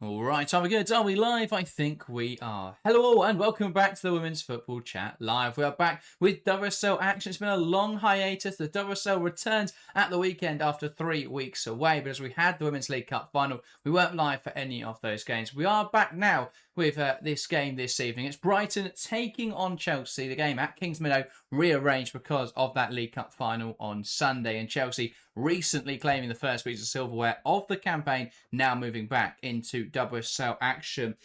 All right, are we good? Are we live? I think we are. Hello all and welcome back to the Women's Football Chat Live. We are back with WSL action. It's been a long hiatus. The WSL returns at the weekend after 3 weeks away, but as we had the Women's League Cup final, we weren't live for any of those games. We are back now with this game this evening. It's Brighton taking on Chelsea. The game at Kingsmeadow rearranged because of that League Cup final on Sunday, and Chelsea recently claiming the first piece of silverware of the campaign, now moving back into WSL action.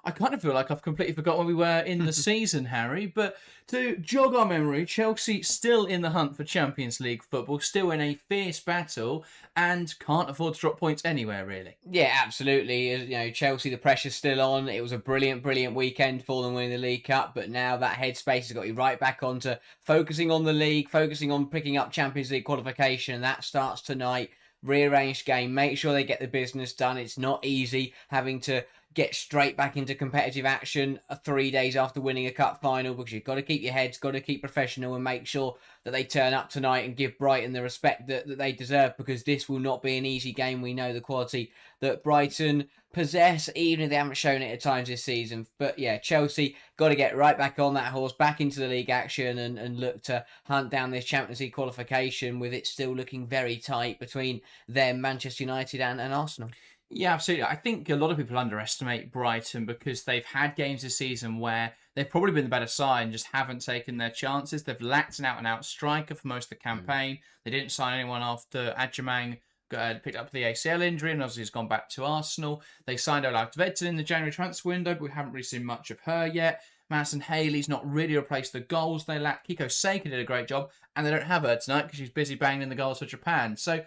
I kind of feel like I've completely forgot where we were in the season, Harry, but to jog our memory, Chelsea still in the hunt for Champions League football, still in a fierce battle, and can't afford to drop points anywhere, really. Yeah, absolutely. You know, Chelsea, the pressure's still on. It was a brilliant weekend for them winning the League Cup, but now that headspace has got you right back onto focusing on the league, focusing on picking up Champions League qualification, and that starts tonight. Rearranged game, make sure they get the business done. It's not easy having to get straight back into competitive action 3 days after winning a cup final, because you've got to keep your heads, got to keep professional and make sure that they turn up tonight and give Brighton the respect that they deserve, because this will not be an easy game. We know the quality that Brighton possess, even if they haven't shown it at times this season. But yeah, Chelsea got to get right back on that horse, back into the league action and look to hunt down this Champions League qualification, with it still looking very tight between them, Manchester United and Arsenal. Yeah, absolutely. I think a lot of people underestimate Brighton because they've had games this season where they've probably been the better side and just haven't taken their chances. They've lacked an out-and-out striker for most of the campaign. They didn't sign anyone after Adjamang picked up the ACL injury and obviously has gone back to Arsenal. They signed Ola Tveten in the January transfer window, but we haven't really seen much of her yet. Madison Haley's not really replaced the goals they lack. Kiko Seika did a great job, and they don't have her tonight because she's busy banging in the goals for Japan. So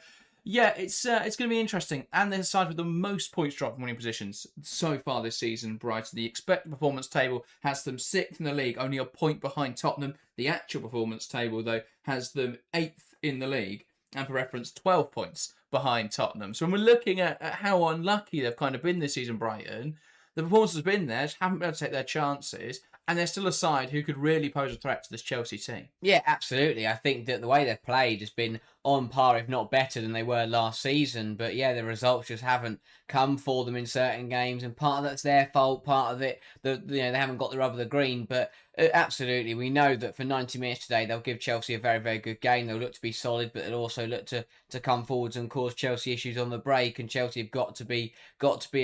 yeah, it's going to be interesting. And they're the side with the most points dropped from winning positions so far this season, Brighton. The expected performance table has them 6th in the league, only a point behind Tottenham. The actual performance table, though, has them 8th in the league. And for reference, 12 points behind Tottenham. So when we're looking at how unlucky they've kind of been this season, Brighton, the performance has been there, just haven't been able to take their chances. And they're still a side who could really pose a threat to this Chelsea team. Yeah, absolutely. I think that the way they've played has been on par, if not better, than they were last season. But yeah, the results just haven't come for them in certain games, and part of that's their fault. Part of it, they haven't got the rub of the green. But absolutely, we know that for 90 minutes today, they'll give Chelsea a very, very good game. They'll look to be solid, but they'll also look to come forwards and cause Chelsea issues on the break. And Chelsea have got to be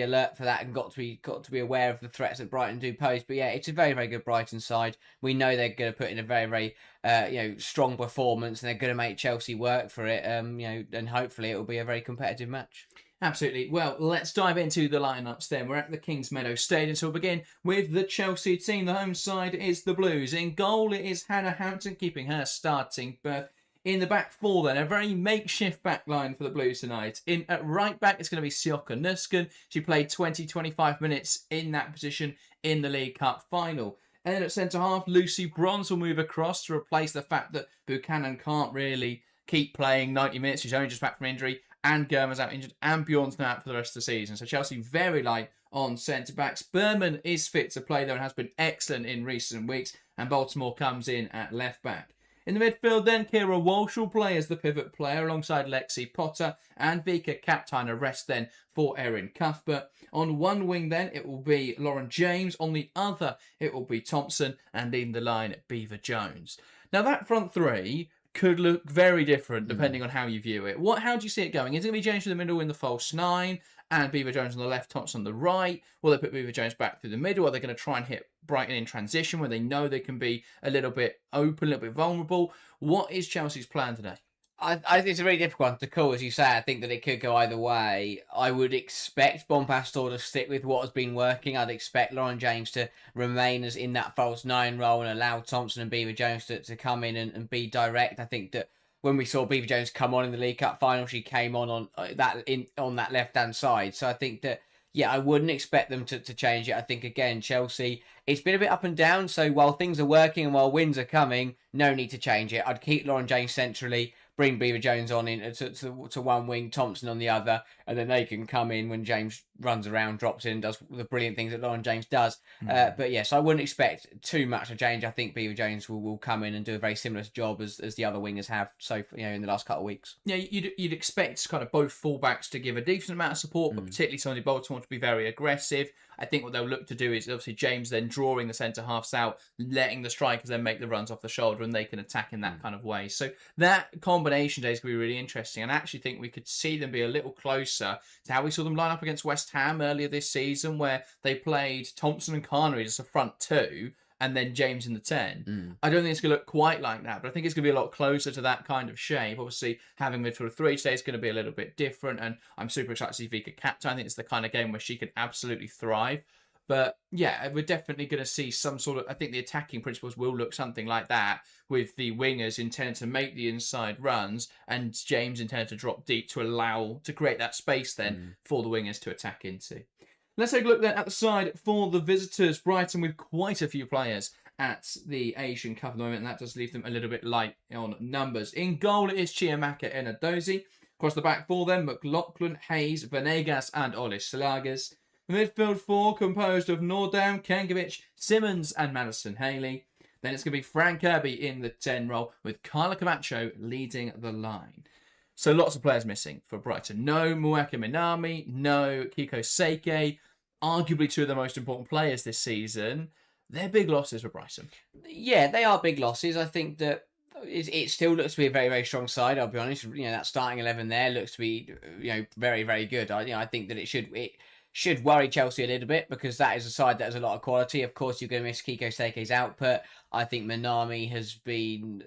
alert for that, and got to be aware of the threats that Brighton do pose. But yeah, it's a very, very good Brighton side. We know they're going to put in a very, very strong performance, and they're going to make Chelsea work for it. And hopefully it will be a very competitive match. Absolutely. Well, let's dive into the lineups then. We're at the Kingsmeadow Stadium, so we'll begin with the Chelsea team. The home side is the Blues. In goal, it is Hannah Hampton, keeping her starting berth. In the back four, then, a very makeshift back line for the Blues tonight. In at right back, it's going to be Sioka Nusken. She played 20-25 minutes in that position in the League Cup final. And then at centre-half, Lucy Bronze will move across to replace the fact that Buchanan can't really keep playing 90 minutes. She's only just back from injury, and Germa's out injured, and Bjorn's now out for the rest of the season. So Chelsea very light on centre-backs. Berman is fit to play, though, and has been excellent in recent weeks, and Baltimore comes in at left-back. In the midfield, then, Kira Walsh will play as the pivot player alongside Lexi Potter, and Vika Kaptein a rest then for Erin Cuthbert. On one wing, then, it will be Lauren James. On the other, it will be Thompson, and in the line, Beaver Jones. Now, that front three could look very different depending on how you view it. How do you see it going? Is it going to be James in the middle in the false nine, and Beaver Jones on the left, Thompson on the right? Will they put Beaver Jones back through the middle? Are they going to try and hit Brighton in transition where they know they can be a little bit open, a little bit vulnerable? What is Chelsea's plan today? I think it's a really difficult one to call, as you say. I think that it could go either way. I would expect Bompastor to stick with what has been working. I'd expect Lauren James to remain as in that false nine role and allow Thompson and Beaver Jones to come in and be direct. I think that when we saw Beaver Jones come on in the League Cup final, she came on that left-hand side. So I think that, yeah, I wouldn't expect them to change it. I think, again, Chelsea, it's been a bit up and down. So while things are working and while wins are coming, no need to change it. I'd keep Lauren James centrally, bring Beaver Jones on in to one wing, Thompson on the other, and then they can come in when James runs around, drops in, does the brilliant things that Lauren James does. But yes, I wouldn't expect too much of change. I think Beaver Jones will come in and do a very similar job as the other wingers have in the last couple of weeks. Yeah, you'd expect kind of both fullbacks to give a decent amount of support, but particularly Sonny Baltimore to be very aggressive. I think what they'll look to do is obviously James then drawing the centre halves out, letting the strikers then make the runs off the shoulder, and they can attack in that kind of way. So that combination day is going to be really interesting, and I actually think we could see them be a little closer to how we saw them line up against West Ham earlier this season, where they played Thompson and Carnery as a front two, and then James in the 10. I don't think it's going to look quite like that, but I think it's going to be a lot closer to that kind of shape. Obviously, having midfield 3 today is going to be a little bit different, and I'm super excited to see Vika captain. I think it's the kind of game where she can absolutely thrive. But yeah, we're definitely going to see some sort of... I think the attacking principles will look something like that, with the wingers intended to make the inside runs, and James intended to drop deep to create that space then for the wingers to attack into. Let's take a look then at the side for the visitors. Brighton with quite a few players at the Asian Cup at the moment, and that does leave them a little bit light on numbers. In goal, it is Chiamaka Enadozi. Across the back four then, McLaughlin, Hayes, Venegas and Olis Salagas. The midfield 4 composed of Nordam, Kankovic, Simmons and Madison Haley. Then it's going to be Frank Kirby in the 10 role, with Carla Camacho leading the line. So lots of players missing for Brighton. No Mueka Minami, no Kiko Seike, arguably 2 of the most important players this season. They're big losses for Brighton. Yeah, they are big losses. I think that it still looks to be a very, very strong side, I'll be honest. That starting 11 there looks to be very, very good. I think that it should worry Chelsea a little bit, because that is a side that has a lot of quality. Of course, you're going to miss Kiko Seike's output. I think Minami has been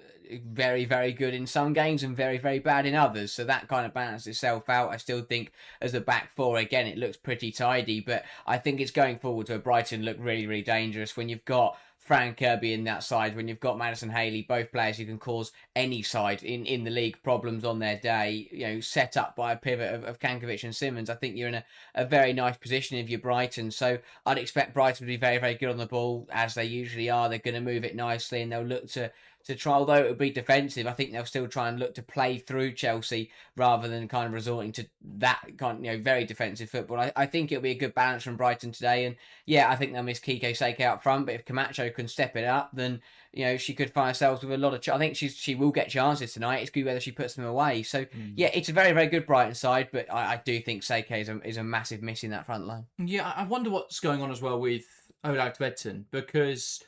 very, very good in some games and very, very bad in others. So that kind of balances itself out. I still think as a back 4, again, it looks pretty tidy. But I think it's going forward to a Brighton look really, really dangerous when you've got Frank Kirby in that side, when you've got Madison Haley, both players who can cause any side in the league problems on their day, set up by a pivot of Kankovic and Simmons. I think you're in a very nice position if you're Brighton. So I'd expect Brighton to be very, very good on the ball, as they usually are. They're going to move it nicely, and they'll look to try, although it would be defensive, I think they'll still try and look to play through Chelsea rather than kind of resorting to that kind of, very defensive football. I think it'll be a good balance from Brighton today. And yeah, I think they'll miss Kiko Seike out front, but if Camacho can step it up, then, she could find herself with a lot of... I think she will get chances tonight. It's good whether she puts them away. So yeah, it's a very, very good Brighton side, but I do think Seike is a massive miss in that front line. Yeah, I wonder what's going on as well with Olaug Tvedten, because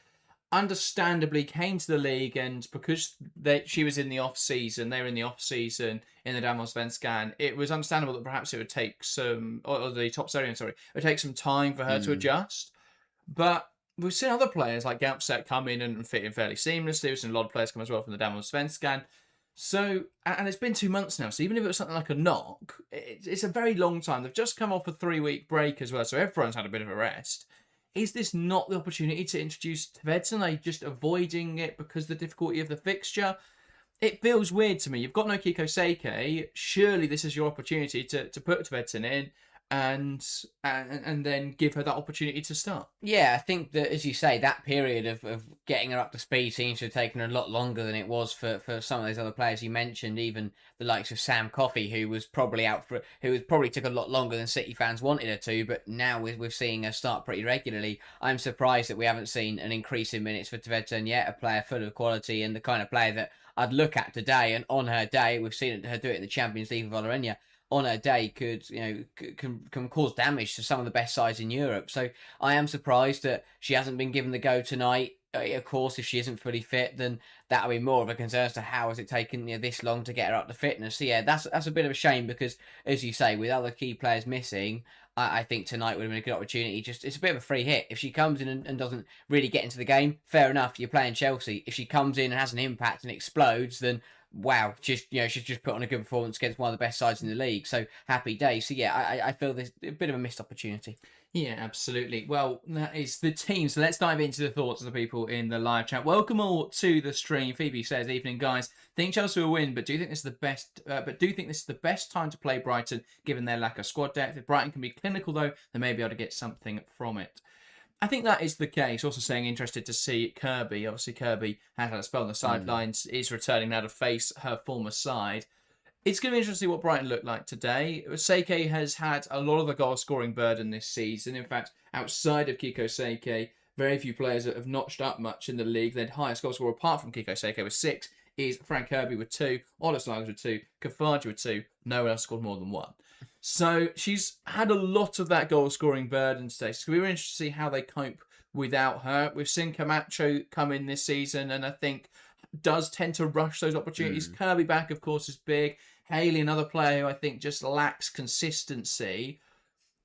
understandably came to the league, and because she was in the off-season, they were in the off-season in the Damallsvenskan, it was understandable that perhaps it would take some... Or the top Serien, sorry. It would take some time for her to adjust. But we've seen other players like Gampset come in and fit in fairly seamlessly. We've seen a lot of players come as well from the Damallsvenskan. So, and it's been 2 months now, so even if it was something like a knock, it's a very long time. They've just come off a 3-week break as well, so everyone's had a bit of a rest. Is this not the opportunity to introduce Tvedten? Are you just avoiding it because of the difficulty of the fixture? It feels weird to me. You've got no Kiko Seike. Surely this is your opportunity to put Tvedten in and then give her that opportunity to start. Yeah, I think that, as you say, that period of getting her up to speed seems to have taken a lot longer than it was for some of those other players you mentioned, even the likes of Sam Coffey, who probably took a lot longer than City fans wanted her to, but now we're seeing her start pretty regularly. I'm surprised that we haven't seen an increase in minutes for Tvedten yet, a player full of quality and the kind of player that I'd look at today, and on her day, we've seen her do it in the Champions League with Valencia, on her day can cause damage to some of the best sides in Europe. So I am surprised that she hasn't been given the go tonight. Of course, if she isn't fully fit, then that'll be more of a concern as to how has it taken this long to get her up to fitness. So yeah, that's a bit of a shame, because, as you say, with other key players missing, I think tonight would have been a good opportunity. It's a bit of a free hit. If she comes in and doesn't really get into the game, fair enough, you're playing Chelsea. If she comes in and has an impact and explodes, then wow, she's just put on a good performance against one of the best sides in the league. So happy day. So yeah, I feel there's a bit of a missed opportunity. Yeah, absolutely. Well, that is the team. So let's dive into the thoughts of the people in the live chat. Welcome all to the stream. Phoebe says, "Evening, guys. Think Chelsea will win, but do you think this is the best? Time to play Brighton, given their lack of squad depth? If Brighton can be clinical, though, they may be able to get something from it." I think that is the case. Also saying interested to see Kirby. Obviously, Kirby has had a spell on the sidelines, is returning now to face her former side. It's going to be interesting to see what Brighton look like today. Seike has had a lot of the goal-scoring burden this season. In fact, outside of Kiko Seike, very few players that have notched up much in the league. Their highest goal scorer, apart from Kiko Seike, with 6, is Frank Kirby with 2, Ola Sligers with 2, Kafaji with 2. No one else scored more than 1. So she's had a lot of that goal-scoring burden today. So it's going to be really interesting to see how they cope without her. We've seen Camacho come in this season, and I think does tend to rush those opportunities. Kirby back, of course, is big. Haley, another player who I think just lacks consistency.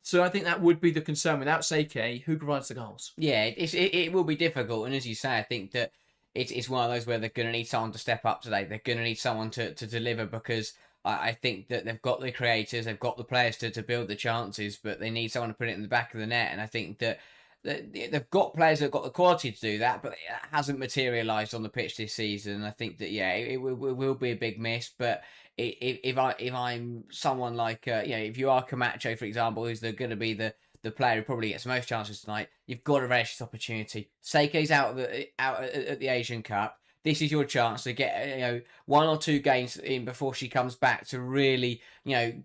So I think that would be the concern. Without Seike, who provides the goals? Yeah, it will be difficult. And as you say, I think that it's one of those where they're going to need someone to step up today. They're going to need someone to deliver, because I think that they've got the creators, they've got the players to build the chances, but they need someone to put it in the back of the net. And I think that they've got players that have got the quality to do that, but it hasn't materialised on the pitch this season. I think that, yeah, it will be a big miss, but if I'm someone like, if you are Camacho, for example, who's going to be the player who probably gets most chances tonight, you've got to relish this opportunity. Seike's out at the Asian Cup. This is your chance to get 1 or 2 games in before she comes back to really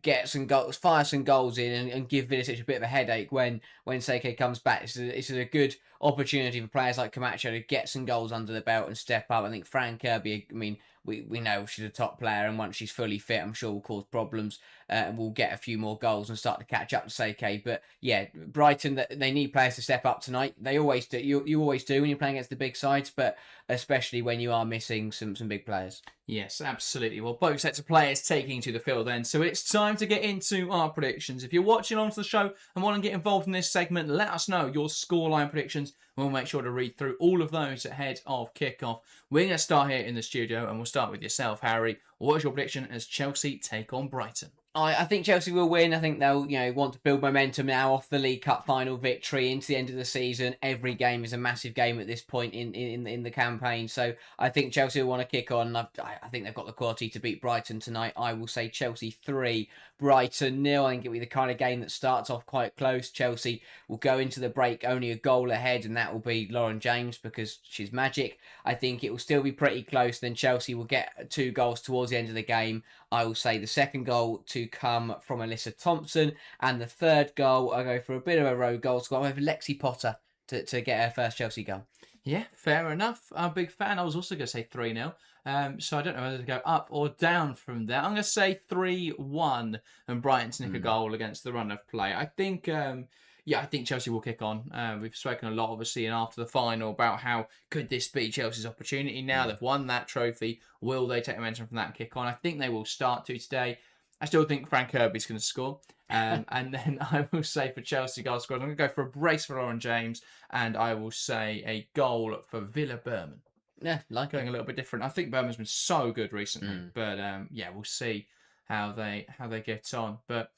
get some goals, fire some goals in, and give Vidicic a bit of a headache when Seike comes back. It's a good opportunity for players like Camacho to get some goals under the belt and step up. I think Fran Kirby, I mean, we know she's a top player, and once she's fully fit, I'm sure will cause problems, and we'll get a few more goals and start to catch up to Seike. But yeah, Brighton, they need players to step up tonight. They always do. You always do when you're playing against the big sides, but especially when you are missing some big players. Yes, absolutely. Well, both sets of players taking to the field then. So it's time to get into our predictions. If you're watching on to the show and want to get involved in this segment, let us know your scoreline predictions. We'll make sure to read through all of those ahead of kickoff. We're going to start here in the studio, and we'll start with yourself, Harry. What is your prediction as Chelsea take on Brighton? I think Chelsea will win. I think they'll want to build momentum now off the League Cup final victory into the end of the season. Every game is a massive game at this point in the campaign. So I think Chelsea will want to kick on. I think they've got the quality to beat Brighton tonight. I will say Chelsea 3, Brighton 0. I think it'll be the kind of game that starts off quite close. Chelsea will go into the break only a goal ahead, and that will be Lauren James because she's magic. I think it will still be pretty close. Then Chelsea will get 2 goals towards the end of the game. I will say the second goal to come from Alyssa Thompson, and the third goal, I go for a bit of a road goal score with Lexi Potter to get her first Chelsea goal. Yeah, fair enough. I'm a big fan. I was also going to say 3-0. So I don't know whether to go up or down from there. I'm going to say 3-1 and Brighton to nick a goal against the run of play. I think Chelsea will kick on. We've spoken a lot, obviously, and after the final about how could this be Chelsea's opportunity now. They've won that trophy. Will they take momentum from that and kick on? I think they will start to today. I still think Frank Kirby's going to score. And then I will say for Chelsea goal scored, I'm going to go for a brace for Lauren James, and I will say a goal for Villa Berman. Yeah, Going a little bit different. I think Berman's been so good recently, but we'll see how they get on. But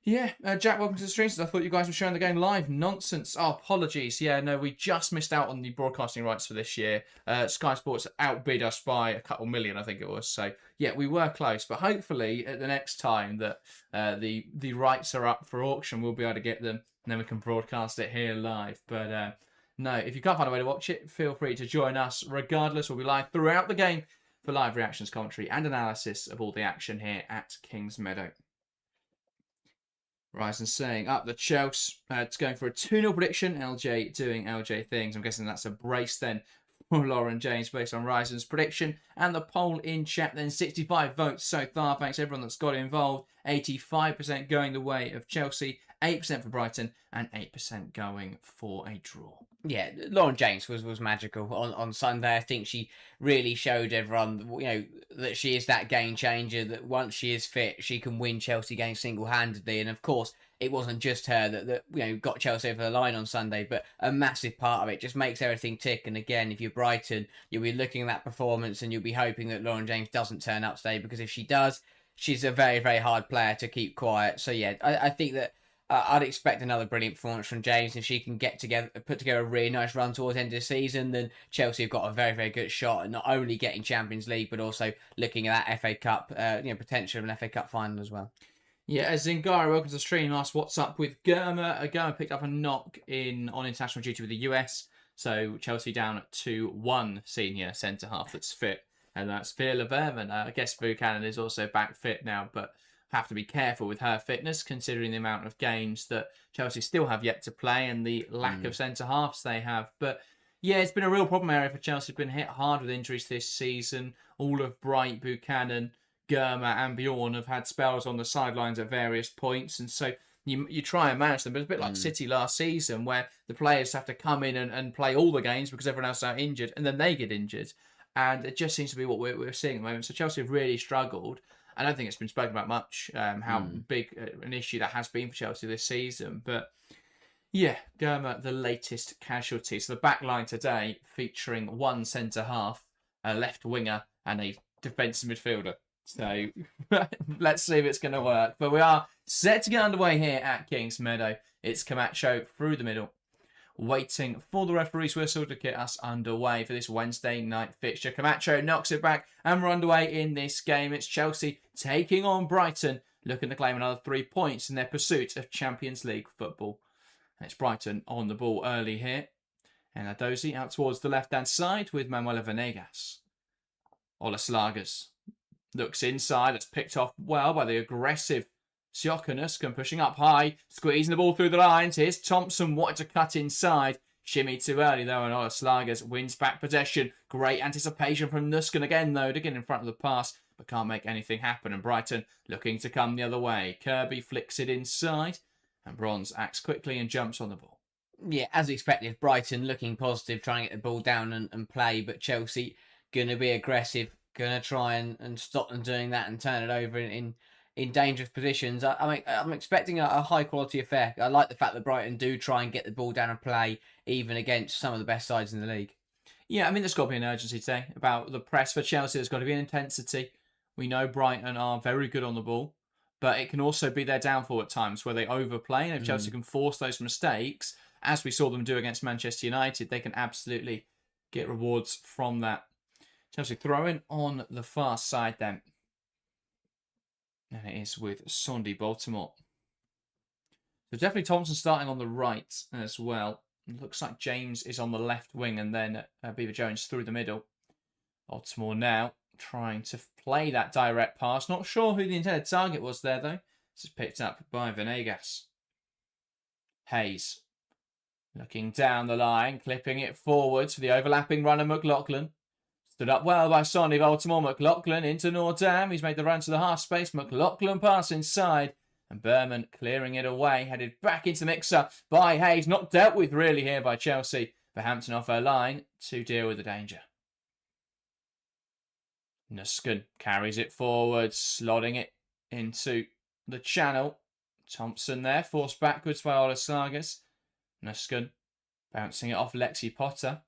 yeah, Jack, welcome to the stream. I thought you guys were showing the game live. Nonsense. Oh, apologies. Yeah, no, we just missed out on the broadcasting rights for this year. Sky Sports outbid us by a couple million, I think it was. So yeah, we were close, but hopefully at the next time that the rights are up for auction, we'll be able to get them, and then we can broadcast it here live. But no, if you can't find a way to watch it, feel free to join us. Regardless, we'll be live throughout the game for live reactions, commentary, and analysis of all the action here at Kingsmeadow. Ryzen saying up the Chelsea. It's going for a 2-0 prediction. LJ doing LJ things. I'm guessing that's a brace then for Lauren James based on Ryzen's prediction. And the poll in chat then, 65 votes so far. Thanks everyone that's got involved. 85% going the way of Chelsea, 8% for Brighton, and 8% going for a draw. Yeah, Lauren James was magical on Sunday. I think she really showed everyone, that she is that game changer, that once she is fit, she can win Chelsea games single-handedly. And of course, it wasn't just her that got Chelsea over the line on Sunday, but a massive part of it just makes everything tick. And again, if you're Brighton, you'll be looking at that performance and you'll be hoping that Lauren James doesn't turn up today, because if she does, she's a very, very hard player to keep quiet. So yeah, I think that I'd expect another brilliant performance from James. If she can put together a really nice run towards the end of the season, then Chelsea have got a very, very good shot at not only getting Champions League, but also looking at that FA Cup, potential of an FA Cup final as well. Yeah, as Zingara, welcome to the stream, asked what's up with Germa. Germa picked up a knock on international duty with the US, so Chelsea down to one senior centre-half that's fit, and that's Viola Berman. I guess Buchanan is also back fit now, but have to be careful with her fitness, considering the amount of games that Chelsea still have yet to play and the lack of centre-halves they have. But yeah, it's been a real problem area for Chelsea. Been hit hard with injuries this season. All of Bright, Buchanan, Germa and Bjorn have had spells on the sidelines at various points, and so you try and manage them, but it's a bit like City last season, where the players have to come in and play all the games because everyone else is out injured, and then they get injured, and it just seems to be what we're seeing at the moment. So Chelsea have really struggled. I don't think it's been spoken about much how big an issue that has been for Chelsea this season, but yeah, Germa, the latest casualty. So the back line today featuring one centre-half, a left winger, and a defensive midfielder. So let's see if it's going to work. But we are set to get underway here at Kingsmeadow. It's Camacho through the middle, waiting for the referee's whistle to get us underway for this Wednesday night fixture. Camacho knocks it back, and we're underway in this game. It's Chelsea taking on Brighton, looking to claim another 3 points in their pursuit of Champions League football. It's Brighton on the ball early here. And Adozi out towards the left-hand side with Manuela Venegas. Ola Slagers looks inside. It's picked off well by the aggressive Siokanuskan, pushing up high, squeezing the ball through the lines. Here's Thompson, wanted to cut inside. Shimmy too early though, and Ola Slagers wins back possession. Great anticipation from Nuskan again though to get in front of the pass, but can't make anything happen. And Brighton looking to come the other way. Kirby flicks it inside, and Bronze acts quickly and jumps on the ball. Yeah, as expected, Brighton looking positive, trying to get the ball down and play, but Chelsea going to be aggressive, going to try and stop them doing that and turn it over in dangerous positions. I'm expecting a high-quality affair. I like the fact that Brighton do try and get the ball down and play, even against some of the best sides in the league. Yeah, I mean, there's got to be an urgency today about the press for Chelsea. There's got to be an intensity. We know Brighton are very good on the ball, but it can also be their downfall at times where they overplay, and if Chelsea can force those mistakes, as we saw them do against Manchester United, they can absolutely get rewards from that. Chelsea throwing on the far side then. And it is with Sondy Baltimore. So definitely Thompson starting on the right as well. It looks like James is on the left wing, and then Beaver Jones through the middle. Baltimore now trying to play that direct pass. Not sure who the intended target was there though. This is picked up by Venegas. Hayes looking down the line, clipping it forwards for the overlapping runner McLaughlin. Stood up well by Sonny Baltimore. McLaughlin into Nordam. He's made the run to the half space. McLaughlin pass inside. And Berman clearing it away. Headed back into the mixer by Hayes. Not dealt with really here by Chelsea. For Hampton off her line to deal with the danger. Nuskan carries it forward. Slotting it into the channel. Thompson there. Forced backwards by Ola Sagas. Nuskan bouncing it off Lexi Potter.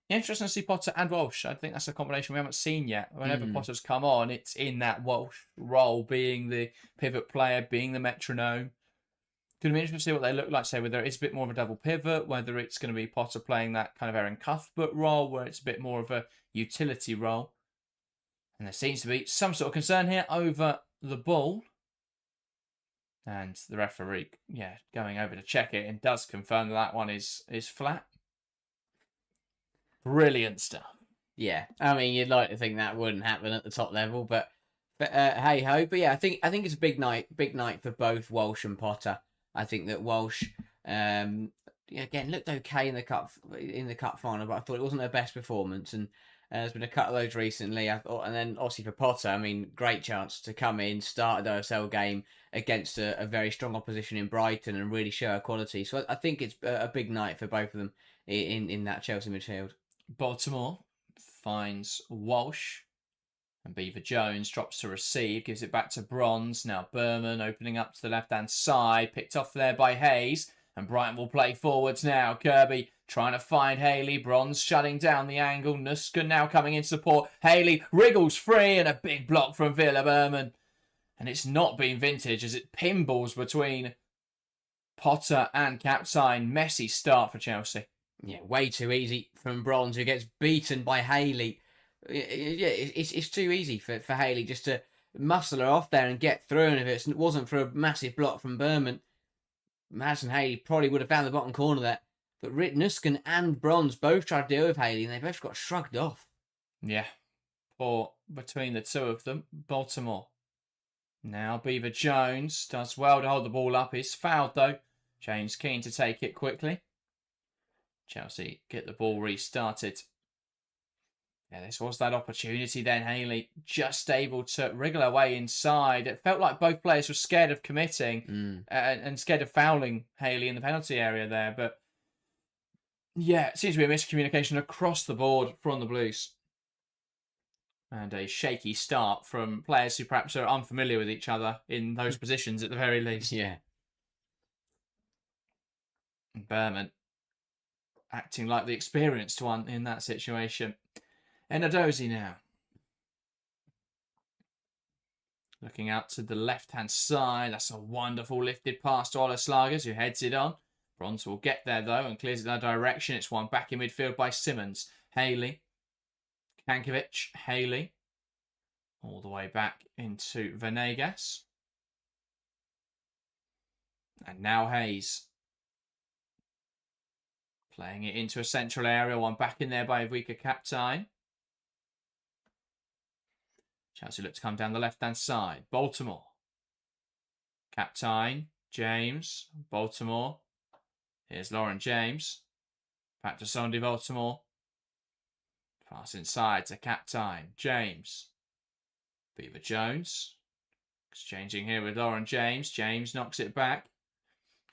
Interesting to see Potter and Walsh. I think that's a combination we haven't seen yet. Whenever Potter's come on, it's in that Walsh role, being the pivot player, being the metronome. Going to be interesting to see what they look like, say, whether it's a bit more of a double pivot, whether it's going to be Potter playing that kind of Aaron Cuthbert role, where it's a bit more of a utility role. And there seems to be some sort of concern here over the ball. And the referee, going over to check it and does confirm that one is flat. Brilliant stuff. Yeah, I mean, you'd like to think that wouldn't happen at the top level, but hey ho. But yeah, I think it's a big night for both Walsh and Potter. I think that Walsh, again, looked okay in the cup final, but I thought it wasn't her best performance, and there's been a couple of those recently. I thought, and then obviously for Potter, I mean, great chance to come in, start the OSL game against a very strong opposition in Brighton and really show her quality. So I think it's a big night for both of them in that Chelsea midfield. Baltimore finds Walsh, and Beaver Jones drops to receive, gives it back to Bronze. Now Berman opening up to the left-hand side, picked off there by Hayes, and Brighton will play forwards now. Kirby trying to find Haley. Bronze shutting down the angle. Nuskan now coming in support. Haley wriggles free, and a big block from Villa Berman. And it's not been vintage as it pinballs between Potter and Captain. Messy start for Chelsea. Yeah, way too easy from Bronze, who gets beaten by Haley. Yeah, it's too easy for Haley just to muscle her off there and get through. And if it wasn't for a massive block from Berman, Madison Haley probably would have found the bottom corner there. But Nuskin and Bronze both tried to deal with Haley, and they both got shrugged off. Yeah. Or between the two of them, Baltimore. Now Beaver Jones does well to hold the ball up. He's fouled though. James keen to take it quickly. Chelsea get the ball restarted. Yeah, this was that opportunity then. Haley just able to wriggle her way inside. It felt like both players were scared of committing and scared of fouling Haley in the penalty area there. But yeah, it seems to be a miscommunication across the board from the Blues. And a shaky start from players who perhaps are unfamiliar with each other in those positions at the very least. Yeah. Berman acting like the experienced one in that situation. Enadozi now. Looking out to the left-hand side. That's a wonderful lifted pass to Ola Slagers, who heads it on. Bronze will get there, though, and clears it in that direction. It's one back in midfield by Simmons. Haley. Kankovic. Haley. All the way back into Venegas. And now Hayes. Playing it into a central area. One back in there by Avika Kaptein. Chelsea look to come down the left-hand side. Baltimore. Kaptein. James. Baltimore. Here's Lauren James. Back to Sondi Baltimore. Pass inside to Kaptein. James. Beaver Jones. Exchanging here with Lauren James. James knocks it back.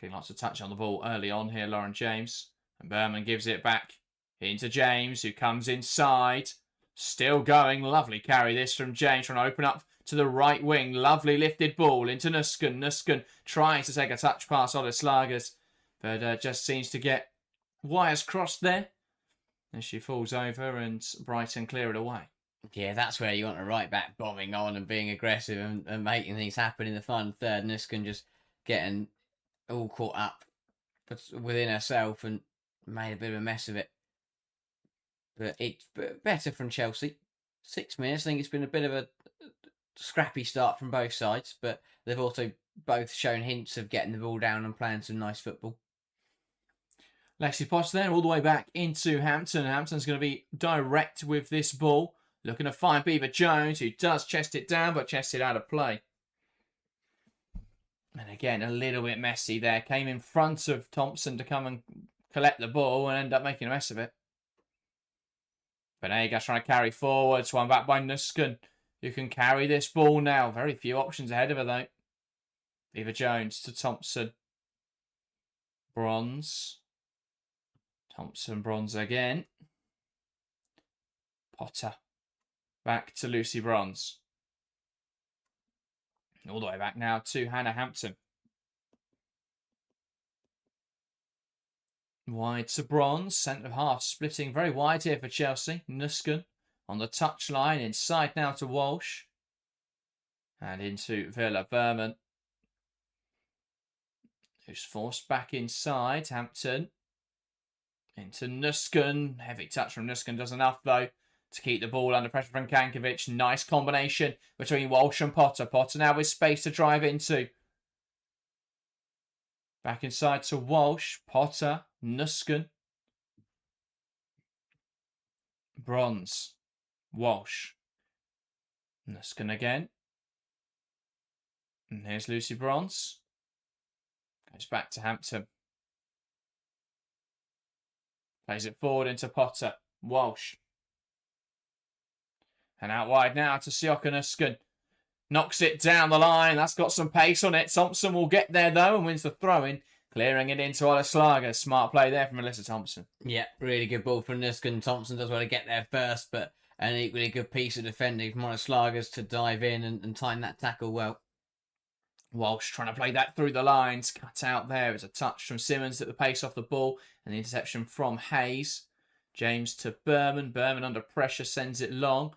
Getting lots of touch on the ball early on here, Lauren James. And Berman gives it back into James, who comes inside. Still going. Lovely carry this from James, trying to open up to the right wing. Lovely lifted ball into Nuskin. Nuskin trying to take a touch pass on his Slagers, but just seems to get wires crossed there as she falls over and Brighton clear it away. Yeah, that's where you want a right back bombing on and being aggressive and making things happen in the final third. Nuskin just getting all caught up within herself and made a bit of a mess of it. But it's better from Chelsea. 6 minutes. I think it's been a bit of a scrappy start from both sides, but they've also both shown hints of getting the ball down and playing some nice football. Lexi Potts then all the way back into Hampton. Hampton's going to be direct with this ball. Looking to find Beaver Jones, who does chest it down, but chests it out of play. And again, a little bit messy there. Came in front of Thompson to come and collect the ball and end up making a mess of it. Venegas trying to carry forwards. One back by Nuskin, who can carry this ball now. Very few options ahead of her, though. Beaver Jones to Thompson. Bronze. Thompson, Bronze again. Potter. Back to Lucy Bronze. All the way back now to Hannah Hampton. Wide to Bronze. Centre of half splitting very wide here for Chelsea. Nuskin on the touchline. Inside now to Walsh. And into Villa Berman, who's forced back inside. Hampton. Into Nuskin. Heavy touch from Nuskin. Does enough though to keep the ball under pressure from Kankovic. Nice combination between Walsh and Potter. Potter now with space to drive into. Back inside to Walsh. Potter. Nuskin. Bronze. Walsh. Nuskin again. And here's Lucy Bronze. Goes back to Hampton. Plays it forward into Potter. Walsh. And out wide now to Sioka Nuskin. Knocks it down the line. That's got some pace on it. Thompson will get there though and wins the throw-in. Clearing it into Ola Slager. Smart play there from Alyssa Thompson. Yeah, really good ball from Nuskin. Thompson does well to get there first, but an equally good piece of defending from Ola Slagers to dive in and time that tackle well. Walsh trying to play that through the lines. Cut out there. It's a touch from Simmons at the pace off the ball. And the interception from Hayes. James to Berman. Berman under pressure sends it long.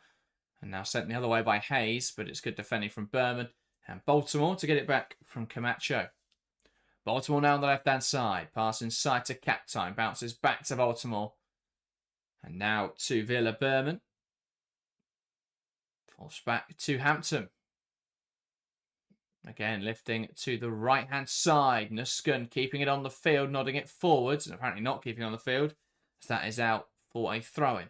And now sent the other way by Hayes. But it's good defending from Berman. And Baltimore to get it back from Camacho. Baltimore now on the left-hand side. Pass inside to Kaptein. Bounces back to Baltimore. And now to Villa Berman. Falls back to Hampton. Again, lifting to the right-hand side. Nusken keeping it on the field, nodding it forwards, and apparently not keeping it on the field, as that is out for a throw-in.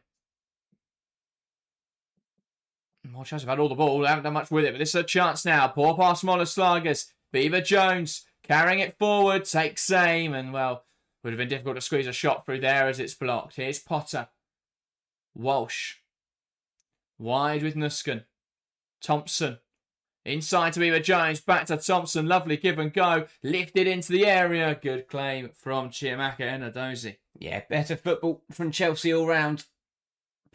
More chance. Have had all the ball. They haven't done much with it, but this is a chance now. Poor pass, smaller Slagers. Beaver Jones carrying it forward. Takes aim, and well, would have been difficult to squeeze a shot through there as it's blocked. Here's Potter. Walsh. Wide with Nusken. Thompson. Inside to Beaver Jones. Back to Thompson. Lovely give and go. Lifted into the area. Good claim from Chiamaka Enadozie. Yeah, better football from Chelsea all round.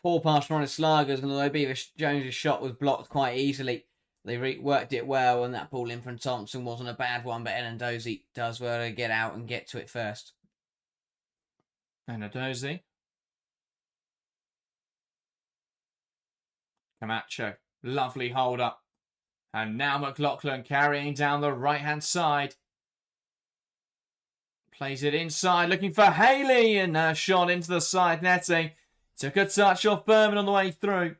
Poor pass from Slagers, and although Beaver Jones' shot was blocked quite easily, they worked it well, and that ball in from Thompson wasn't a bad one, but Enadozie does well to get out and get to it first. Enadozie. Camacho. Lovely hold up. And now McLaughlin carrying down the right-hand side. Plays it inside, looking for Haley, and a shot into the side netting. Took a touch off Berman on the way through,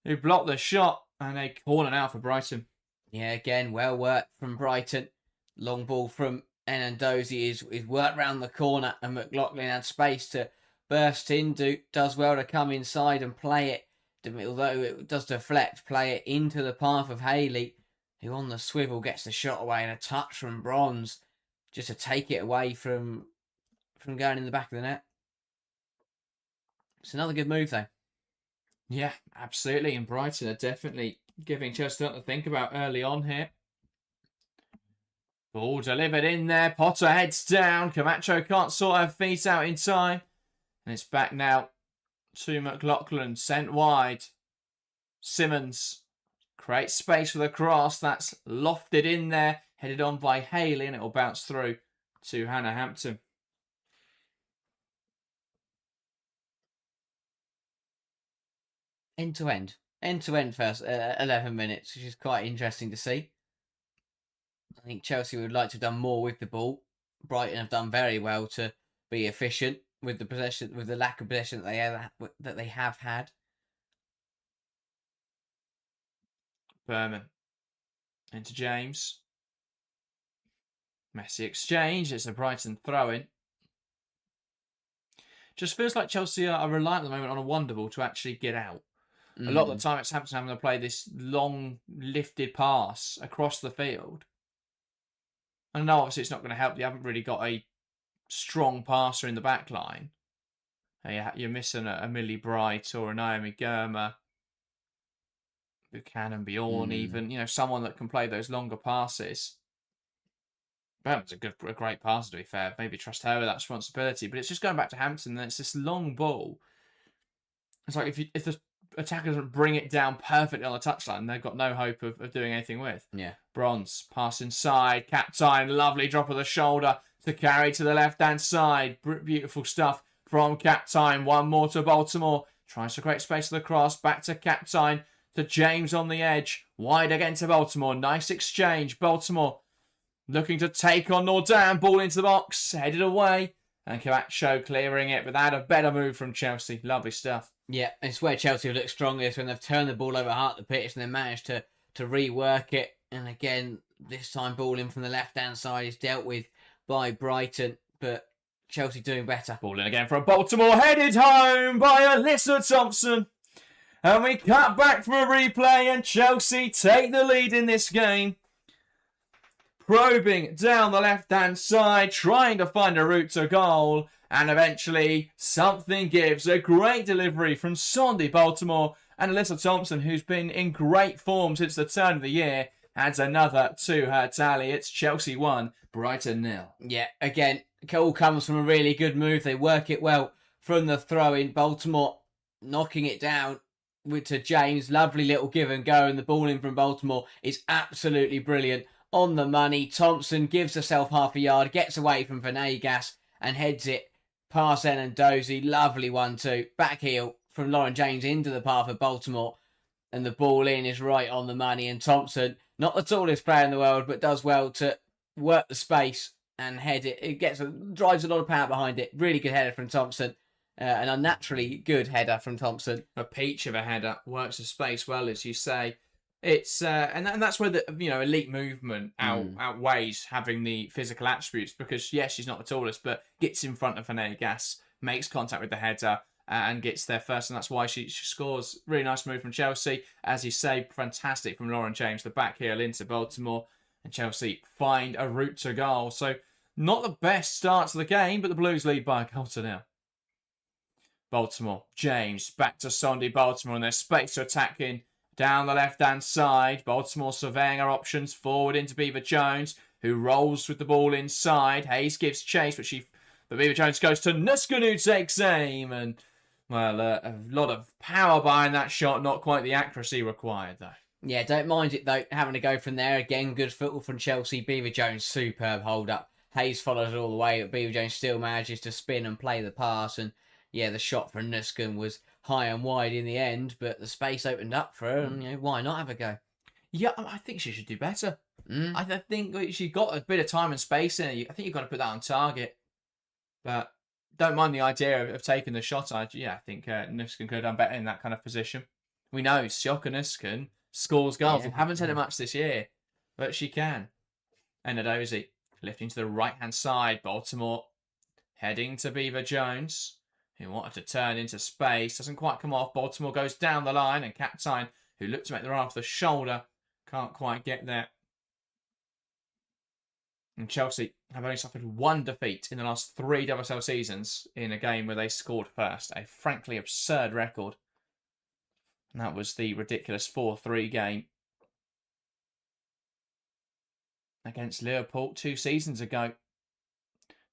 who blocked the shot, and a corner now for Brighton. Yeah, again, well worked from Brighton. Long ball from Enadozie is worked round the corner, and McLaughlin had space to burst in. Does well to come inside and play it. Although it does deflect, play it into the path of Haley, who on the swivel gets the shot away, and a touch from Bronze just to take it away from going in the back of the net. It's another good move, though. Yeah, absolutely. And Brighton are definitely giving Chelsea something to think about early on here. Ball delivered in there. Potter heads down. Camacho can't sort her feet out in time. And it's back now to McLaughlin. Sent wide. Simmons creates space for the cross. That's lofted in there. Headed on by Haley, and it will bounce through to Hannah Hampton. End to end first 11 minutes, which is quite interesting to see. I think Chelsea would like to have done more with the ball. Brighton have done very well to be efficient with the possession, with the lack of possession that they have had. Berman into James. Messy exchange. It's a Brighton throw-in. Just feels like Chelsea are reliant at the moment on a wonder ball to actually get out. A lot of the time it's Hampton having to play this long lifted pass across the field. And no, obviously it's not going to help. You haven't really got a strong passer in the back line. You're missing a Millie Bright or a Naomi Germer. Buchanan Bjorn even. Someone that can play those longer passes. Berman's a great passer, to be fair. Maybe trust her with that responsibility. But it's just going back to Hampton, and it's this long ball. It's like if the attacker doesn't bring it down perfectly on the touchline, they've got no hope of doing anything with. Yeah. Bronze, pass inside, Captain, lovely drop of the shoulder to carry to the left-hand side. Beautiful stuff from Captain. One more to Baltimore. Tries to create space for the cross. Back to Captain, to James on the edge. Wide again to Baltimore. Nice exchange. Baltimore looking to take on Nordam. Ball into the box. Headed away. And Camacho clearing it, but that a better move from Chelsea. Lovely stuff. Yeah, it's where Chelsea have looked strongest, when they've turned the ball over half the pitch and they managed to rework it. And again, this time ball in from the left-hand side is dealt with by Brighton, but Chelsea doing better. Ball in again from Baltimore, headed home by Alyssa Thompson. And we cut back for a replay, and Chelsea take the lead in this game. Probing down the left-hand side, trying to find a route to goal. And eventually, something gives. A great delivery from Sondi Baltimore. And Alyssa Thompson, who's been in great form since the turn of the year, adds another to her tally. It's Chelsea 1, Brighton 0. Yeah, again, it all comes from a really good move. They work it well from the throw-in. Baltimore knocking it down to James. Lovely little give and go. And the ball in from Baltimore is absolutely brilliant. On the money, Thompson gives herself half a yard, gets away from Venegas and heads it past Enadozie. Lovely one too. Back heel from Lauren James into the path of Baltimore. And the ball in is right on the money. And Thompson, not the tallest player in the world, but does well to work the space and head it. It drives a lot of power behind it. Really good header from Thompson. An unnaturally good header from Thompson. A peach of a header. Works the space well, as you say. It's and that's where the elite movement Mm. outweighs having the physical attributes, because yes, she's not the tallest, but gets in front of Gas, makes contact with the header, and gets there first, and that's why she scores. Really nice move from Chelsea, as you say, fantastic from Lauren James, the back heel into Baltimore, and Chelsea find a route to goal. So not the best start to the game, but the Blues lead by a goal to nil. Baltimore, James, back to Sondy Baltimore, and there's space to attack in down the left-hand side. Baltimore surveying our options forward into Beaver Jones, who rolls with the ball inside. Hayes gives chase, but Beaver Jones goes to Nuskin, who takes aim, and well, a lot of power behind that shot, not quite the accuracy required though. Yeah, don't mind it though, having to go from there. Again, good football from Chelsea. Beaver Jones, superb hold up. Hayes follows it all the way, but Beaver Jones still manages to spin and play the pass, and yeah, the shot from Nuskin was high and wide in the end, but the space opened up for her, and why not have a go? Yeah, I think she should do better. Mm. I think she got a bit of time and space in it. I think you've got to put that on target. But don't mind the idea of taking the shot. I think Nuskin could have done better in that kind of position. We know Sioka Nuskin scores goals. Yeah. We haven't said it much this year, but she can. And Nadozi lifting to the right-hand side. Baltimore heading to Beaver Jones, who wanted to turn into space. Doesn't quite come off. Baltimore goes down the line, and Captain, who looked to make the run off the shoulder, can't quite get there. And Chelsea have only suffered one defeat in the last 3 WSL seasons in a game where they scored first. A frankly absurd record. And that was the ridiculous 4-3 game against Liverpool 2 seasons ago.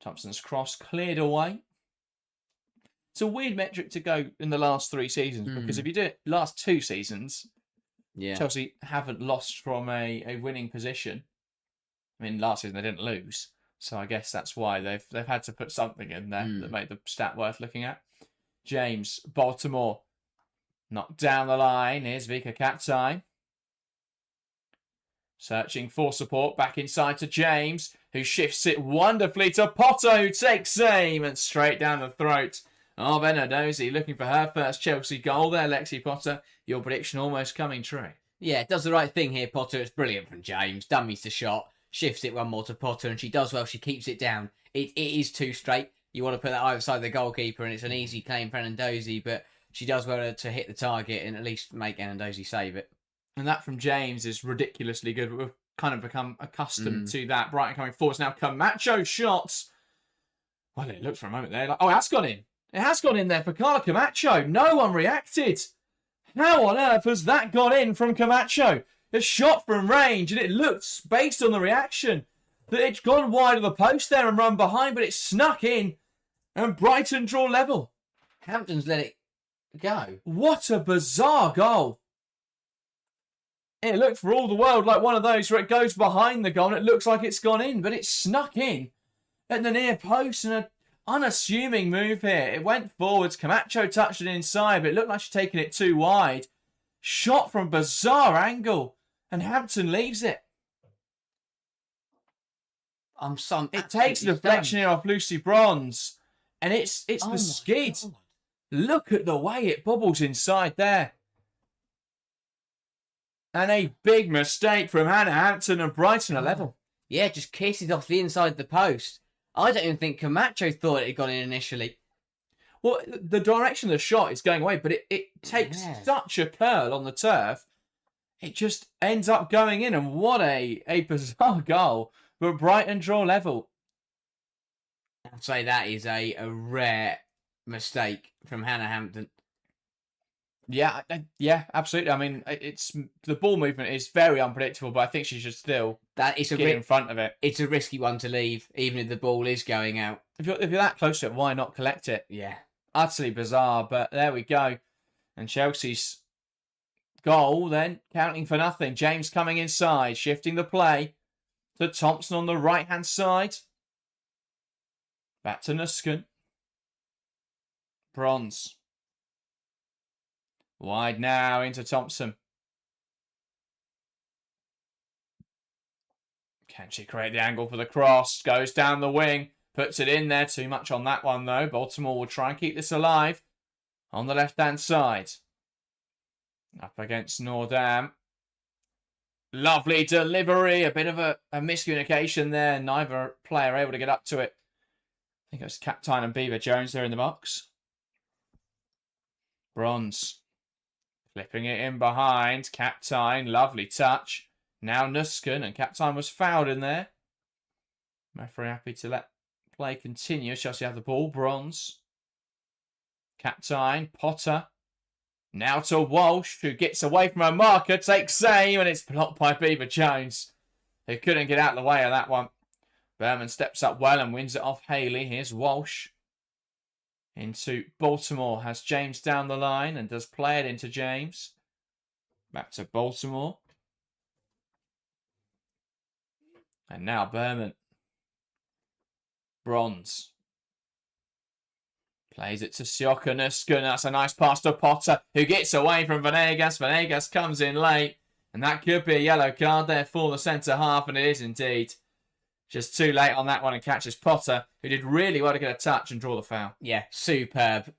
Thompson's cross cleared away. It's a weird metric to go in the last 3 seasons, because if you do it last 2 seasons, Chelsea haven't lost from a winning position. I mean, last season they didn't lose, so I guess that's why they've had to put something in there that made the stat worth looking at. James, Baltimore, knocked down the line. Here's Vika Kaptai. Searching for support, back inside to James, who shifts it wonderfully to Potter, who takes aim, and straight down the throat of Benadozi, looking for her first Chelsea goal there, Lexi Potter. Your prediction almost coming true. Yeah, does the right thing here, Potter. It's brilliant from James. Dummies the shot, shifts it one more to Potter, and she does well. She keeps it down. It is too straight. You want to put that either side of the goalkeeper, and it's an easy claim for Enandozi, but she does well to hit the target and at least make Enandozi save it. And that from James is ridiculously good. We've kind of become accustomed to that. Brighton coming forwards now. Camacho shots. Well, it looked for a moment there like, oh, it has gone in. It has gone in there for Carla Camacho. No one reacted. How on earth has that gone in from Camacho? A shot from range, and it looked, based on the reaction, that it's gone wide of the post there and run behind, but it snuck in, and Brighton draw level. Hampton's let it go. What a bizarre goal. It looked for all the world like one of those where it goes behind the goal and it looks like it's gone in, but it snuck in at the near post, and an unassuming move here. It went forwards. Camacho touched it inside, but it looked like she'd taken it too wide. Shot from bizarre angle, and Hampton leaves it. It takes a deflection here off Lucy Bronze, and it's the skid. God. Look at the way it bobbles inside there. And a big mistake from Hannah Hampton, and Brighton are level. Yeah, just kisses off the inside of the post. I don't even think Camacho thought it had gone in initially. Well, the direction of the shot is going away, but it takes such a curl on the turf. It just ends up going in, and what a bizarre goal. But Brighton draw level. I'd say that is a rare mistake from Hannah Hampton. Yeah, absolutely. I mean, it's the ball movement is very unpredictable, but I think she should still get in front of it. It's a risky one to leave, even if the ball is going out. If you're that close to it, why not collect it? Yeah. Utterly bizarre, but there we go. And Chelsea's goal then counting for nothing. James coming inside, shifting the play to Thompson on the right-hand side. Back to Nuskin. Bronze. Wide now into Thompson. Can she create the angle for the cross? Goes down the wing. Puts it in there. Too much on that one, though. Baltimore will try and keep this alive. On the left-hand side. Up against Nordam. Lovely delivery. A bit of a miscommunication there. Neither player able to get up to it. I think it was Captain and Beaver Jones there in the box. Bronze. Flipping it in behind. Captain. Lovely touch. Now Nuskin. And Captain was fouled in there. Referee happy to let play continue. Chelsea have the ball. Bronze. Captain. Potter. Now to Walsh, who gets away from a marker, takes aim, and it's blocked by Beaver Jones, who couldn't get out of the way of that one. Berman steps up well and wins it off Haley. Here's Walsh. Into Baltimore. Has James down the line and does play it into James. Back to Baltimore. And now Berman. Bronze. Plays it to Nuskin. That's a nice pass to Potter, who gets away from Venegas. Venegas comes in late. And that could be a yellow card there for the centre-half, and it is indeed. Just too late on that one and catches Potter, who did really well to get a touch and draw the foul. Yeah, superb.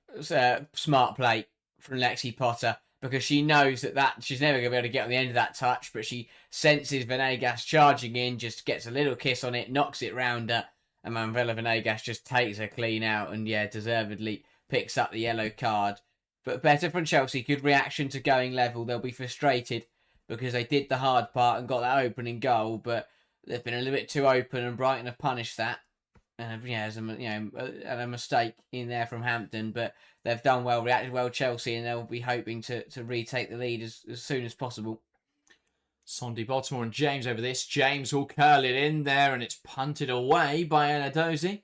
Smart play from Lexi Potter, because she knows that she's never going to be able to get on the end of that touch, but she senses Venegas charging in, just gets a little kiss on it, knocks it round her, and Manvella Venegas just takes her clean out and, yeah, deservedly picks up the yellow card. But better from Chelsea. Good reaction to going level. They'll be frustrated because they did the hard part and got that opening goal, but they've been a little bit too open, and Brighton have punished that. And there's a mistake in there from Hampton, but they've done well, reacted well, Chelsea, and they'll be hoping to retake the lead as soon as possible. Sondi, Baltimore and James over this. James will curl it in there, and it's punted away by Anadozi.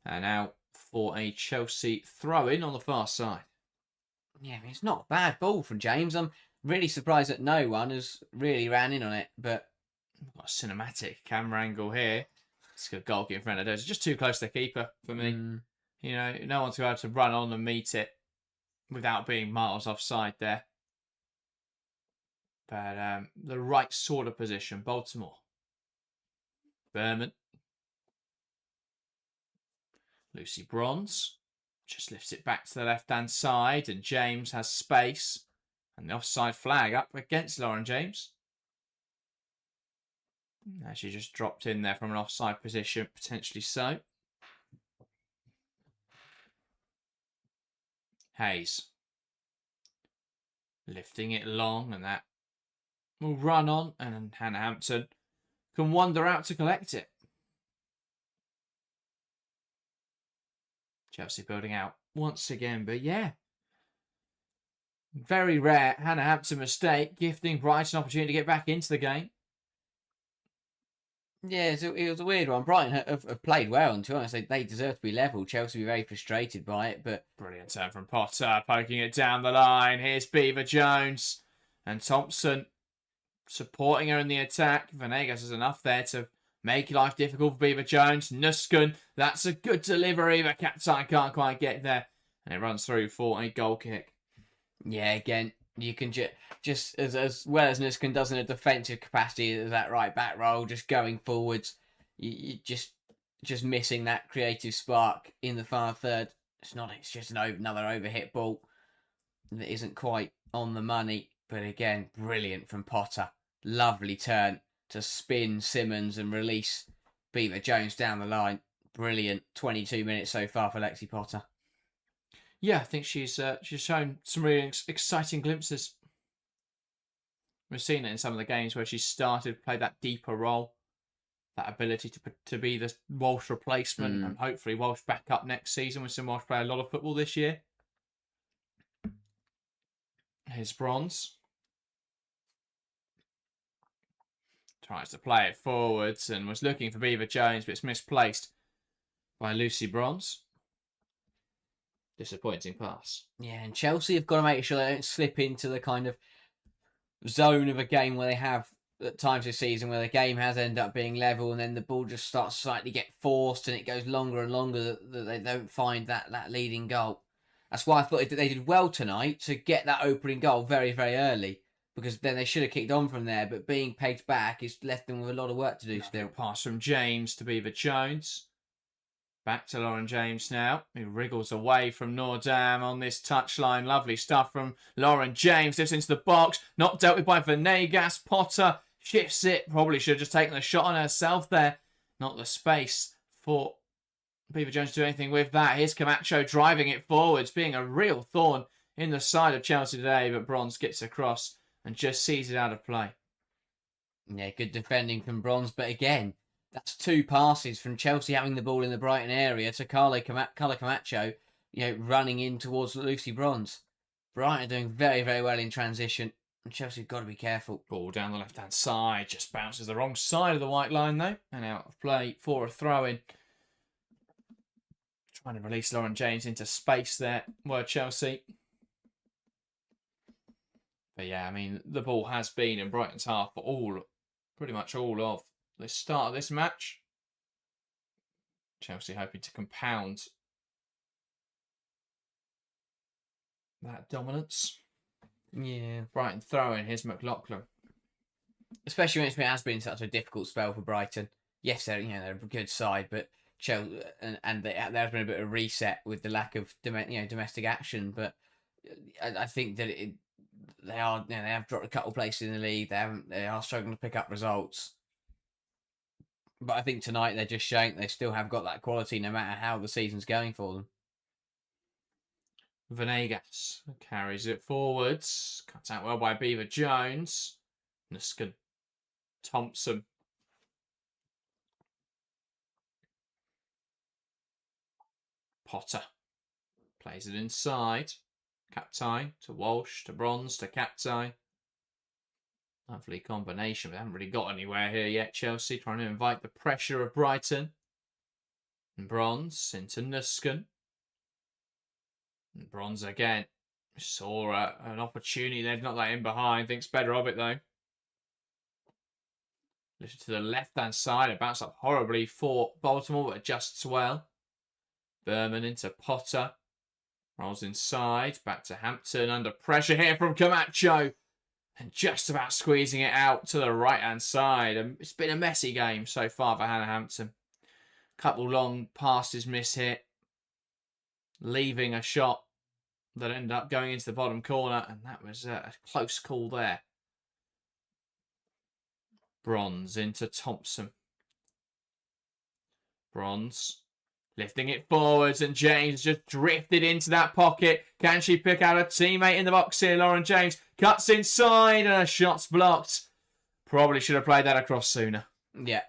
And now for a Chelsea throw-in on the far side. Yeah, it's not a bad ball from James. I'm really surprised that no one has really ran in on it, but we've got a cinematic camera angle here. It's got a goalkeeper in front of Anadozi. Just too close to the keeper for me. You know, no one's going to have to run on and meet it without being miles offside there. But the right sort of position, Baltimore. Berman. Lucy Bronze. Just lifts it back to the left-hand side, and James has space. And the offside flag up against Lauren James. She just dropped in there from an offside position, potentially so. Hayes. Lifting it long, and that will run on, and Hannah Hampton can wander out to collect it. Chelsea building out once again, but yeah. Very rare Hannah Hampton mistake, gifting Brighton an opportunity to get back into the game. Yeah, it was a weird one. Brighton have played well, and to be honest, they deserve to be level. Chelsea will be very frustrated by it, but brilliant turn from Potter, poking it down the line. Here's Beaver Jones and Thompson supporting her in the attack. Venegas is enough there to make life difficult for Beaver Jones. Nuskin, that's a good delivery, but Captain can't quite get there, and it runs through for a goal kick. Yeah, again, you can just as well as Nuskin does in a defensive capacity as that right back role, just going forwards, you just missing that creative spark in the far third. It's just another overhit ball that isn't quite on the money. But again, brilliant from Potter. Lovely turn to spin Simmons and release Beaver Jones down the line. Brilliant. 22 minutes so far for Lexi Potter. Yeah, I think she's shown some really exciting glimpses. We've seen it in some of the games where she started to play that deeper role, that ability to be the Walsh replacement, and hopefully Walsh back up next season. We've seen Walsh play a lot of football this year. Here's Bronze. Tries to play it forwards and was looking for Beaver Jones, but it's misplaced by Lucy Bronze. Disappointing pass. Yeah, and Chelsea have got to make sure they don't slip into the kind of zone of a game where they have at times this season, where the game has ended up being level and then the ball just starts to slightly get forced and it goes longer and longer that they don't find that leading goal. That's why I thought they did well tonight to get that opening goal very, very early, because then they should have kicked on from there, but being pegged back has left them with a lot of work to do still. Pass from James to Beaver Jones. Back to Lauren James now, who wriggles away from Nordam on this touchline. Lovely stuff from Lauren James. This into the box. Not dealt with by Venegas. Potter shifts it. Probably should have just taken a shot on herself there. Not the space for Beaver Jones to do anything with that. Here's Camacho driving it forwards, being a real thorn in the side of Chelsea today, but Bronze gets across and just sees it out of play. Yeah, good defending from Bronze, but again, that's 2 passes from Chelsea having the ball in the Brighton area to Carla Camacho, running in towards Lucy Bronze. Brighton are doing very, very well in transition, and Chelsea have got to be careful. Ball down the left-hand side, just bounces the wrong side of the white line though, and out of play for a throw-in. Trying to release Lauren James into space there, were Chelsea. But yeah, I mean, the ball has been in Brighton's half for pretty much all of the start of this match. Chelsea hoping to compound that dominance. Yeah. Brighton throwing, here's McLaughlin. Especially when it has been such a difficult spell for Brighton. Yes, they're a good side, but Chelsea and there has been a bit of a reset with the lack of domestic action. But I think that they have dropped a couple places in the league. They are struggling to pick up results. But I think tonight they're just showing they still have got that quality no matter how the season's going for them. Venegas carries it forwards. Cuts out well by Beaver Jones. Nuskin Thompson. Potter plays it inside. Captai to Walsh to Bronze to Captai. Lovely combination. We haven't really got anywhere here yet. Chelsea trying to invite the pressure of Brighton. And Bronze into Nuskin. And Bronze again. Saw an opportunity there. Not that in behind. Thinks better of it though. Listen to the left-hand side. It bounced up horribly for Baltimore, but adjusts well. Berman into Potter. Rolls inside. Back to Hampton. Under pressure here from Camacho. And just about squeezing it out to the right-hand side. It's been a messy game so far for Hannah Hampton. Couple long passes mishit. Leaving a shot that ended up going into the bottom corner. And that was a close call there. Bronze into Thompson. Bronze. Lifting it forwards, and James just drifted into that pocket. Can she pick out a teammate in the box here? Lauren James cuts inside, and her shot's blocked. Probably should have played that across sooner. Yeah.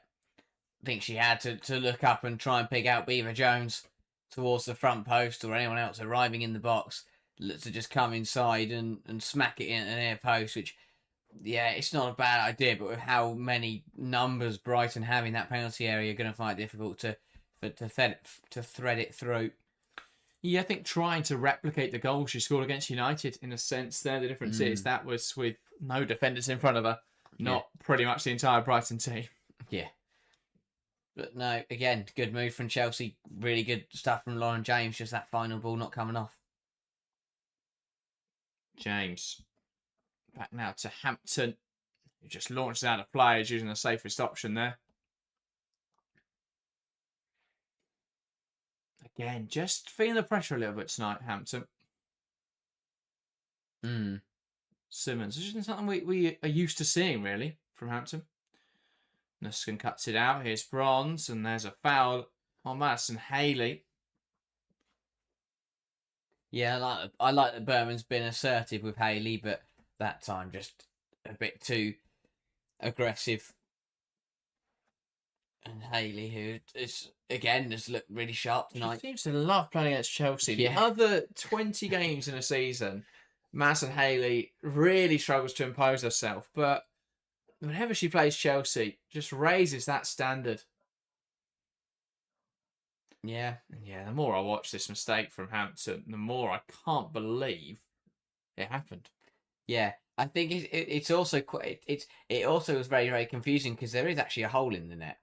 I think she had to look up and try and pick out Beaver Jones towards the front post or anyone else arriving in the box to just come inside and smack it in an air post, which, yeah, it's not a bad idea, but with how many numbers Brighton have in that penalty area, you're going to find it difficult to thread it through. Yeah, I think trying to replicate the goal she scored against United, in a sense there, the difference is that was with no defenders in front of her, not pretty much the entire Brighton team. Yeah. But no, again, good move from Chelsea. Really good stuff from Lauren James, just that final ball not coming off. James. Back now to Hampton, who just launches out of players using the safest option there. Again, just feeling the pressure a little bit tonight, Hampton. Simmons. This isn't something we are used to seeing, really, from Hampton. Nuskin cuts it out. Here's Bronze, and there's a foul on Madison Haley. Yeah, I like that Berman's been assertive with Haley, but that time just a bit too aggressive. And Haley, who is again has looked really sharp tonight. She seems to love playing against Chelsea. Yeah. The other 20 games in a season, Madison Haley really struggles to impose herself, but whenever she plays Chelsea, just raises that standard. Yeah. Yeah, the more I watch this mistake from Hampton, the more I can't believe it happened. Yeah, I think it's also quite it also was very, very confusing because there is actually a hole in the net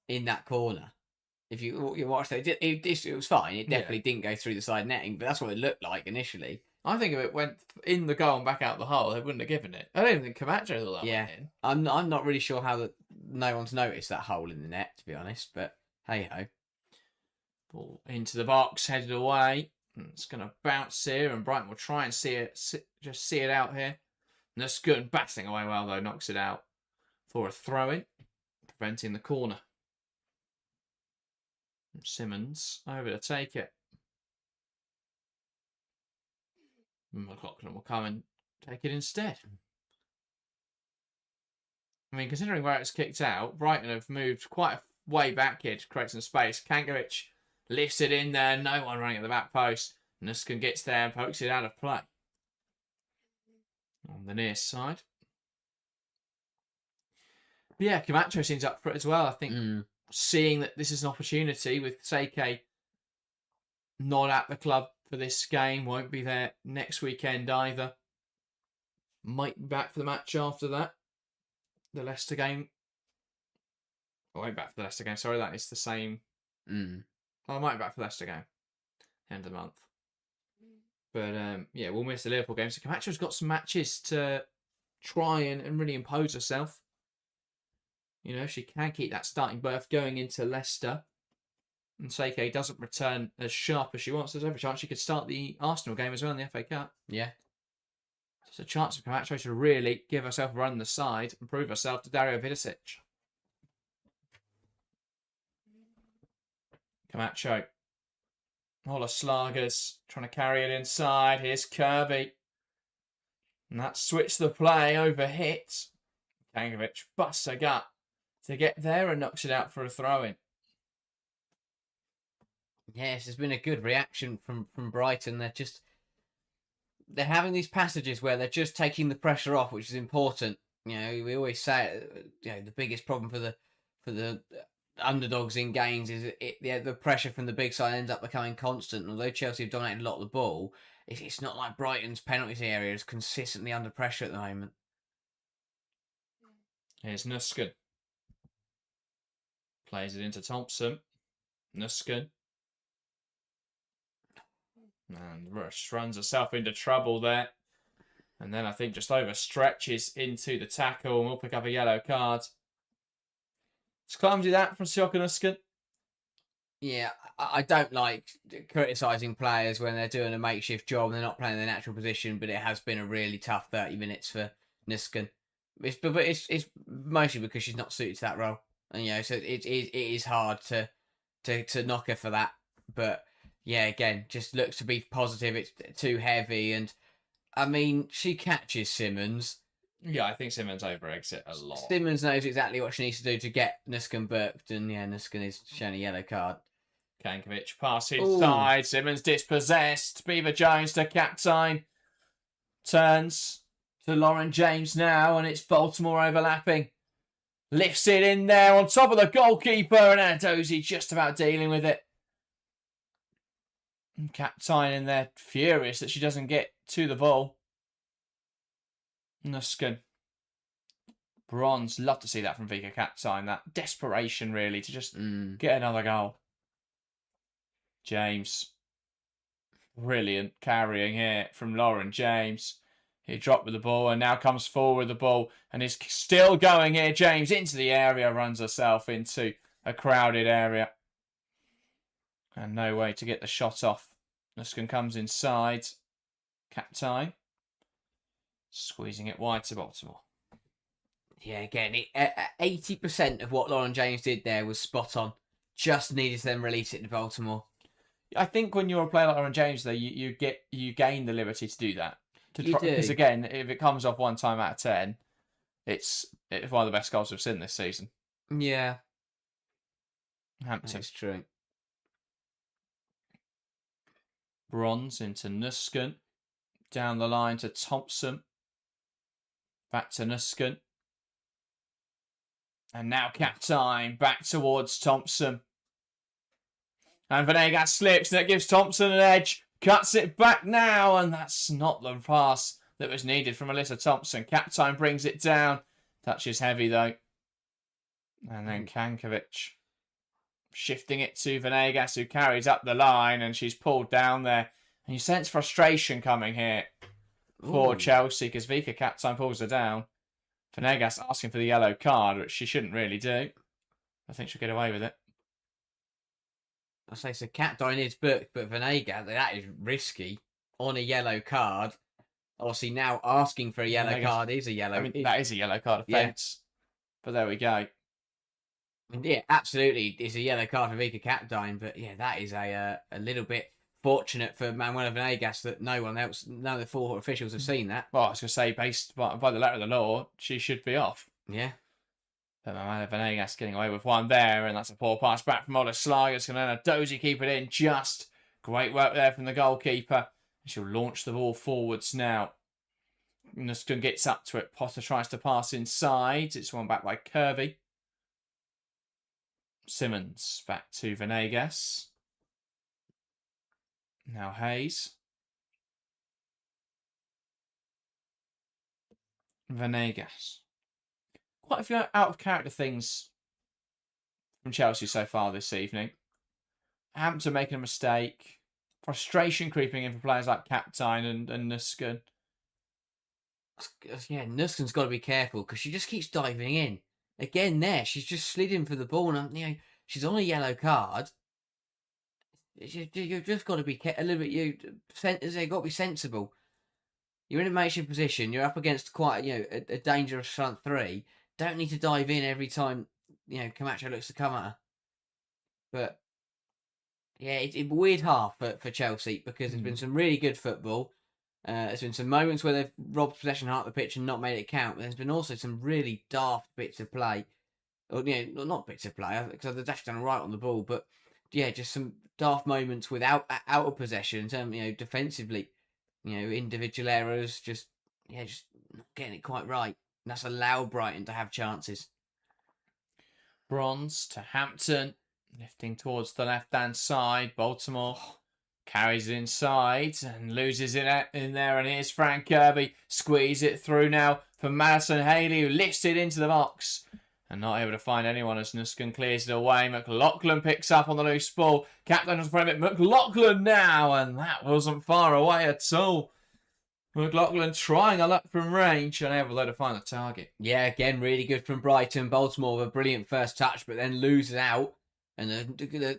in that corner. If you watch that, it was fine. It definitely didn't go through the side netting, but that's what it looked like initially. I think if it went in the goal and back out the hole, they wouldn't have given it. I don't even think Camacho thought that went in. I'm not really sure how no one's noticed that hole in the net, to be honest, but hey ho. Ball into the box, headed away. It's going to bounce here, and Brighton will try and see it out here. Nuskin batting away well, though, knocks it out for a throw-in, preventing the corner. Simmons over to take it. McLaughlin will come and take it instead. I mean, considering where it's kicked out, Brighton have moved quite a way back here to create some space. Kankovic lifts it in there, no one running at the back post. Nuskin gets there and pokes it out of play. On the near side. But yeah, Camacho seems up for it as well. I think seeing that this is an opportunity with Seike not at the club for this game, won't be there next weekend either. Might be back for the match after that. The Leicester game. I won't be back for the Leicester game. Sorry, that is the same. I might be back for the Leicester game. End of the month. But yeah, we'll miss the Liverpool game. So Camacho's got some matches to try and really impose herself. You know, she can keep that starting berth going into Leicester. And Seike doesn't return as sharp as she wants. There's every chance she could start the Arsenal game as well in the FA Cup. Yeah. There's a chance for Camacho to really give herself a run on the side and prove herself to Dario Vidicic. Camacho. Ola Slagers trying to carry it inside. Here's Kirby. And that switched the play over hit. Kankovic busts a gut to get there and knocks it out for a throw-in. Yes, there's been a good reaction from Brighton. They're having these passages where they're just taking the pressure off, which is important. You know, we always say, you know, the biggest problem for the underdogs in games is the pressure from the big side ends up becoming constant. Although Chelsea have dominated a lot of the ball, it's not like Brighton's penalties area is consistently under pressure at the moment. Here's Nuskin. Plays it into Thompson. Nuskin. And Rush runs herself into trouble there. And then I think just overstretches into the tackle and will pick up a yellow card. It's clumsy that from Sioka Nuskin. Yeah, I don't like criticising players when they're doing a makeshift job and they're not playing their natural position, but it has been a really tough 30 minutes for Nuskin. But it's mostly because she's not suited to that role. And, you know, so it is hard to knock her for that. But, yeah, again, just looks to be positive. It's too heavy. And, I mean, she catches Simmons. Yeah, I think Simmons over-eggs it a lot. Simmons knows exactly what she needs to do to get Nuskin burped. And, yeah, Nuskin is shown a yellow card. Kankovic pass inside. Simmons dispossessed. Beaver Jones to captain. Turns to Lauren James now, and it's Baltimore overlapping. Lifts it in there on top of the goalkeeper, and Andozi just about dealing with it. Captain in there, furious that she doesn't get to the ball. Nuskin. Bronze. Love to see that from Vika Captain. That desperation, really, to just get another goal. James. Brilliant carrying here from Lauren James. He dropped with the ball and now comes forward with the ball and is still going here. James into the area, runs herself into a crowded area. And no way to get the shot off. Nuskin comes inside. Captain. Squeezing it wide to Baltimore. Yeah, again, 80% of what Lauren James did there was spot on. Just needed to then release it to Baltimore. I think when you're a player like Lauren James, though, you gain the liberty to do that. Because again, if it comes off 1 time out of 10, it's one of the best goals we've seen this season. Yeah, Hampton. that's true. Bronze into Nuskin. Down the line to Thompson. Back to Nuskin. And now Captain back towards Thompson. And Venegas slips, and that gives Thompson an edge. Cuts it back now, and that's not the pass that was needed from Alyssa Thompson. Captain brings it down. Touches heavy, though. And then Kankovic shifting it to Venegas, who carries up the line, and she's pulled down there. And you sense frustration coming here for Chelsea, because Vika Captain pulls her down. Venegas asking for the yellow card, which she shouldn't really do. I think she'll get away with it. I say so. Captain is booked, but Venegas, that is risky on a yellow card. Obviously, now asking for a yellow card is a yellow. I mean, that is a yellow card offence. But there we go. Yeah, absolutely. It's a yellow card for Vika Capdine, but yeah, that is a little bit fortunate for Manuela Venegas that none of the 4 officials have seen that. Well, I was going to say, based by the letter of the law, she should be off. Yeah. But Manuela Venegas getting away with one there, and that's a poor pass back from Ola Slag. It's going to let Dozy keep it in. Just great work there from the goalkeeper. And she'll launch the ball forwards now. Nuskin gets up to it. Potter tries to pass inside. It's won back by Kirby. Simmons back to Venegas. Now Hayes. Venegas. Quite a few out of character things from Chelsea so far this evening. Hampton making a mistake. Frustration creeping in for players like Captain and Nuskin. Yeah, Nuskin's got to be careful because she just keeps diving in. Again, there she's just slid in for the ball, and she's on a yellow card. You've just got to be a little bit. You've got to be sensible. You're in a makeshift position. You're up against quite a dangerous front three. Don't need to dive in every time Camacho looks to come at her. But yeah, it's a weird half for Chelsea because there's been some really good football. There's been some moments where they've robbed possession half the pitch and not made it count. But there's been also some really daft bits of play. Or, not bits of play, because they've actually done all right on the ball. But, yeah, just some daft moments without out of possession in terms, defensively. Individual errors, just not getting it quite right. And that's allowed Brighton to have chances. Bronze to Hampton. Lifting towards the left-hand side. Baltimore carries it inside and loses it in there. And here's Frank Kirby. Squeeze it through now for Madison Haley, who lifts it into the box. And not able to find anyone as Nuskin clears it away. McLaughlin picks up on the loose ball. Captain was front of it. McLaughlin now. And that wasn't far away at all. McLaughlin trying a lot from range, unable to find the target. Yeah, again, really good from Brighton. Baltimore with a brilliant first touch, but then loses out. And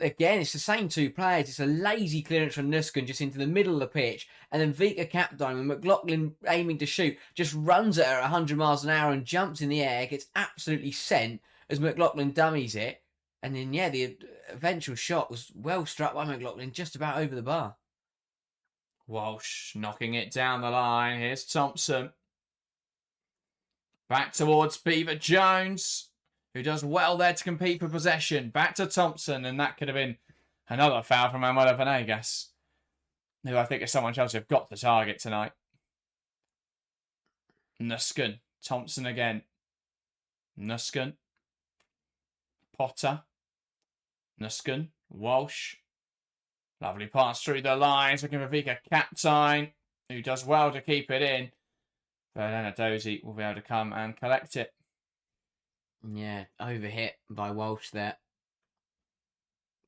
again, it's the same 2 players. It's a lazy clearance from Nuskin just into the middle of the pitch. And then Vika Capdine, with McLaughlin aiming to shoot, just runs at her at 100 miles an hour and jumps in the air, gets absolutely sent as McLaughlin dummies it. And then, yeah, the eventual shot was well struck by McLaughlin, just about over the bar. Walsh knocking it down the line. Here's Thompson. Back towards Beaver Jones, who does well there to compete for possession. Back to Thompson, and that could have been another foul from Manuela Venegas, who I think is someone Chelsea have got to target tonight. Nuskin. Thompson again. Nuskin. Potter. Nuskin. Walsh. Lovely pass through the lines, looking for Vika Captain, who does well to keep it in. But then Dozy will be able to come and collect it. Yeah, overhit by Walsh there.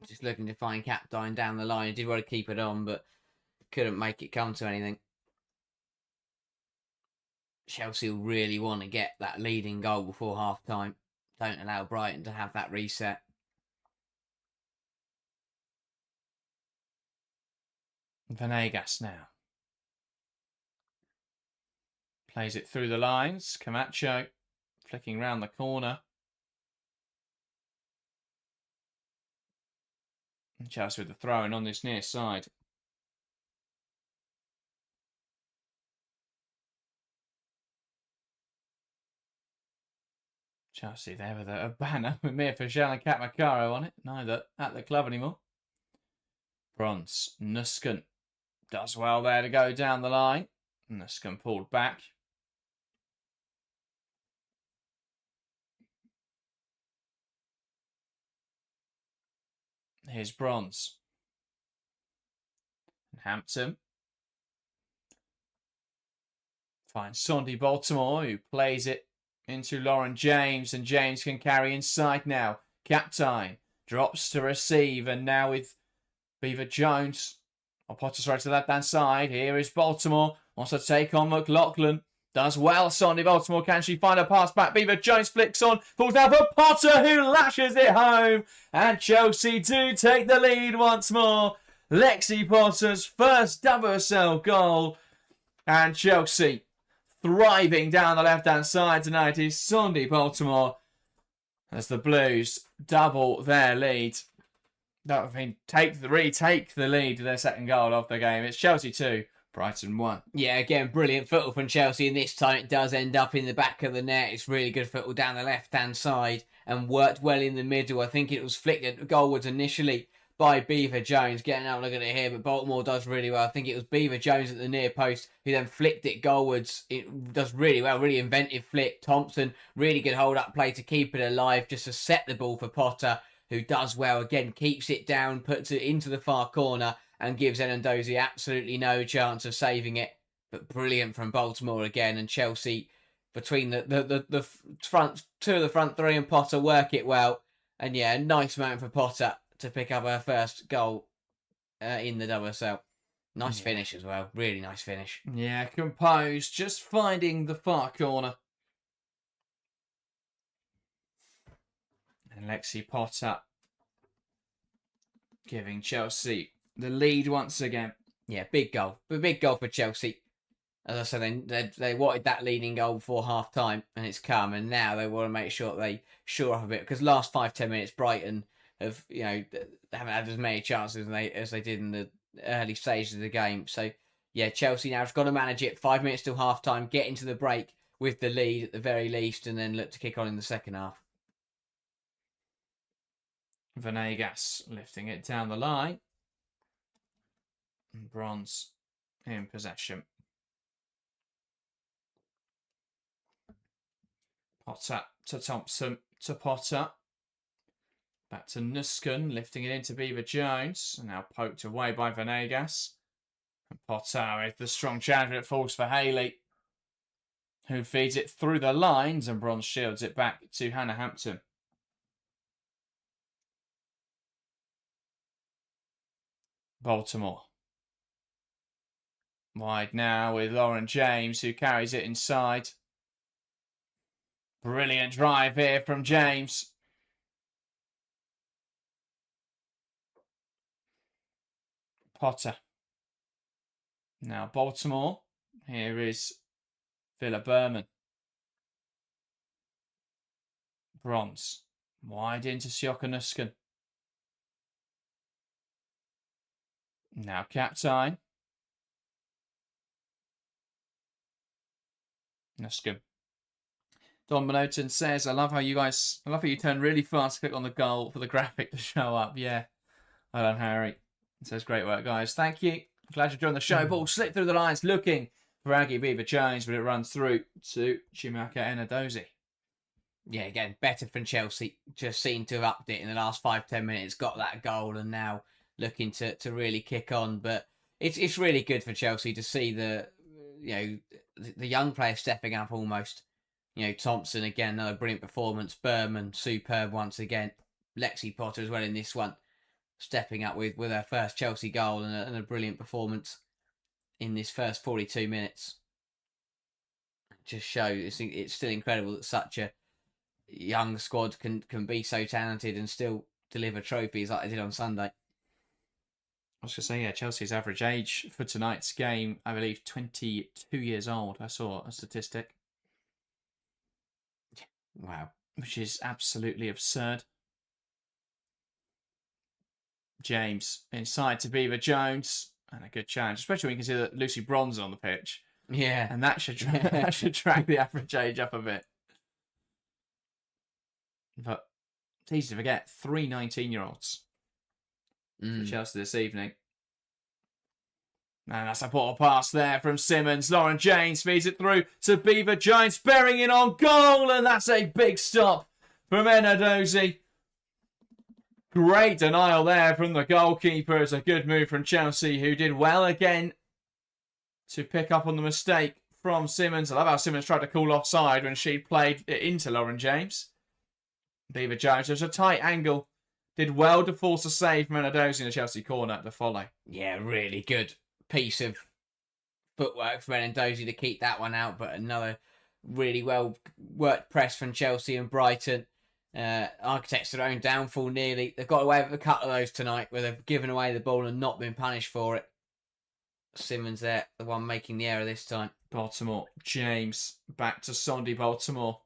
Just looking to find Capdine down the line. He did want to keep it on, but couldn't make it come to anything. Chelsea will really want to get that leading goal before half-time. Don't allow Brighton to have that reset. Venegas now. Plays it through the lines. Camacho flicking round the corner. And Chelsea with the throw-in on this near side. Chelsea there with a banner with Mia Fischel and Kat Macaro on it. Neither at the club anymore. Bronze. Nuskin does well there to go down the line. Nuskin pulled back. Here's Bronze. Hampton finds Sondy Baltimore, who plays it into Lauren James, and James can carry inside now. Captain drops to receive, and now with Beaver Jones. Potter's right to the left-hand side. Here is Baltimore. Wants to take on McLaughlin. Does well, Sonny Baltimore. Can she find a pass back? Beaver Jones flicks on. Falls down for Potter, who lashes it home. And Chelsea do take the lead once more. Lexi Potter's first WSL goal. And Chelsea thriving down the left-hand side tonight is Sondy Baltimore. as the Blues double their lead. I mean, retake the lead to their second goal of the game. It's Chelsea 2, Brighton 1. Yeah, again, brilliant football from Chelsea, and this time it does end up in the back of the net. It's really good football down the left-hand side and worked well in the middle. I think it was flicked at goalwards initially by Beaver Jones. Getting out, look at it here, but Baltimore does really well. I think it was Beaver Jones at the near post who then flicked it goalwards. It does really well, really inventive flick. Thompson, really good hold-up play to keep it alive, just to set the ball for Potter, who does well again, keeps it down, puts it into the far corner, and gives Enandozi absolutely no chance of saving it. But brilliant from Baltimore again, and Chelsea, between the front two of the front three and Potter, work it well. And yeah, a nice moment for Potter to pick up her first goal in the WSL. Nice finish as well, really nice finish. Yeah, composed, just finding the far corner. And Lexi Potter giving Chelsea the lead once again. Yeah, big goal. Big goal for Chelsea. As I said, they wanted that leading goal before half time, and it's come. And now they want to make sure they shore up a bit, because last 5-10 minutes, Brighton have, haven't had as many chances as they did in the early stages of the game. So yeah, Chelsea now have got to manage it. 5 minutes till half time, get into the break with the lead at the very least, and then look to kick on in the second half. Venegas lifting it down the line. And Bronze in possession. Potter to Thompson to Potter. Back to Nusken, lifting it into Beaver Jones. And now poked away by Venegas. And Potter with the strong challenge, it falls for Haley, who feeds it through the lines, and Bronze shields it back to Hannah Hampton. Baltimore. Wide now with Lauren James, who carries it inside. Brilliant drive here from James. Potter. Now Baltimore. Here is Villa Berman. Bronze. Wide into Siokanuskan. Now Captain. Nuskan. Don Minoton says, I love how you turn really fast, click on the goal for the graphic to show up. Yeah. Well done, Harry. It says, great work, guys. Thank you. Glad you joined the show. Ball slipped through the lines, looking for Aggie Beaver Jones, but it runs through to Chimaka Enadozi. Yeah, again, better from Chelsea. Just seemed to have upped it in the last 5-10 minutes, got that goal, and now looking to really kick on. But it's really good for Chelsea to see the young players stepping up almost. Thompson again, another brilliant performance. Berman, superb once again. Lexi Potter as well in this one, stepping up with her first Chelsea goal and a brilliant performance in this first 42 minutes. Just shows it's still incredible that such a young squad can be so talented and still deliver trophies like they did on Sunday. I was going to say, yeah, Chelsea's average age for tonight's game, I believe, 22 years old. I saw a statistic. Wow. Which is absolutely absurd. James inside to Beaver Jones. And a good challenge, especially when you consider that Lucy Bronze on the pitch. Yeah. And that should drag the average age up a bit. But it's easy to forget, 3 19-year-olds for Chelsea this evening. And that's a ball pass there from Simmons. Lauren James feeds it through to Beaver Jones, bearing it on goal, and that's a big stop from Enadozi. Great denial there from the goalkeeper. It's a good move from Chelsea, who did well again to pick up on the mistake from Simmons. I love how Simmons tried to call offside when she played it into Lauren James. Beaver Jones, there's a tight angle. Did well to force a save from Enadozi in the Chelsea corner to follow. Yeah, really good piece of footwork from Enadozi to keep that one out, but another really well worked press from Chelsea and Brighton. Architects of their own downfall nearly. They've got away with a couple of those tonight where they've given away the ball and not been punished for it. Simmons there, the one making the error this time. Baltimore, James, back to Sondi Baltimore.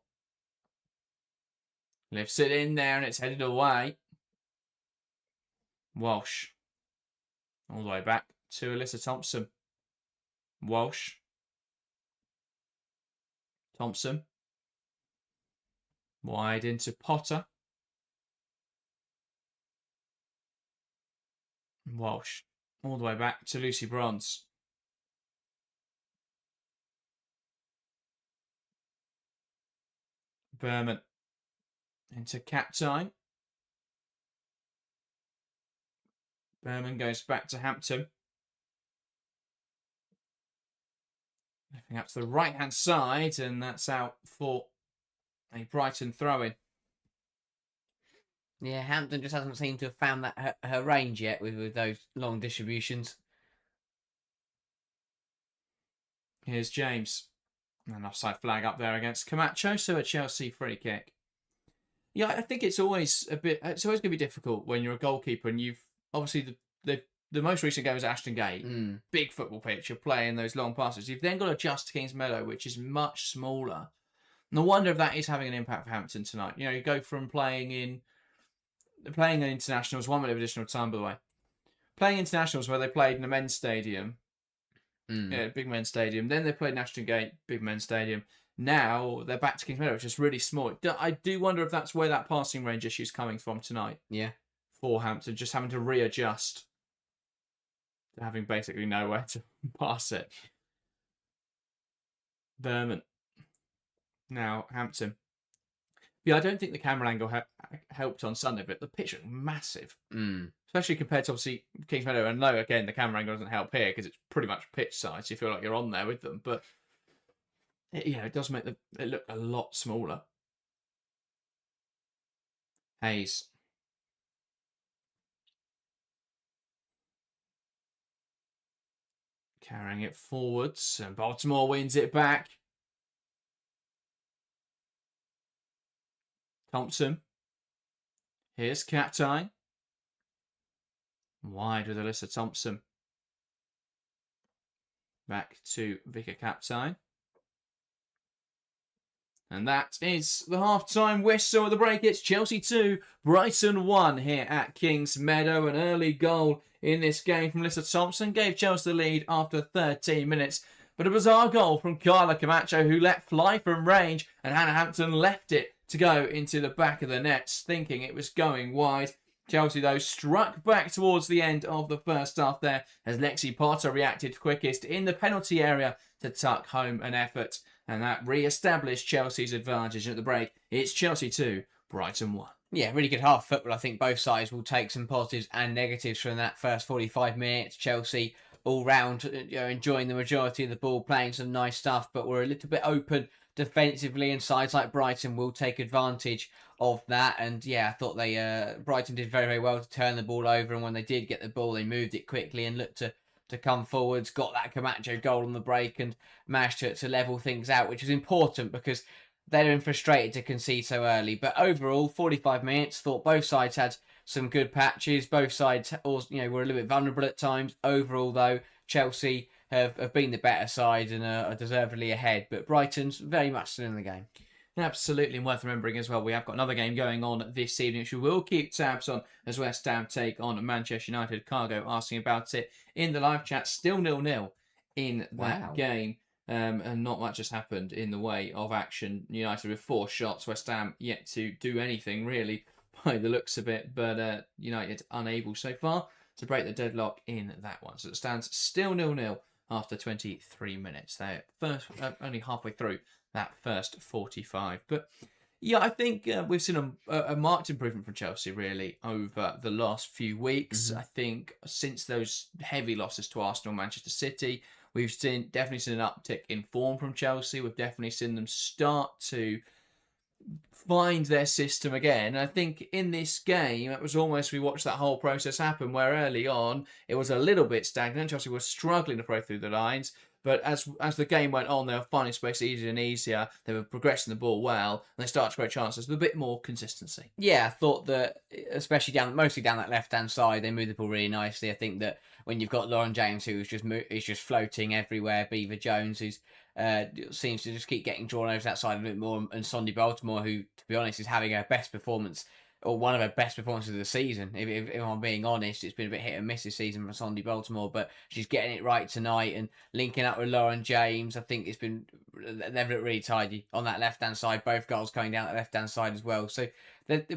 Lifts it in there and it's headed away. Walsh. All the way back to Alyssa Thompson. Walsh. Thompson. Wide into Potter. Walsh. All the way back to Lucy Bronze. Berman. Into Captine. Berman goes back to Hampton. Lifting up to the right-hand side, and that's out for a Brighton throw-in. Yeah, Hampton just hasn't seemed to have found that her range yet with those long distributions. Here's James. An offside flag up there against Camacho, so a Chelsea free kick. Yeah, I think it's always it's always going to be difficult when you're a goalkeeper and you've obviously the most recent game was Ashton Gate. Big football pitch, you're playing those long passes. You've then got to adjust to Kingsmeadow, which is much smaller. And I wonder if that is having an impact for Hampton tonight. You know, you go from playing in internationals, 1 minute of additional time, by the way. Playing internationals where they played in a men's stadium, big men's stadium. Then they played in Ashton Gate, big men's stadium. Now they're back to Kingsmeadow, which is really small. I do wonder if that's where that passing range issue is coming from tonight. Yeah. For Hampton, just having to readjust to having basically nowhere to pass it. Berman. Now Hampton. Yeah, I don't think the camera angle helped on Sunday, but the pitch was massive. Especially compared to, obviously, Kingsmeadow. And no, again, the camera angle doesn't help here because it's pretty much pitch size. So you feel like you're on there with them. But, it does make it look a lot smaller. Hayes. Carrying it forwards. And Baltimore wins it back. Thompson. Here's Captine. Wide with Alyssa Thompson. Back to Vicar Captine. And that is the half-time whistle at the break. It's Chelsea 2, Brighton 1 here at Kingsmeadow. An early goal in this game from Alyssa Thompson gave Chelsea the lead after 13 minutes. But a bizarre goal from Carla Camacho, who let fly from range, and Hannah Hampton left it to go into the back of the nets, thinking it was going wide. Chelsea, though, struck back towards the end of the first half there as Lexi Potter reacted quickest in the penalty area to tuck home an effort. And that re-established Chelsea's advantage at the break. It's Chelsea 2, Brighton 1. Yeah, really good half football. I think both sides will take some positives and negatives from that first 45 minutes. Chelsea all round, enjoying the majority of the ball, playing some nice stuff, but we're a little bit open defensively, and sides like Brighton will take advantage of that. And yeah, I thought Brighton did very, very well to turn the ball over, and when they did get the ball, they moved it quickly and looked to come forwards, got that Camacho goal on the break and managed to level things out, which is important because they'd been frustrated to concede so early. But overall, 45 minutes, thought both sides had some good patches. Both sides were a little bit vulnerable at times. Overall, though, Chelsea have been the better side and are deservedly ahead. But Brighton's very much still in the game. Absolutely, and worth remembering as well, we have got another game going on this evening, which we will keep tabs on as West Ham take on Manchester United. Cargo asking about it in the live chat. Still 0-0 in that game. And not much has happened in the way of action. United with 4 shots. West Ham yet to do anything, really, by the looks of it. But United unable so far to break the deadlock in that one. So it stands still 0-0 after 23 minutes. They're only halfway through that first 45. But yeah, I think we've seen a marked improvement from Chelsea, really, over the last few weeks. I think since those heavy losses to Arsenal and Manchester City, we've definitely seen an uptick in form from Chelsea. We've definitely seen them start to find their system again. And I think in this game, it was almost, we watched that whole process happen where early on, it was a little bit stagnant. Chelsea was struggling to break through the lines. But as the game went on, they were finding space easier and easier. They were progressing the ball well, and they started to create chances with a bit more consistency. Yeah, I thought that, especially mostly down that left-hand side, they moved the ball really nicely. I think that when you've got Lauren James, who's just floating everywhere, Beaver Jones, who's seems to just keep getting drawn over that side a bit more, and Sondy Baltimore, who, to be honest, is having her best performance, or one of her best performances of the season. If I'm being honest, it's been a bit hit and miss this season for Sondy Baltimore, but she's getting it right tonight and linking up with Lauren James. I think they've looked really tidy on that left-hand side. Both goals coming down that left-hand side as well. So, they've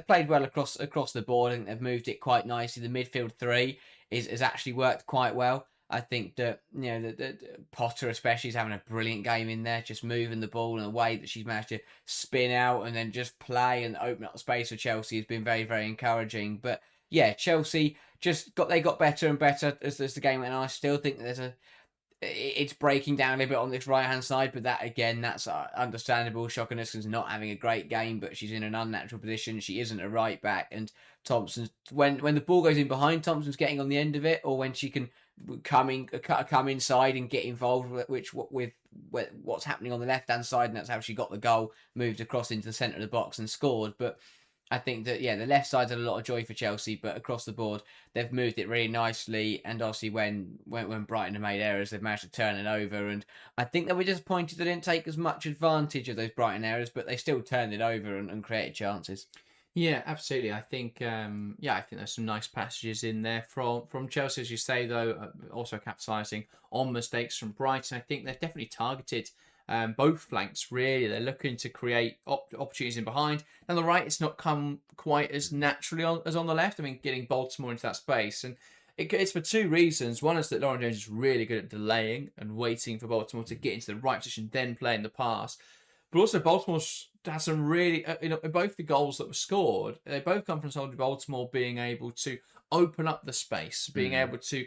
played well across the board. I think they've moved it quite nicely. The midfield three has actually worked quite well. I think that, that Potter especially is having a brilliant game in there, just moving the ball in a way that she's managed to spin out and then just play and open up the space for Chelsea has been very, very encouraging. But yeah, Chelsea they got better and better as the game went on. I still think that it's breaking down a little bit on this right hand side, but that's understandable. Shokoniskin's not having a great game, but she's in an unnatural position. She isn't a right back, and Thompson's when the ball goes in behind, Thompson's getting on the end of it, or when she can come inside and get involved with what's happening on the left hand side, and that's how she got the goal, moved across into the centre of the box and scored. But I think that the left side's had a lot of joy for Chelsea, but across the board they've moved it really nicely. And obviously when Brighton have made errors, they've managed to turn it over. And I think they were disappointed they didn't take as much advantage of those Brighton errors, but they still turned it over and created chances. Yeah, absolutely. I think I think there's some nice passages in there from Chelsea, as you say, though, also capitalising on mistakes from Brighton. I think they've definitely targeted both flanks, really. They're looking to create opportunities in behind. On the right, it's not come quite as naturally as on the left. I mean, getting Baltimore into that space. And it's for two reasons. One is that Lauren Jones is really good at delaying and waiting for Baltimore to get into the right position, then playing the pass. But also, Baltimore has some really, both the goals that were scored, they both come from Soldier Baltimore being able to open up the space, being able to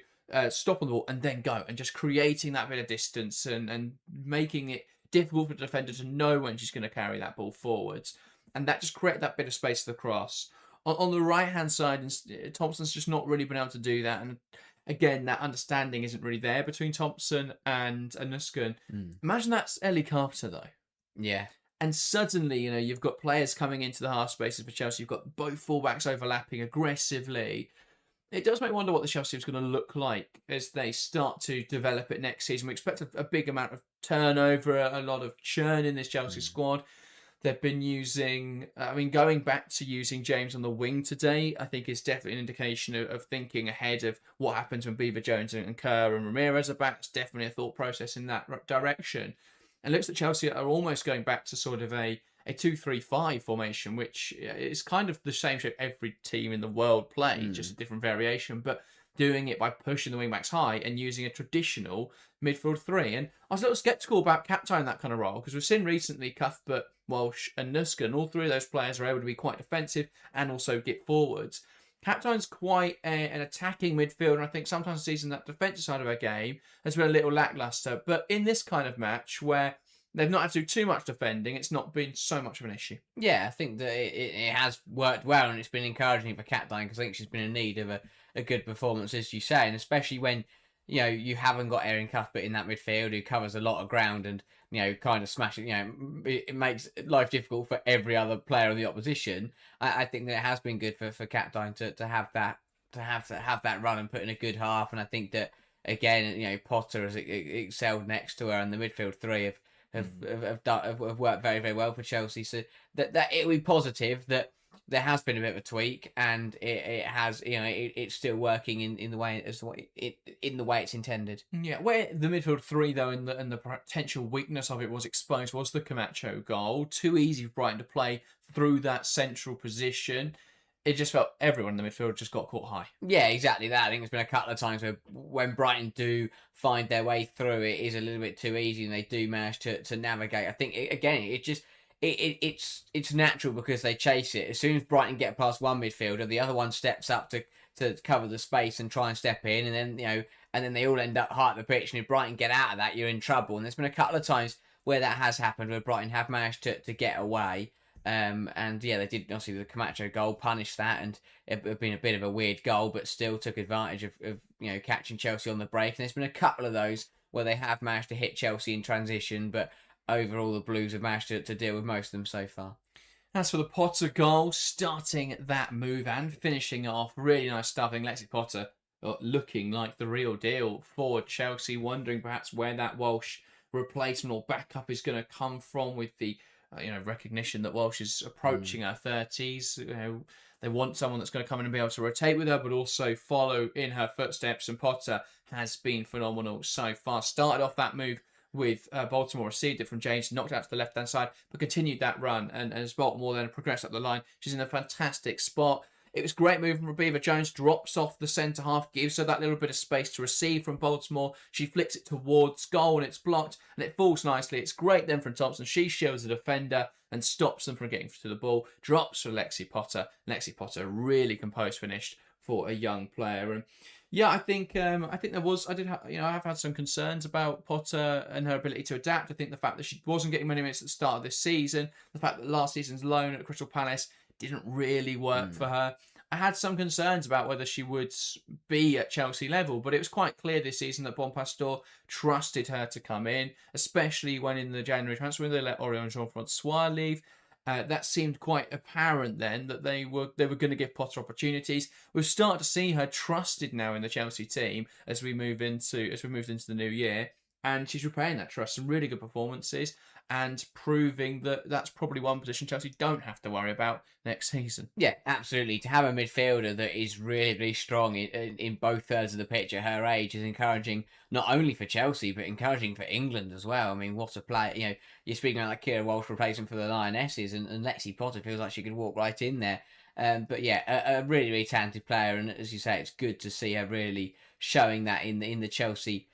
stop on the ball and then go, and just creating that bit of distance and making it difficult for the defender to know when she's going to carry that ball forwards. And that just created that bit of space to the cross. On the right-hand side, Thompson's just not really been able to do that. And again, that understanding isn't really there between Thompson and Nusken. Imagine that's Ellie Carpenter, though. Yeah. And suddenly, you've got players coming into the half spaces for Chelsea. You've got both fullbacks overlapping aggressively. It does make me wonder what the Chelsea is going to look like as they start to develop it next season. We expect a big amount of turnover, a lot of churn in this Chelsea squad. They've been using, going back to using James on the wing today, I think is definitely an indication of thinking ahead of what happens when Beaver Jones and Kerr and Ramirez are back. It's definitely a thought process in that direction. And it looks like Chelsea are almost going back to sort of a 2-3-5 formation, which is kind of the same shape every team in the world play, just a different variation, but doing it by pushing the wing-backs high and using a traditional midfield three. And I was a little sceptical about captaining that kind of role, because we've seen recently Cuthbert, Walsh and Nusken, all three of those players are able to be quite defensive and also get forwards. Captain's quite an attacking midfielder, and I think sometimes the season that defensive side of our game has been a little lacklustre. But in this kind of match where they've not had to do too much defending, it's not been so much of an issue. Yeah, I think that it has worked well, and it's been encouraging for Captain, because I think she's been in need of a good performance, as you say, and especially when you haven't got Erin Cuthbert in that midfield who covers a lot of ground and kind of smashes. It makes life difficult for every other player in the opposition. I think that it has been good for Captain to have that run and put in a good half, and I think that again, Potter has excelled next to her, and the midfield three have worked very, very well for Chelsea. So that it will be positive that there has been a bit of a tweak, and it has, it's still working in the way it's intended. Yeah, where the midfield three though, and the potential weakness of it was exposed was the Camacho goal. Too easy for Brighton to play through that central position. It just felt everyone in the midfield just got caught high. Yeah, exactly that. I think there's been a couple of times where when Brighton do find their way through, it is a little bit too easy, and they do manage to navigate. I think it's natural because they chase it. As soon as Brighton get past one midfielder, the other one steps up to cover the space and try and step in, and then they all end up high at the pitch. And if Brighton get out of that, you're in trouble. And there's been a couple of times where that has happened, where Brighton have managed to get away. And yeah, they did, obviously the Camacho goal punished that, and it had been a bit of a weird goal, but still took advantage of catching Chelsea on the break. And there's been a couple of those where they have managed to hit Chelsea in transition, but overall the Blues have managed to deal with most of them so far. As for the Potter goal, starting that move and finishing it off, really nice stuffing. Lexi Potter looking like the real deal for Chelsea, wondering perhaps where that Walsh replacement or backup is going to come from with the recognition that Walsh is approaching her 30s. They want someone that's going to come in and be able to rotate with her, but also follow in her footsteps. And Potter has been phenomenal so far. Started off that move with Baltimore, received it from James, knocked out to the left-hand side, but continued that run. And as Baltimore then progressed up the line, she's in a fantastic spot. It was great move from Rebecca Jones, drops off the centre half, gives her that little bit of space to receive from Baltimore. She flicks it towards goal and it's blocked and it falls nicely. It's great then from Thompson. She shields the defender and stops them from getting to the ball. Drops for Lexi Potter. Lexi Potter really composed finished for a young player. And yeah, I think there was. I have had some concerns about Potter and her ability to adapt. I think the fact that she wasn't getting many minutes at the start of this season, the fact that last season's loan at Crystal Palace didn't really work for her. I had some concerns about whether she would be at Chelsea level, but it was quite clear this season that Bompastor trusted her to come in, especially when in the January transfer window they let Orion Jean-Francois leave. That seemed quite apparent then that they were going to give Potter opportunities. We've started to see her trusted now in the Chelsea team as we moved into the new year, and she's repaying that trust. Some really good performances and proving that that's probably one position Chelsea don't have to worry about next season. Yeah, absolutely. To have a midfielder that is really, really strong in both thirds of the pitch at her age is encouraging, not only for Chelsea, but encouraging for England as well. I mean, what a player. You're speaking about like Kira Walsh replacement for the Lionesses, and Lexi Potter feels like she could walk right in there. But yeah, a really, really talented player. And as you say, it's good to see her really showing that in the Chelsea,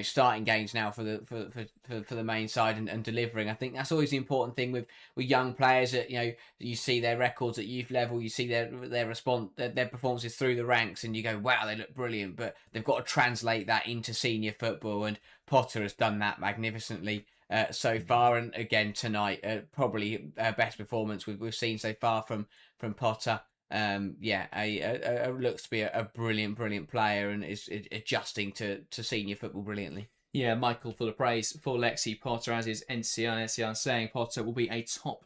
starting games now for the main side and delivering. I think that's always the important thing with young players that you see their records at youth level, you see their response, their performances through the ranks, and you go, wow, they look brilliant. But they've got to translate that into senior football, and Potter has done that magnificently so far. And again tonight, probably best performance we've seen so far from Potter. Looks to be a brilliant player and is adjusting to senior football brilliantly. Yeah, Michael, full of praise for Lexi Potter, as is NCR saying Potter will be a top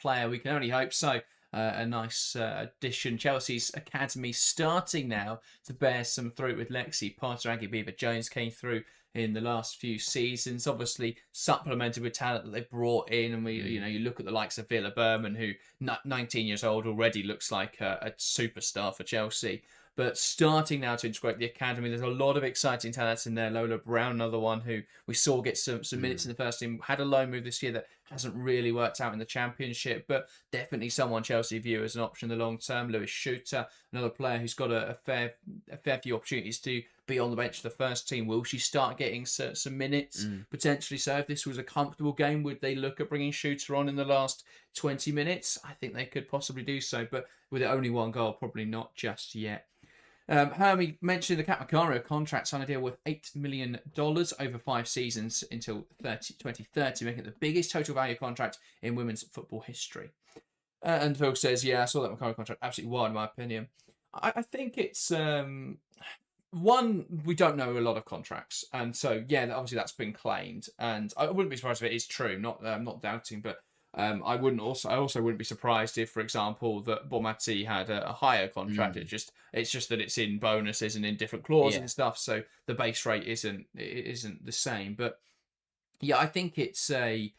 player. We can only hope so. A nice addition. Chelsea's academy starting now to bear some fruit with Lexi Potter. Aggie Beaver-Jones came through in the last few seasons, obviously supplemented with talent that they brought in. And you look at the likes of Villa Berman, who 19 years old already looks like a superstar for Chelsea. But starting now to integrate the academy, there's a lot of exciting talents in there. Lola Brown, another one who we saw get some minutes in the first team, had a loan move this year that hasn't really worked out in the Championship, but definitely someone Chelsea view as an option in the long term. Lewis Shooter, another player who's got a fair few opportunities to be on the bench of the first team. Will she start getting some minutes potentially? So if this was a comfortable game, would they look at bringing Shooter on in the last 20 minutes? I think they could possibly do so, but with only one goal, probably not just yet. Hermie mentioned the Cat Macario contract signed a deal worth $8 million over 5 seasons until 2030, making it the biggest total value contract in women's football history. And Phil says, yeah, I saw that Macario contract, absolutely wild in my opinion. I think it's one, we don't know a lot of contracts, and so yeah, obviously that's been claimed, and I wouldn't be surprised if it is true. I'm not doubting, but I also wouldn't be surprised if, for example, that Bomati had a higher contract. It's just that it's in bonuses and in different clauses and stuff, so the base rate isn't the same. But yeah, I think it's a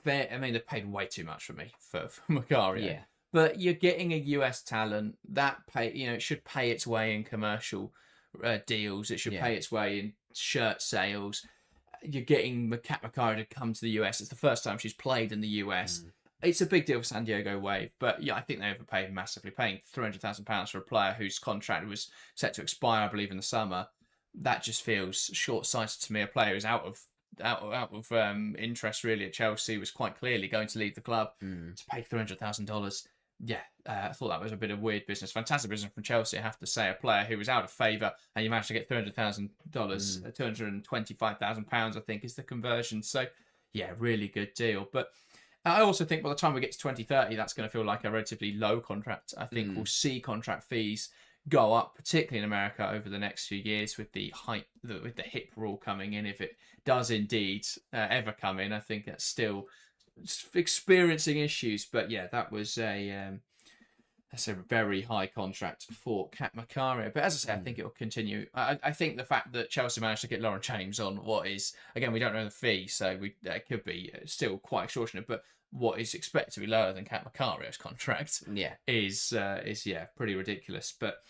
fair. I mean, they've paid way too much for me for Macario. Yeah. But you're getting a US talent that it should pay its way in commercial deals. It should pay its way in shirt sales. You're getting Cat Macario to come to the US. It's the first time she's played in the US. It's a big deal for San Diego Wave, but yeah, I think they overpaid massively, paying £300,000 for a player whose contract was set to expire, I believe, in the summer. That just feels short-sighted to me. A player who's out of interest really at Chelsea, was quite clearly going to leave the club, to pay $300,000. Yeah, I thought that was a bit of weird business. Fantastic business from Chelsea, I have to say. A player who was out of favour, and you managed to get $300,000, £225,000, I think, is the conversion. So, yeah, really good deal. But I also think by the time we get to 2030, that's going to feel like a relatively low contract. I think we'll see contract fees go up, particularly in America, over the next few years with the with the hip rule coming in. If it does indeed ever come in, I think that's still experiencing issues. But yeah, that's a very high contract for Kat Macario. But as I say, I think it will continue. I think the fact that Chelsea managed to get Lauren James on what is, again, we don't know the fee, so it could be still quite extortionate, but what is expected to be lower than Kat Macario's contract is pretty ridiculous. But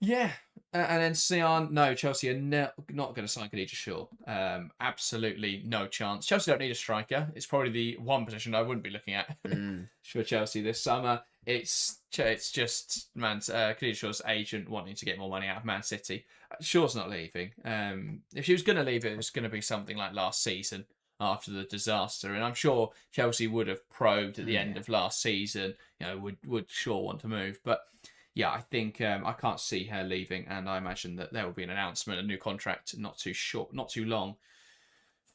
yeah, and then Sion, no, Chelsea are not going to sign Khadija Shaw. Absolutely no chance. Chelsea don't need a striker. It's probably the one position I wouldn't be looking at for Chelsea this summer. It's just Khadija Shaw's agent wanting to get more money out of Man City. Shaw's not leaving. If she was going to leave, it was going to be something like last season after the disaster, and I'm sure Chelsea would have probed at the end of last season. Would Shaw want to move? But yeah, I think I can't see her leaving, and I imagine that there will be an announcement, a new contract, not too long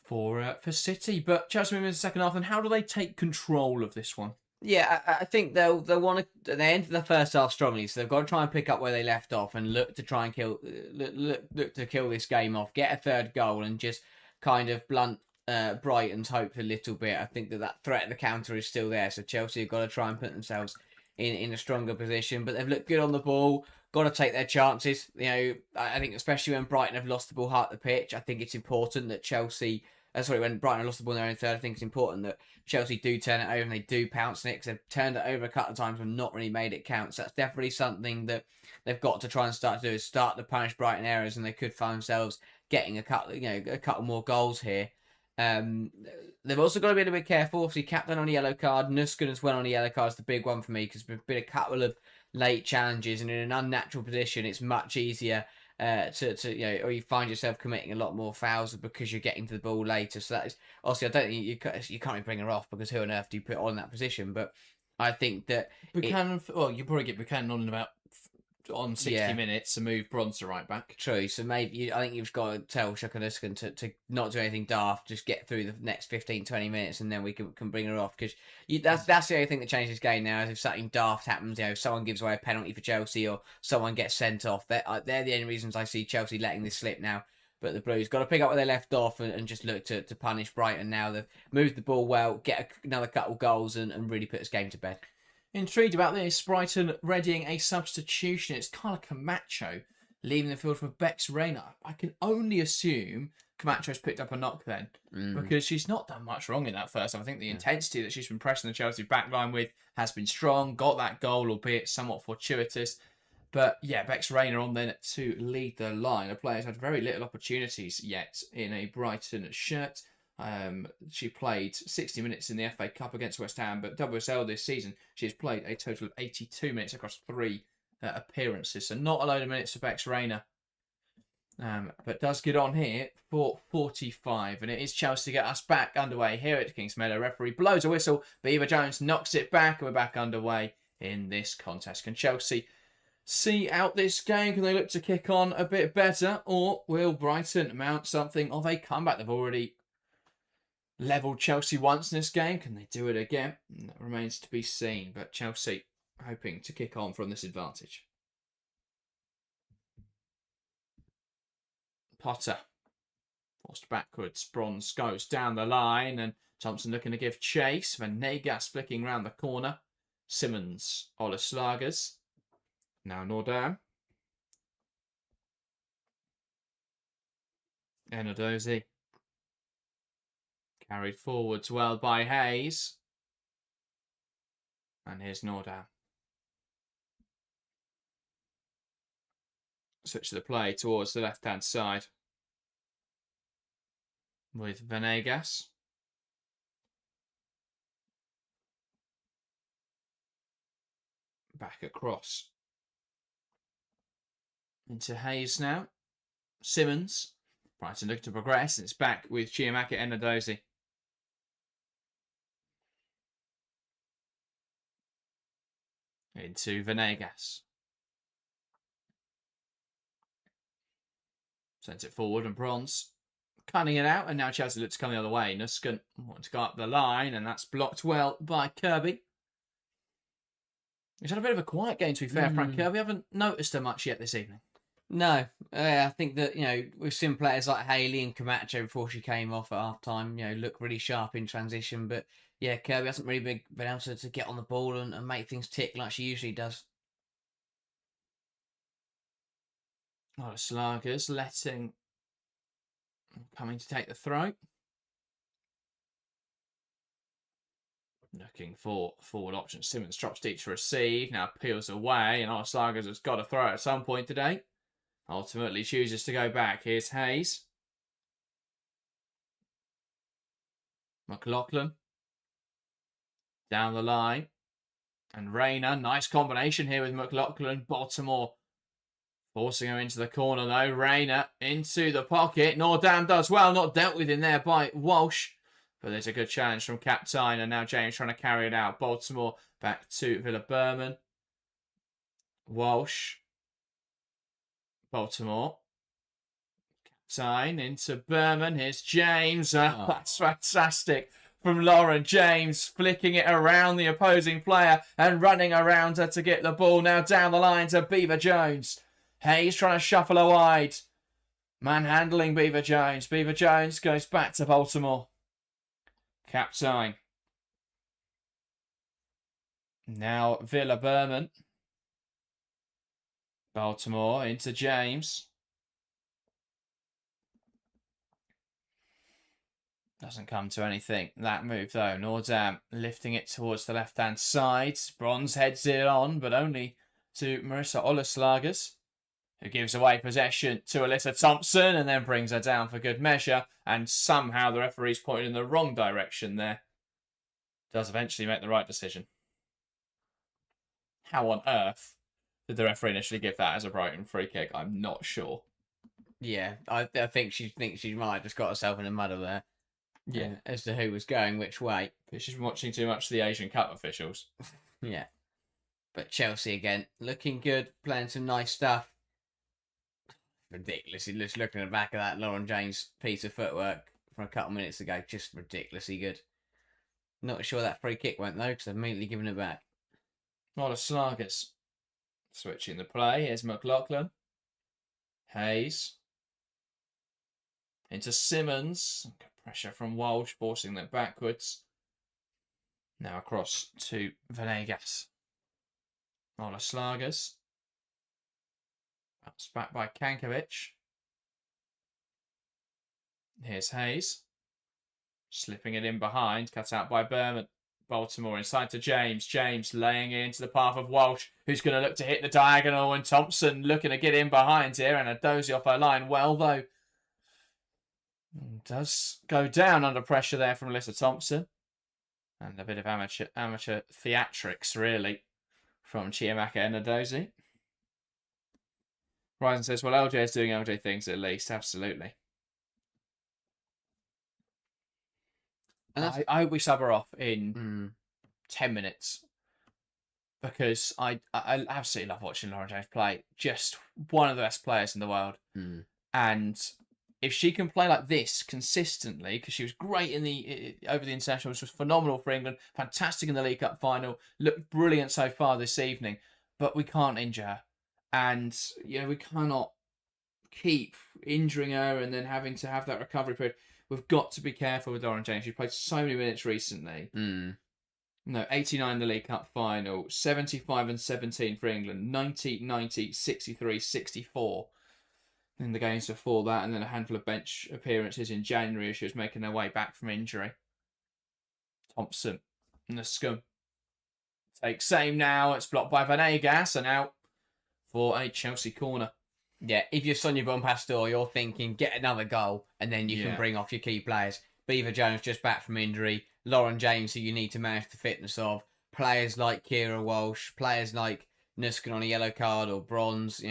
for City. But Chelsea moving in the second half, and how do they take control of this one? Yeah, I think they'll want to. They entered the first half strongly, so they've got to try and pick up where they left off and look to try and look to kill this game off, get a third goal, and just kind of blunt Brighton's hopes a little bit. I think that threat of the counter is still there, so Chelsea have got to try and put themselves in a stronger position. But they've looked good on the ball. Got to take their chances. I think especially when Brighton have lost the ball half the pitch, I think it's important that Chelsea. When Brighton have lost the ball in their own third, I think it's important that Chelsea do turn it over and they do pounce on it, because they've turned it over a couple of times and not really made it count. So that's definitely something that they've got to try and start to do, is start to punish Brighton errors, and they could find themselves getting a couple more goals here. They've also got to be a little bit careful. Obviously, captain on a yellow card. Nuskin as well on a yellow card is the big one for me, because there's been a couple of late challenges, and in an unnatural position, it's much easier or you find yourself committing a lot more fouls because you're getting to the ball later. So that is obviously, I don't think you can't really bring her off, because who on earth do you put on that position? But I think that Buchanan. You probably get Buchanan on 60 minutes to move Bronze to right back. True. So maybe I think you've got to tell Shakanuskan to not do anything daft, just get through the next 15-20 minutes, and then we can bring her off, because that's the only thing that changes this game now, is if something daft happens, if someone gives away a penalty for Chelsea or someone gets sent off, they're the only reasons I see Chelsea letting this slip now. But the Blues got to pick up where they left off and just look to punish Brighton now. They've moved the ball well, get another couple goals, and really put this game to bed. Intrigued about this. Brighton readying a substitution. It's Carla Camacho leaving the field for Bex Rayner. I can only assume Camacho's picked up a knock then, because she's not done much wrong in that first half. I think the intensity that she's been pressing the Chelsea backline with has been strong. Got that goal, albeit somewhat fortuitous. But yeah, Bex Rayner on then to lead the line. A player who's had very little opportunities yet in a Brighton shirt. She played 60 minutes in the FA Cup against West Ham, but WSL this season, she has played a total of 82 minutes across 3 appearances. So not a load of minutes for Bex Rayner. But does get on here for 45. And it is Chelsea to get us back underway here at Kingsmeadow. Referee blows a whistle, but Eva Jones knocks it back, and we're back underway in this contest. Can Chelsea see out this game? Can they look to kick on a bit better? Or will Brighton mount something of a comeback? They've already levelled Chelsea once in this game. Can they do it again? That remains to be seen. But Chelsea hoping to kick on from this advantage. Potter forced backwards. Bronze goes down the line, and Thompson looking to give chase. Venegas flicking round the corner. Simmons, Olaslagers. Now Nordam. Enadozi. Carried forwards well by Hayes. And here's Nordam. Switch the play towards the left-hand side. With Venegas. Back across. Into Hayes now. Simmons. Brighton looking to progress. It's back with Chiamaka Enadozi. Into Venegas. Sends it forward, and Bronze cutting it out, and now Chelsea looks to come the other way. Nuskin wants to go up the line, and that's blocked well by Kirby. He's had a bit of a quiet game, to be fair, Frank Kirby. We haven't noticed her much yet this evening. No, I think that, we've seen players like Haley and Camacho before she came off at half time, look really sharp in transition. But yeah, Kirby hasn't really been able to get on the ball and make things tick like she usually does. Oh, the Slagers coming to take the throw. Looking for forward option. Simmons drops deep to receive. Now peels away, and our Slagers has got to throw at some point today. Ultimately chooses to go back. Here's Hayes. McLaughlin. Down the line. And Rayner. Nice combination here with McLaughlin. Baltimore forcing her into the corner though. Rayner into the pocket. Nordam does well. Not dealt with in there by Walsh. But there's a good challenge from Captain. And now James trying to carry it out. Baltimore back to Villa Berman. Walsh. Baltimore. Captain into Berman. Here's James. That's fantastic from Lauren. James flicking it around the opposing player and running around her to get the ball. Now down the line to Beaver Jones. Hayes trying to shuffle her wide. Manhandling Beaver Jones. Beaver Jones goes back to Baltimore. Captain. Now Villa Berman. Baltimore into James. Doesn't come to anything. That move though. Nordam lifting it towards the left-hand side. Bronze heads it on, but only to Marissa Olaslagers, who gives away possession to Alyssa Thompson and then brings her down for good measure. And somehow the referee's pointing in the wrong direction there. Does eventually make the right decision. How on earth did the referee initially give that as a Brighton free kick? I'm not sure. Yeah, I think she thinks she might have just got herself in a muddle there. Yeah. As to who was going which way. She's been watching too much of the Asian Cup officials. Yeah. But Chelsea again, looking good, playing some nice stuff. Ridiculous. Just looking at the back of that Lauren James piece of footwork from a couple of minutes ago, just ridiculously good. Not sure that free kick went though, because they've immediately given it back. Not a Slagers. Switching the play. Here's McLaughlin. Hayes. Into Simmons. Pressure from Walsh, forcing them backwards. Now across to Venegas. Ola Slagers. That's back by Kankovic. Here's Hayes. Slipping it in behind. Cut out by Berman. Baltimore inside to James. James laying into the path of Walsh, who's going to look to hit the diagonal. And Thompson looking to get in behind here. And a dozy off her line. Well, though, does go down under pressure there from Alyssa Thompson. And a bit of amateur theatrics, really, from Chiamaka Enadozi. Ryzen says, well, LJ is doing LJ things at least. Absolutely. And I hope we sub her off in 10 minutes. Because I absolutely love watching Lauren James play. Just one of the best players in the world. And if she can play like this consistently, because she was great in over the internationals, was phenomenal for England, fantastic in the League Cup final, looked brilliant so far this evening, but we can't injure her. And, we cannot keep injuring her and then having to have that recovery period. We've got to be careful with Lauren James. She's played so many minutes recently. No, 89 in the League Cup final, 75 and 17 for England, 90, 90, 63, 64 in the games before that, and then a handful of bench appearances in January as she was making her way back from injury. Thompson, Nuscum takes aim now. It's blocked by Venegas and out for a Chelsea corner. Yeah, if you're Sonia Bompastor, you're thinking, get another goal, and then you can bring off your key players. Beaver Jones just back from injury. Lauren James, who you need to manage the fitness of. Players like Kira Walsh. Players like Nuskin on a yellow card or bronze.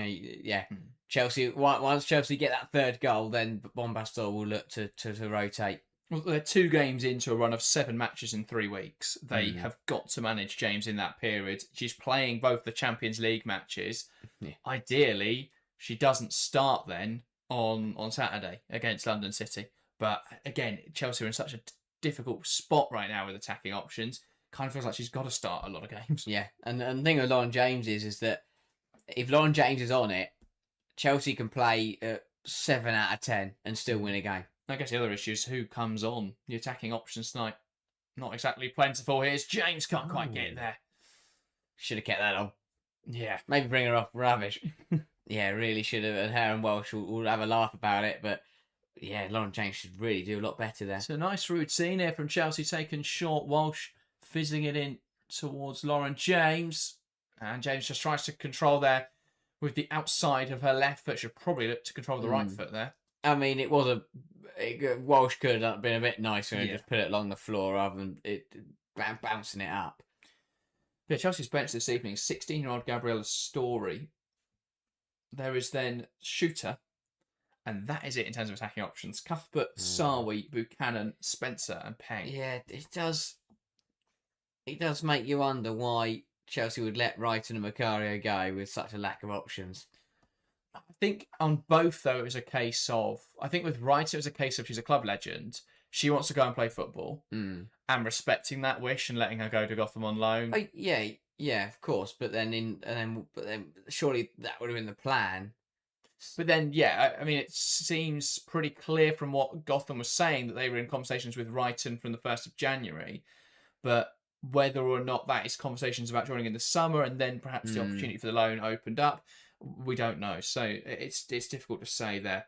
Chelsea, once Chelsea get that third goal, then Bompastor will look to rotate. Well, they're 2 games into a run of 7 matches in 3 weeks. They have got to manage James in that period. She's playing both the Champions League matches. Yeah. Ideally, she doesn't start then on Saturday against London City. But again, Chelsea are in such a difficult spot right now with attacking options. kind of feels like she's got to start a lot of games. Yeah, and the thing with Lauren James is that if Lauren James is on it, Chelsea can play 7 out of 10 and still win a game. I guess the other issue is who comes on. The attacking options tonight, not exactly plentiful. Here's James, can't quite get there. Should have kept that on. Yeah. Maybe bring her off. Rubbish. Yeah, really should have. And her and Welsh will have a laugh about it. But yeah, Lauren James should really do a lot better there. It's a nice routine here from Chelsea, taken short. Walsh fizzing it in towards Lauren James. And James just tries to control there with the outside of her left foot. Should probably look to control the right foot there. I mean, it was Walsh could have been a bit nicer and just put it along the floor rather than bouncing it up. Yeah, Chelsea's bench this evening, 16-year-old Gabriella Story. There is then Shooter, and that is it in terms of attacking options. Cuthbert, Sarwi, Buchanan, Spencer, and Peng. Yeah, it does. It does make you wonder why Chelsea would let Brighton and Macario go with such a lack of options. I think on both, though, it was a case of... I think with Wright, it was a case of she's a club legend. She wants to go and play football. And respecting that wish and letting her go to Gotham on loan. Oh, yeah, of course. But then surely that would have been the plan. But then, yeah, I mean, it seems pretty clear from what Gotham was saying that they were in conversations with Wrighton from the 1st of January. But whether or not that is conversations about joining in the summer and then perhaps the opportunity for the loan opened up, we don't know. So it's difficult to say there.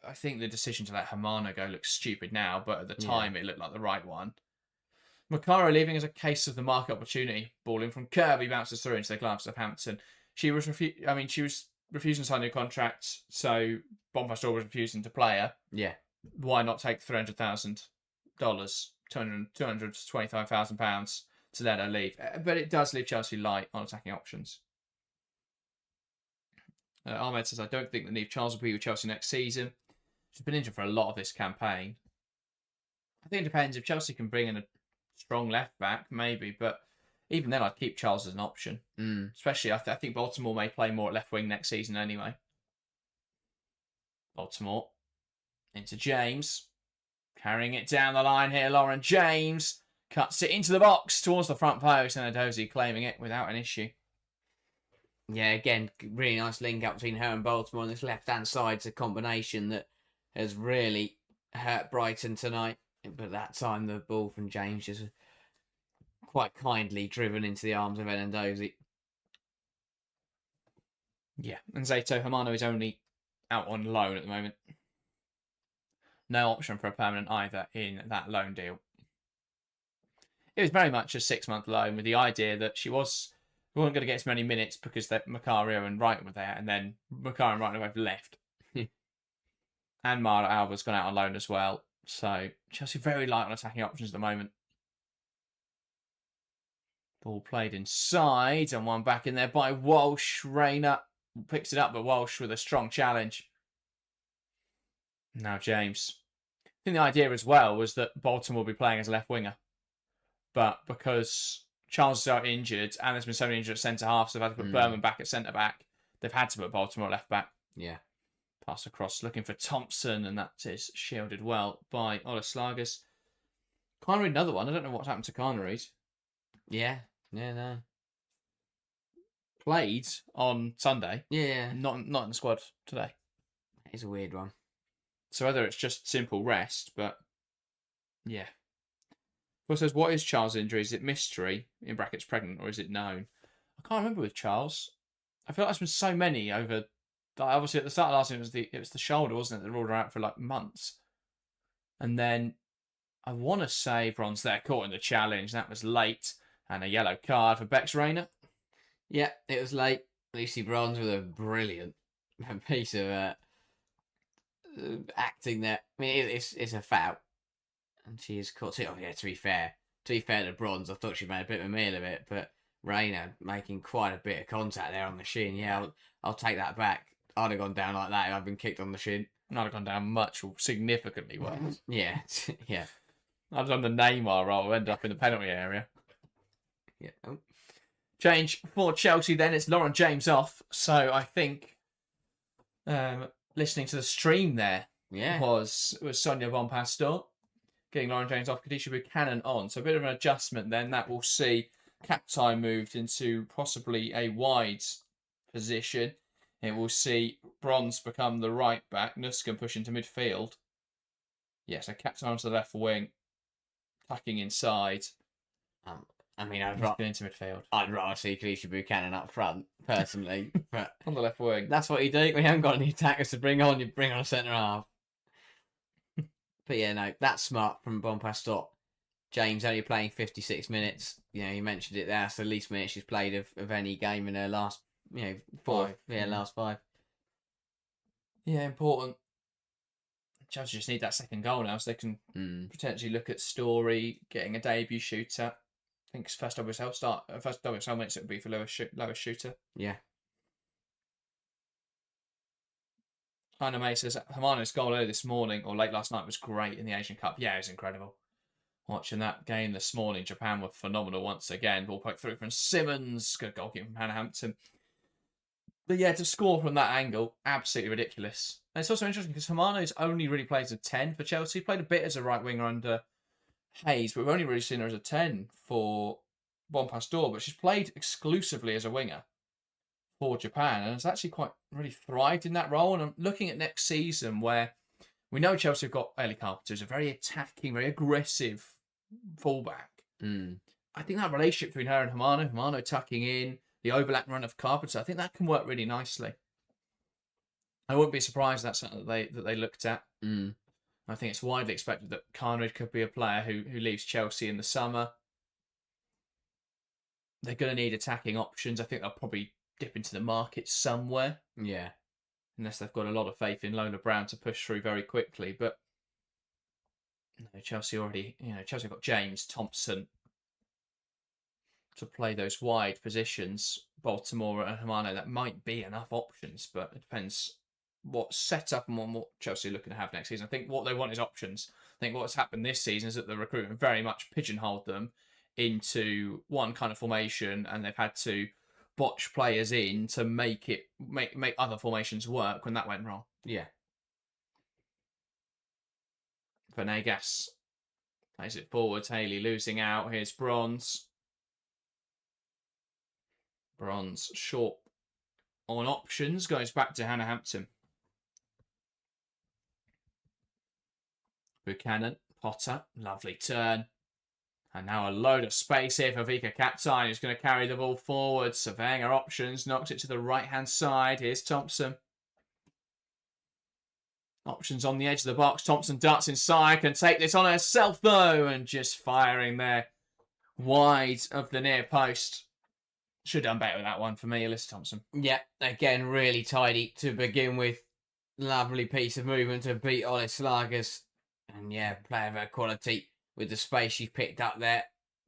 I think the decision to let Hermano go looks stupid now, but at the time it looked like the right one. Macara leaving as a case of the market opportunity. Ball in from Kirby, bounces through into the gloves of Hampton. She was refusing to sign a new contract, so Bompastor was refusing to play her. Yeah. Why not take $300,000, £225,000 to let her leave? But it does leave Chelsea light on attacking options. Ahmed says, I don't think that Niamh Charles will be with Chelsea next season. She's been injured for a lot of this campaign. I think it depends. If Chelsea can bring in a strong left back, maybe. But even then, I'd keep Charles as an option. Especially, I think Baltimore may play more at left wing next season anyway. Baltimore into James. Carrying it down the line here, Lauren James. Cuts it into the box towards the front post. And Adozi claiming it without an issue. Yeah, again, really nice link up between her and Baltimore on this left-hand side. It's a combination that has really hurt Brighton tonight. But that time, the ball from James just quite kindly driven into the arms of Enendozi. Yeah, and Zato Hermano is only out on loan at the moment. No option for a permanent either in that loan deal. It was very much a 6-month loan with the idea that we weren't going to get as many minutes because Macario and Wright were there, and then Macario and Wright have left. And Mara Alba's gone out on loan as well. So Chelsea very light on attacking options at the moment. Ball played inside and one back in there by Walsh. Rayner picks it up, but Walsh with a strong challenge. Now James. I think the idea as well was that Baltimore will be playing as a left winger. But because Charles is out injured and there's been so many injured at centre-half, so they've had to put Berman back at centre-back, they've had to put Baltimore left-back. Yeah. Pass across, looking for Thompson, and that is shielded well by Ola Slagas. Carnery, another one. I don't know what happened to Carnery's. Yeah, no. Played on Sunday. Yeah. Not in the squad today. It's a weird one. So whether it's just simple rest, but yeah. Well, says, what is Charles' injury? Is it mystery, in brackets pregnant, or is it known? I can't remember with Charles. I feel like there's been so many over... Obviously, at the start of last season, it was the shoulder, wasn't it? That ruled her out for like months. And then I want to say Bronze there caught in the challenge. That was late. And a yellow card for Bex Rayner. Yeah, it was late. Lucy Bronze with a brilliant piece of acting there. I mean, it's a foul. And she is caught. Oh, yeah, to be fair to Bronze, I thought she made a bit of a meal of it. But Rayner making quite a bit of contact there on the shin. Yeah, I'll take that back. I'd have gone down like that if I'd been kicked on the shin. I'd have gone down much, significantly worse. Yeah, yeah. I'd have done the Neymar roll, ended up in the penalty area. Yeah. Oh. Change for Chelsea then, it's Lauren James off. So I think listening to the stream there was Sonia Bompastor getting Lauren James off, Kadisha Buchanan on. So a bit of an adjustment then. That will see Captai moved into possibly a wide position. It will see Bronze become the right back. Nuskan push into midfield. So Captai onto the left wing, tucking inside. I'd into midfield. I'd rather see Kadisha Buchanan up front, personally. But on the left wing. That's what you do when you haven't got any attackers to bring on. You bring on a centre half. But yeah, no, that's smart from Bompastor. James only playing 56 minutes. You mentioned it there. That's the least minutes she's played of any game in her last, 4. Last 5. Yeah, important. Chelsea just need that second goal now, so they can potentially look at Story getting a debut shooter. I think first WSL minutes it would be for lowest shooter. Yeah. Hannah May says Hamano's goal earlier this morning or late last night was great in the Asian Cup. Yeah, it was incredible. Watching that game this morning, Japan were phenomenal once again. Ball poked through from Simmons, good goalkeeper from Hannah Hampton. But yeah, to score from that angle, absolutely ridiculous. And it's also interesting because Hamano's only really plays a 10 for Chelsea. Played a bit as a right winger under Hayes, but we've only really seen her as a 10 for Bompastor. But she's played exclusively as a winger for Japan and has actually quite really thrived in that role. And I'm looking at next season where we know Chelsea have got Ellie Carpenter, who's a very attacking, very aggressive fullback. I think that relationship between her and Hamano tucking in, the overlap run of Carpenter, I think that can work really nicely. I wouldn't be surprised that's something that they looked at. I think it's widely expected that Carnage could be a player who leaves Chelsea in the summer. They're going to need attacking options. I think they'll probably dip into the market somewhere. Yeah. Unless they've got a lot of faith in Lola Brown to push through very quickly. But Chelsea Chelsea got James Thompson to play those wide positions. Baltimore and Hamano, that might be enough options, but it depends what setup and what Chelsea are looking to have next season. I think what they want is options. I think what's happened this season is that the recruitment very much pigeonholed them into one kind of formation, and they've had to botch players in to make other formations work when that went wrong. Yeah. Venegas plays it forward. Haley losing out. Here's Bronze. Bronze short on options. Goes back to Hannah Hampton. Buchanan. Potter. Lovely turn. And now a load of space here for Vika Captain, who's going to carry the ball forward. Surveying her options. Knocks it to the right-hand side. Here's Thompson. Options on the edge of the box. Thompson darts inside. Can take this on herself, though. And just firing there. Wide of the near post. Should have done better with that one for me, Alyssa Thompson. Yeah, again, really tidy to begin with. Lovely piece of movement to beat Olis Slagers. And yeah, player of her quality with the space she picked up there.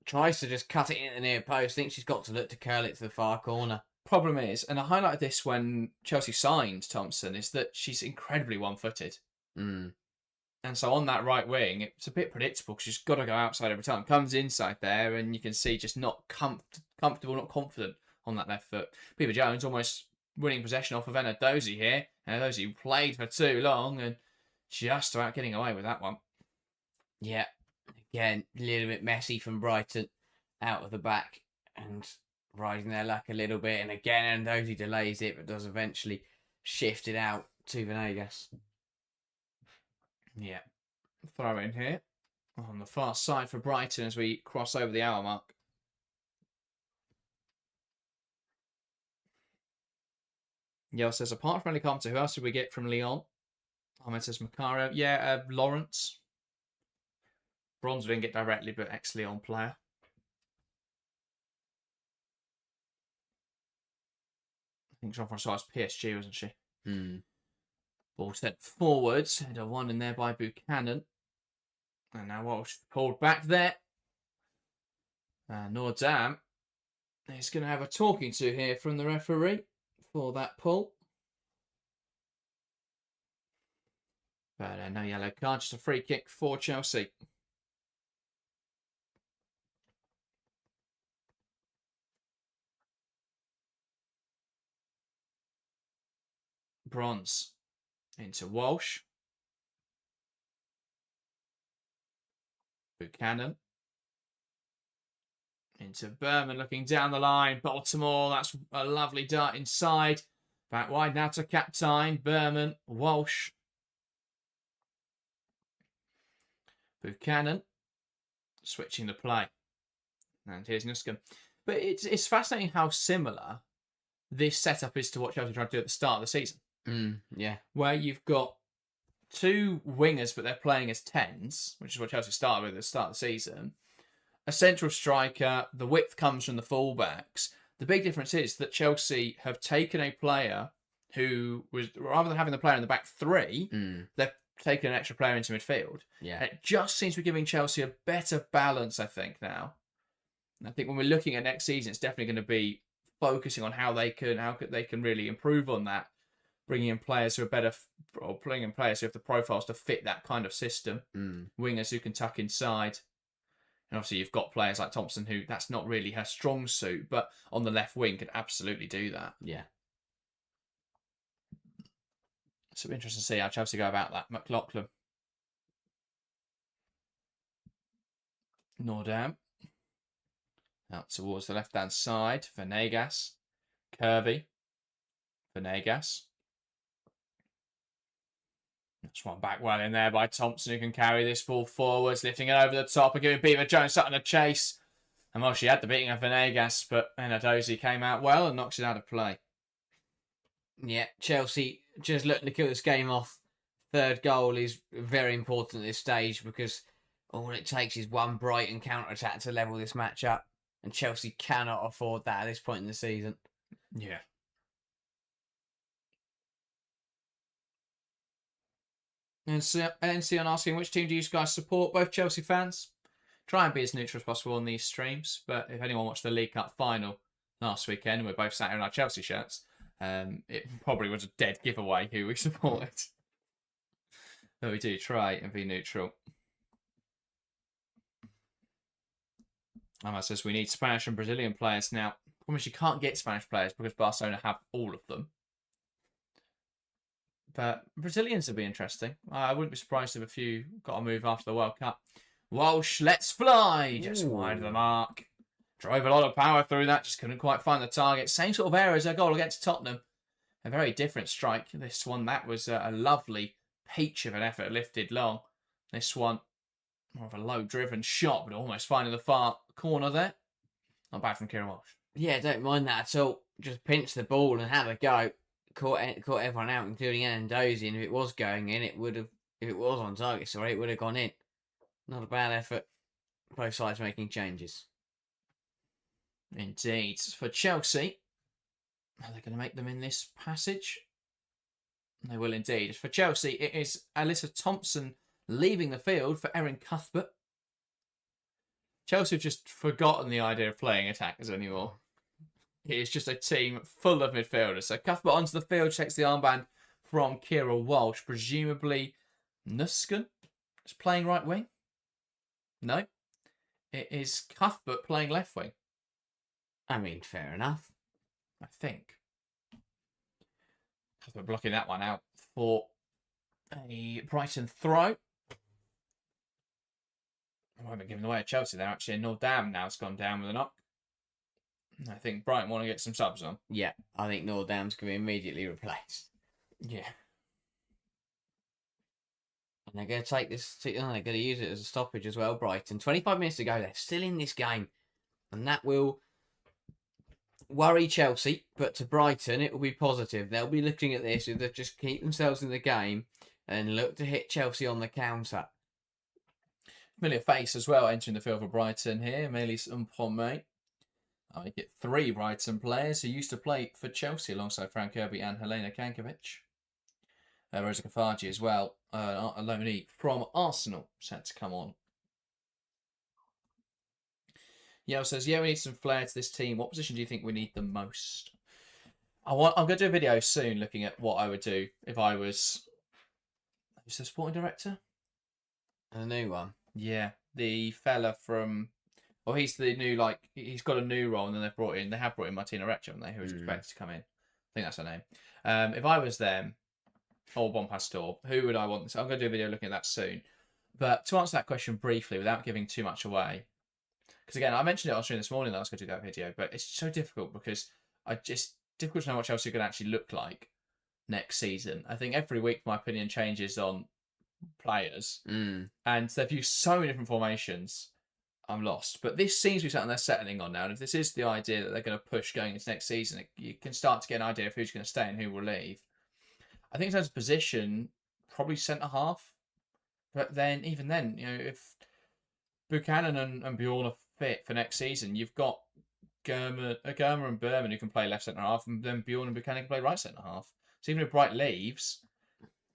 Tries to just cut it in the near post. Thinks she's got to look to curl it to the far corner. Problem is, and I highlighted this when Chelsea signed Thompson, is that she's incredibly one-footed. And so on that right wing, it's a bit predictable because she's got to go outside every time. Comes inside there, and you can see just not comfortable, not confident on that left foot. Peter Jones almost winning possession off of Enna Dozy here. Enna Dozy played for too long and just about getting away with that one. Yeah, again, a little bit messy from Brighton out of the back and riding their luck a little bit. And again, Enna Dozy delays it, but does eventually shift it out to Venegas. Yeah, throw in here on the far side for Brighton as we cross over the hour mark. Yale says, apart from Ellie Carpenter, who else did we get from Lyon? Ahmed says Macario. Yeah, Lawrence. Bronze we didn't get directly, but ex-Lyon player. I think Jean-Francois was PSG, wasn't she? Ball sent forwards. Header one in there by Buchanan. And now Walsh pulled back there. Nordam is going to have a talking to here from the referee for that pull. But no yellow card, just a free kick for Chelsea. Bronze into Walsh. Buchanan. Into Berman, looking down the line. Baltimore, that's a lovely dart inside. Back wide now to Captain. Berman, Walsh. Buchanan. Switching the play. And here's Nuskin. But it's fascinating how similar this setup is to what Chelsea tried to do at the start of the season. Yeah. Where you've got two wingers, but they're playing as 10s, which is what Chelsea started with at the start of the season. A central striker, the width comes from the fullbacks. The big difference is that Chelsea have taken a player who was, rather than having the player in the back three, they've taken an extra player into midfield. Yeah. And it just seems to be giving Chelsea a better balance, I think, now. And I think when we're looking at next season, it's definitely going to be focusing on how they can really improve on that, bringing in players who are better, or bringing in players who have the profiles to fit that kind of system. Wingers who can tuck inside. And obviously you've got players like Thompson who that's not really her strong suit, but on the left wing could absolutely do that. Yeah. So interesting to see how Chelsea go about that. McLaughlin. Nordam. Out towards the left-hand side. Venegas. Kirby. Venegas. That's one back well in there by Thompson, who can carry this ball forwards, lifting it over the top and giving Beaver Jones Sutton a chase. And well, she had the beating of Venegas, but Benadozi came out well and knocks it out of play. Yeah, Chelsea just looking to kill this game off. Third goal is very important at this stage because all it takes is one Brighton counter-attack to level this match up. And Chelsea cannot afford that at this point in the season. Yeah. And NC on asking, which team do you guys support? Both Chelsea fans. Try and be as neutral as possible on these streams. But if anyone watched the League Cup final last weekend, we're both sat here in our Chelsea shirts, it probably was a dead giveaway who we supported. But we do try and be neutral. Emma says we need Spanish and Brazilian players now. Problem is you can't get Spanish players because Barcelona have all of them. But Brazilians would be interesting. I wouldn't be surprised if a few got a move after the World Cup. Walsh, let's fly! Just wide of the mark. Drove a lot of power through that, just couldn't quite find the target. Same sort of error as a goal against Tottenham. A very different strike. This one, that was a lovely peach of an effort lifted long. This one, more of a low-driven shot, but almost finding the far corner there. Not bad from Kieran Walsh. Yeah, don't mind that at all. Just pinched the ball and had a go. Caught everyone out, including Endozi, and if it was going in, it would have. If it was on target, sorry, it would have gone in. Not a bad effort. Both sides making changes. Indeed. For Chelsea, are they going to make them in this passage? They will indeed. For Chelsea, it is Alyssa Thompson leaving the field for Erin Cuthbert. Chelsea have just forgotten the idea of playing attackers anymore. It is just a team full of midfielders. So Cuthbert onto the field, takes the armband from Kira Walsh. Presumably Nuskin is playing right wing. No. It is Cuthbert playing left wing. I mean, fair enough. I think. Cuthbert blocking that one out for a Brighton throw. I won't be giving away at Chelsea there, actually. Nordam now has gone down with a knock. I think Brighton want to get some subs on. Yeah, I think Nordam's going to be immediately replaced. Yeah. And they're going to take this, they're going to use it as a stoppage as well, Brighton. 25 minutes to go, they're still in this game. And that will worry Chelsea, but to Brighton, it will be positive. They'll be looking at this, if they just keep themselves in the game and look to hit Chelsea on the counter. Familiar face as well entering the field for Brighton here. Melis Mpome. I get 3 Brighton players who used to play for Chelsea alongside Frank Kirby and Helena Kankovic. Rosa Kafaji as well, a loanee from Arsenal, set to come on. Yale says, yeah, we need some flair to this team. What position do you think we need the most? I'm going to do a video soon looking at what I would do if I was... Who's the sporting director? A new one. Yeah, the fella from... Well, he's the new, he's got a new role, and then they have brought in Martina Reccia, haven't they, who was expected to come in. I think that's her name. If I was them, or Bompastor, who would I want? So I'm going to do a video looking at that soon. But to answer that question briefly, without giving too much away, because again, I mentioned it on stream this morning that I was going to do that video, but it's so difficult because difficult to know what Chelsea are going to actually look like next season. I think every week my opinion changes on players, and they've used so many different formations. I'm lost. But this seems to be something they're settling on now. And if this is the idea that they're going to push going into next season, you can start to get an idea of who's going to stay and who will leave. I think in terms of position, probably centre half. But then, even then, if Buchanan and Bjorn are fit for next season, you've got Germer and Berman who can play left centre half, and then Bjorn and Buchanan can play right centre half. So even if Bright leaves,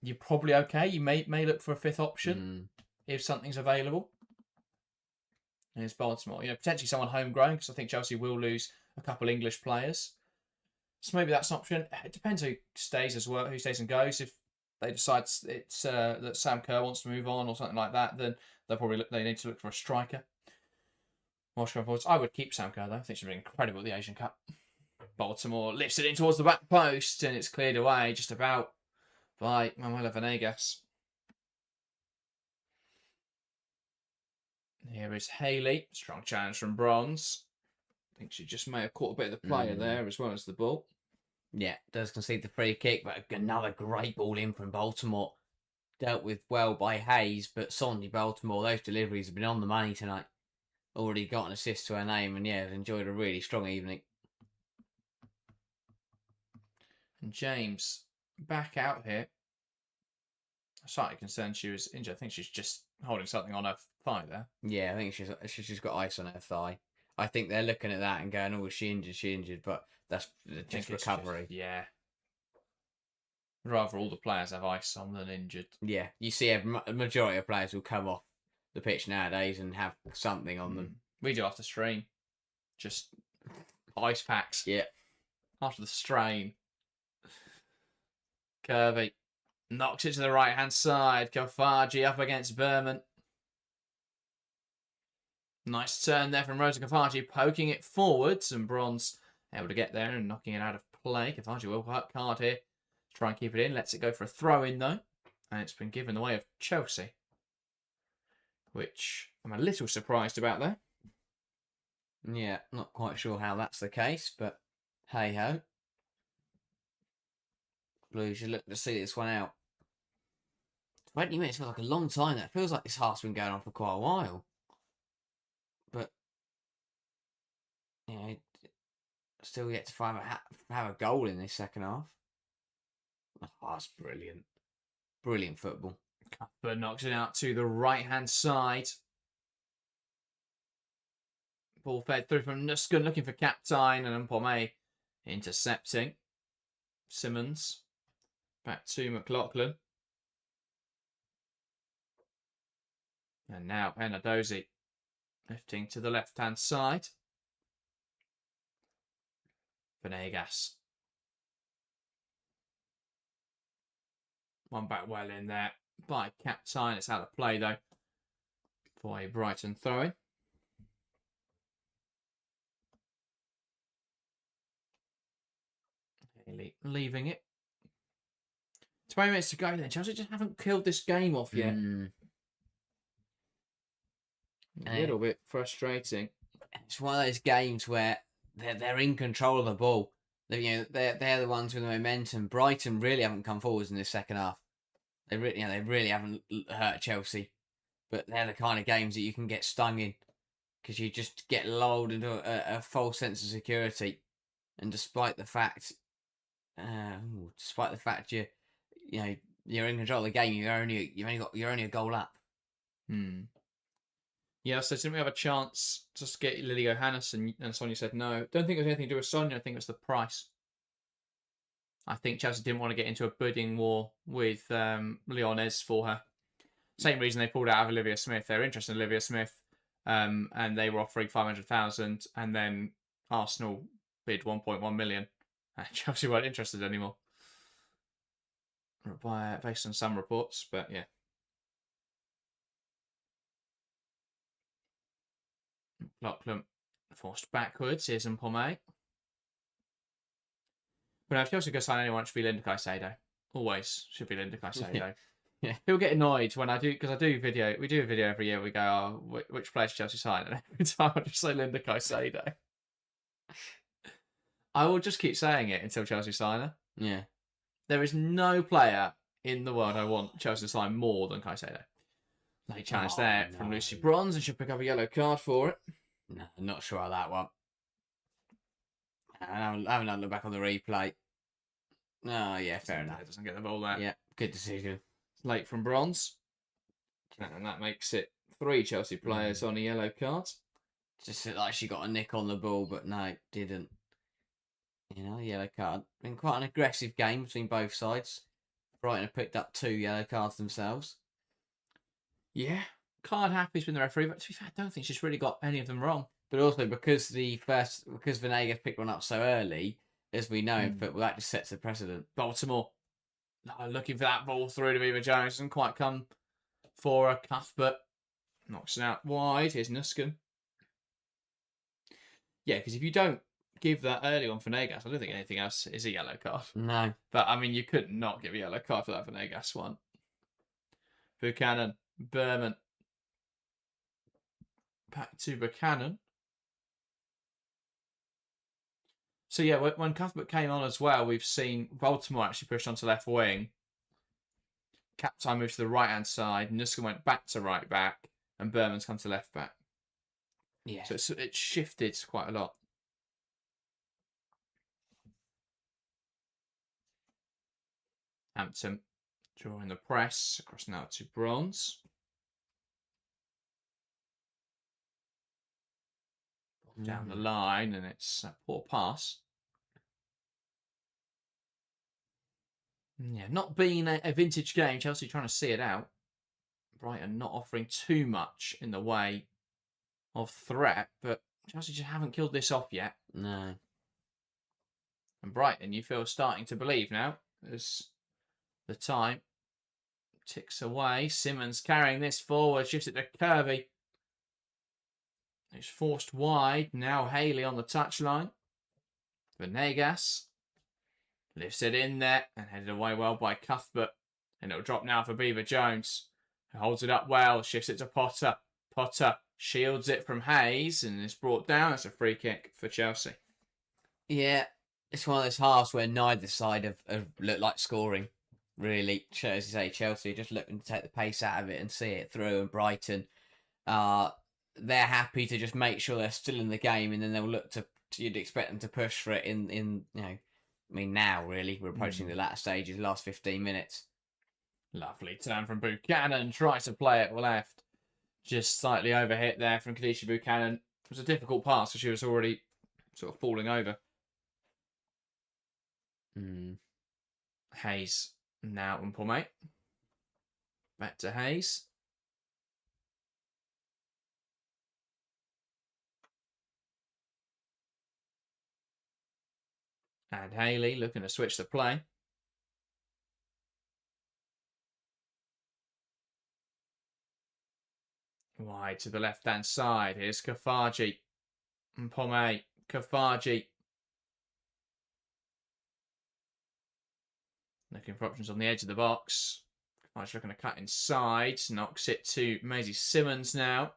you're probably okay. You may look for a fifth option if something's available. And it's Baltimore. Potentially someone homegrown, because I think Chelsea will lose a couple English players. So maybe that's an option. It depends who stays as well, who stays and goes. If they decide it's that Sam Kerr wants to move on or something like that, then they need to look for a striker. I would keep Sam Kerr though. I think she's been incredible at the Asian Cup. Baltimore lifts it in towards the back post, and it's cleared away just about by Manuela Venegas. Here is Haley. Strong challenge from Bronze. I think she just may have caught a bit of the player there as well as the ball. Yeah, does concede the free kick, but another great ball in from Baltimore. Dealt with well by Hayes, but Sonny Baltimore, those deliveries have been on the money tonight. Already got an assist to her name, and yeah, enjoyed a really strong evening. And James back out here. I'm slightly concerned she was injured. I think she's just holding something on her thigh there. Yeah, I think she's got ice on her thigh. I think they're looking at that and going, "Oh, is she injured? She injured?" But that's just recovery. Yeah. I'd rather all the players have ice on than injured. Yeah, you see a majority of players will come off the pitch nowadays and have something on them. We do after stream. Just ice packs. Yeah. After the strain. Kirby knocks it to the right-hand side. Kofaji up against Berman. Nice turn there from Rosa Kofaji, poking it forwards, and Bronze able to get there and knocking it out of play. Kofaji will work hard here. Try and keep it in. Lets it go for a throw-in, though. And it's been given the way of Chelsea, which I'm a little surprised about there. Yeah, not quite sure how that's the case, but hey-ho. Blues, you look to see this one out. 20 minutes feels like a long time. That feels like this half's been going on for quite a while. But, still yet to have a goal in this second half. Oh, that's brilliant. Brilliant football. But knocks it out to the right-hand side. Ball fed through from Nuskin, looking for Captain, and Mpome intercepting. Simmons. Back to McLaughlin. And now Enadozi lifting to the left-hand side. Venegas. One back well in there by Captain. It's out of play though for a Brighton throw-in. Haley leaving it. 20 minutes to go then. Chelsea just haven't killed this game off yet. A little bit frustrating. It's one of those games where they're in control of the ball. They're the ones with the momentum. Brighton really haven't come forwards in this second half. They really haven't hurt Chelsea. But they're the kind of games that you can get stung in because you just get lulled into a false sense of security. And despite the fact you're in control of the game, you're only a goal up. Yeah, so didn't we have a chance to get Lily Johannes and Sonia said no. Don't think it was anything to do with Sonia. I think it was the price. I think Chelsea didn't want to get into a bidding war with Leones for her. Same reason they pulled out of Olivia Smith. They were interested in Olivia Smith, and they were offering 500,000, and then Arsenal bid 1.1 million. And Chelsea weren't interested anymore, based on some reports. But yeah. Lachlan forced backwards. Here's Mpome. But now if Chelsea go sign anyone, it should be Linda Caicedo. Always should be Linda Caicedo. Yeah. He'll get annoyed when I do, because I do video. We do a video every year. We go, oh, which player's Chelsea sign? And every time I just say Linda Caicedo. I will just keep saying it until Chelsea sign her. Yeah. There is no player in the world I want Chelsea to sign more than Caicedo. Late challenge there from Lucy Bronze, and she'll pick up a yellow card for it. No, I'm not sure of that one. I haven't had a look back on the replay. Oh, yeah, fair enough. Doesn't get the ball there. Yeah, good decision. Late from Bronze. And that makes it 3 Chelsea players on a yellow card. Just like she got a nick on the ball, but no, didn't. Yellow card. Been quite an aggressive game between both sides. Brighton have picked up 2 yellow cards themselves. Yeah. Card happy's been the referee, but to be fair, I don't think she's really got any of them wrong. But also because Venegas picked one up so early, as we know in football, that just sets a precedent. Baltimore looking for that ball through to Beaver Jones. Doesn't quite come for a cuff, but knocks it out wide. Here's Nuskin. Yeah, because if you don't give that early on for Venegas, I don't think anything else is a yellow card. No. But, I mean, you could not give a yellow card for that Venegas one. Buchanan, Berman. Back to Buchanan. So, yeah, when Cuthbert came on as well, we've seen Baltimore actually pushed onto left wing. Captain moved to the right-hand side. Nuskin went back to right back. And Berman's come to left back. Yeah. So it's shifted quite a lot. Hampton drawing the press. Across now to Bronze. Down the line, and it's a poor pass. Yeah, not being a vintage game, Chelsea trying to see it out. Brighton not offering too much in the way of threat, but Chelsea just haven't killed this off yet. No. And Brighton, you feel, starting to believe now as the time ticks away. Simmons carrying this forward, shifts it to Kirby. It's forced wide. Now Haley on the touchline. Venegas lifts it in there and headed away well by Cuthbert. And it'll drop now for Beaver Jones, who holds it up well, shifts it to Potter. Potter shields it from Hayes and is brought down. It's a free kick for Chelsea. Yeah, it's one of those halves where neither side have looked like scoring, really. As you say, Chelsea are just looking to take the pace out of it and see it through, and Brighton they're happy to just make sure they're still in the game, and then they'll look to, you'd expect them to push for it in now really. We're approaching the latter stages, last 15 minutes. Lovely turn from Buchanan, tries to play it left. Just slightly overhit there from Kadisha Buchanan. It was a difficult pass because she was already sort of falling over. Hayes now and Pomay. Back to Hayes. And Haley looking to switch the play. Wide to the left-hand side. Here's Kafaji. And Pomay. Kafaji. Looking for options on the edge of the box. Kafaji looking to cut inside. Knocks it to Maisie Simmons now.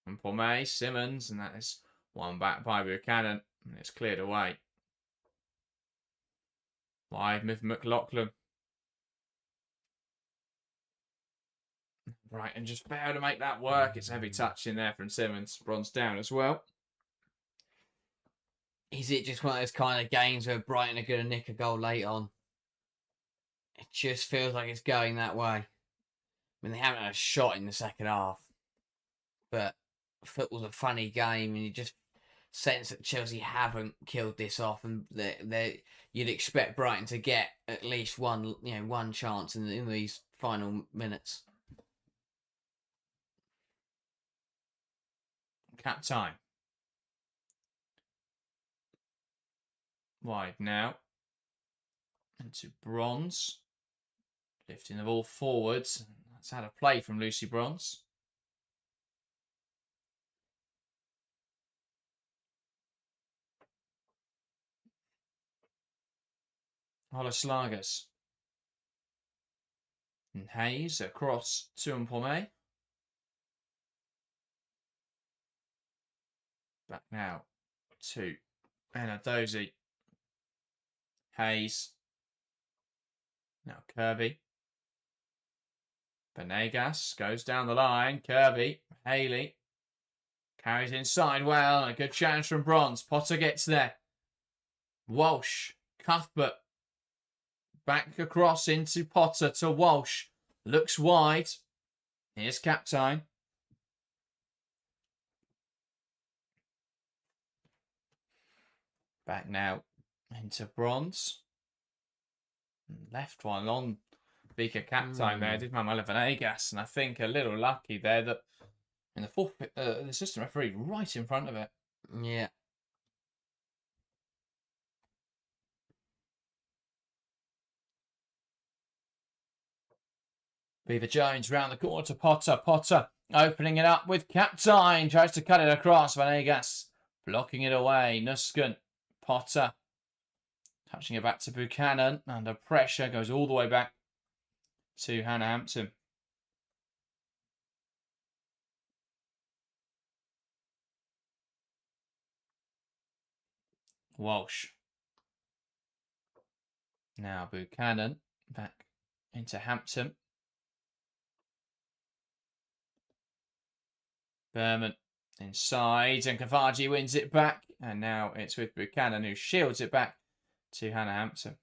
And Pomay, Simmons. And that is one back by Buchanan. And it's cleared away. Wide with McLaughlin. Right, and just failed to make that work. It's a heavy touch in there from Simmons. Bronze down as well. Is it just one of those kind of games where Brighton are going to nick a goal late on? It just feels like it's going that way. I mean, they haven't had a shot in the second half. But football's a funny game, and you just sense that Chelsea haven't killed this off, and you'd expect Brighton to get at least one chance in these final minutes. Cap time. Wide now. Into Bronze. Lifting the ball forwards. That's had a play from Lucy Bronze. Hollis Slagers. And Hayes across to Mpome. Back now to Enadozie. Hayes. Now Kirby. Benegas goes down the line. Kirby. Haley. Carries inside well. A good challenge from Bronze. Potter gets there. Walsh. Cuthbert. Back across into Potter to Walsh. Looks wide. Here's Captain. Back now into Bronze. Left one on Beaker Captain there. Did Manuel Venegas. And I think a little lucky there that in the fourth, the assistant referee right in front of it. Yeah. Beaver Jones round the corner to Potter. Potter opening it up with Captain. Tries to cut it across. Venegas blocking it away. Nusken. Potter. Touching it back to Buchanan. Under pressure. Goes all the way back to Hannah Hampton. Walsh. Now Buchanan. Back into Hampton. Berman inside, and Kavaji wins it back. And now it's with Buchanan, who shields it back to Hannah Hampton.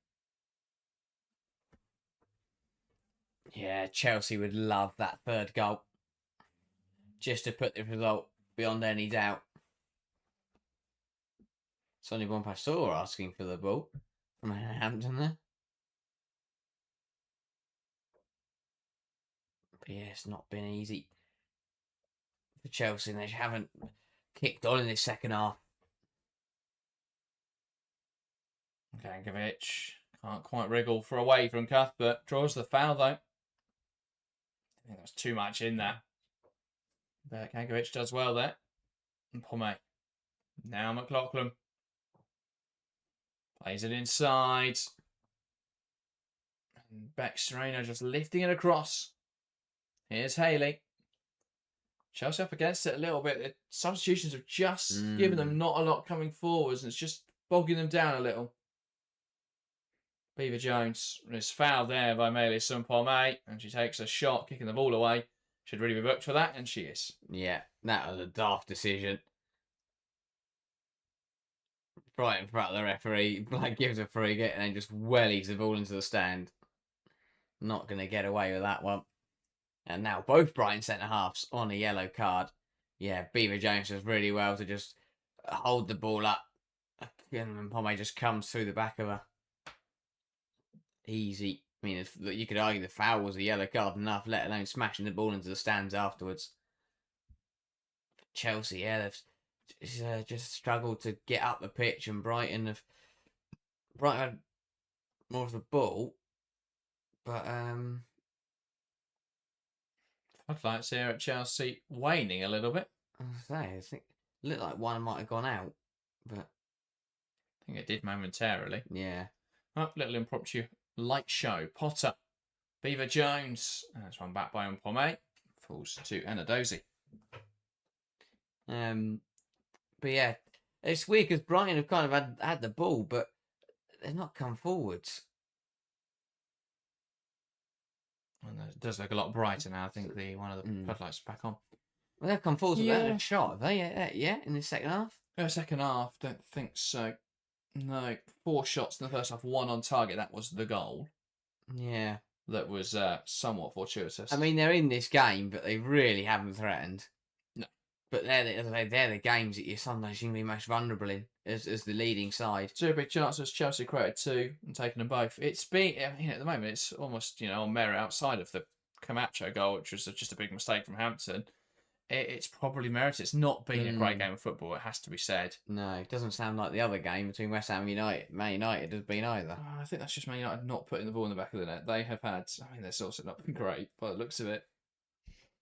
Yeah, Chelsea would love that third goal. Just to put the result beyond any doubt. Sonny Bompastor asking for the ball from Hannah Hampton there. But yeah, it's not been easy for Chelsea. They haven't kicked on in this second half. Gankovic can't quite wriggle for away from Cuthbert. Draws the foul though. I think that's too much in there. But Gankovic does well there. And Pomey. Now McLaughlin. Plays it inside. And Beck Sereno just lifting it across. Here's Haley. Chelsea up against it a little bit. The substitutions have just given them not a lot coming forwards, and it's just bogging them down a little. Beaver Jones is fouled there by Meili Sumpomei, and she takes a shot, kicking the ball away. Should really be booked for that, and she is. Yeah, that was a daft decision. Right in front of the referee, like gives a free hit and then just wellies the ball into the stand. Not going to get away with that one. And now both Brighton centre-halves on a yellow card. Yeah, Beaver Jones does really well to just hold the ball up. And Pomey just comes through the back of her. Easy. I mean, you could argue the foul was a yellow card enough, let alone smashing the ball into the stands afterwards. Chelsea, yeah, they've just struggled to get up the pitch, and Brighton had more of the ball, but Floodlights here at Chelsea waning a little bit. I think it looked like one might have gone out, but I think it did momentarily. Yeah. Oh, little impromptu light show. Potter. Beaver Jones. That's one back by Mpome. Falls to Enadozie. But yeah, it's weird because Brighton have kind of had the ball, but they've not come forwards. And it does look a lot brighter now. I think one of the floodlights back on. Well, they've come forwards with a shot, have they? Yeah, in the second half? Second half, don't think so. No, 4 shots in the first half, 1 on target. That was the goal. Yeah. That was somewhat fortuitous. I mean, they're in this game, but they really haven't threatened. No. But they're the games that you sometimes can be most vulnerable in as the leading side. 2 big chances. Chelsea created 2 and taken them both. It's been, at the moment, it's almost, on merit outside of the Camacho goal, which was just a big mistake from Hampton. It's probably merited. It's not been a great game of football, it has to be said. No, it doesn't sound like the other game between West Ham and Man United has been either. I think that's just Man United not putting the ball in the back of the net. They have had, they're also not been great by the looks of it.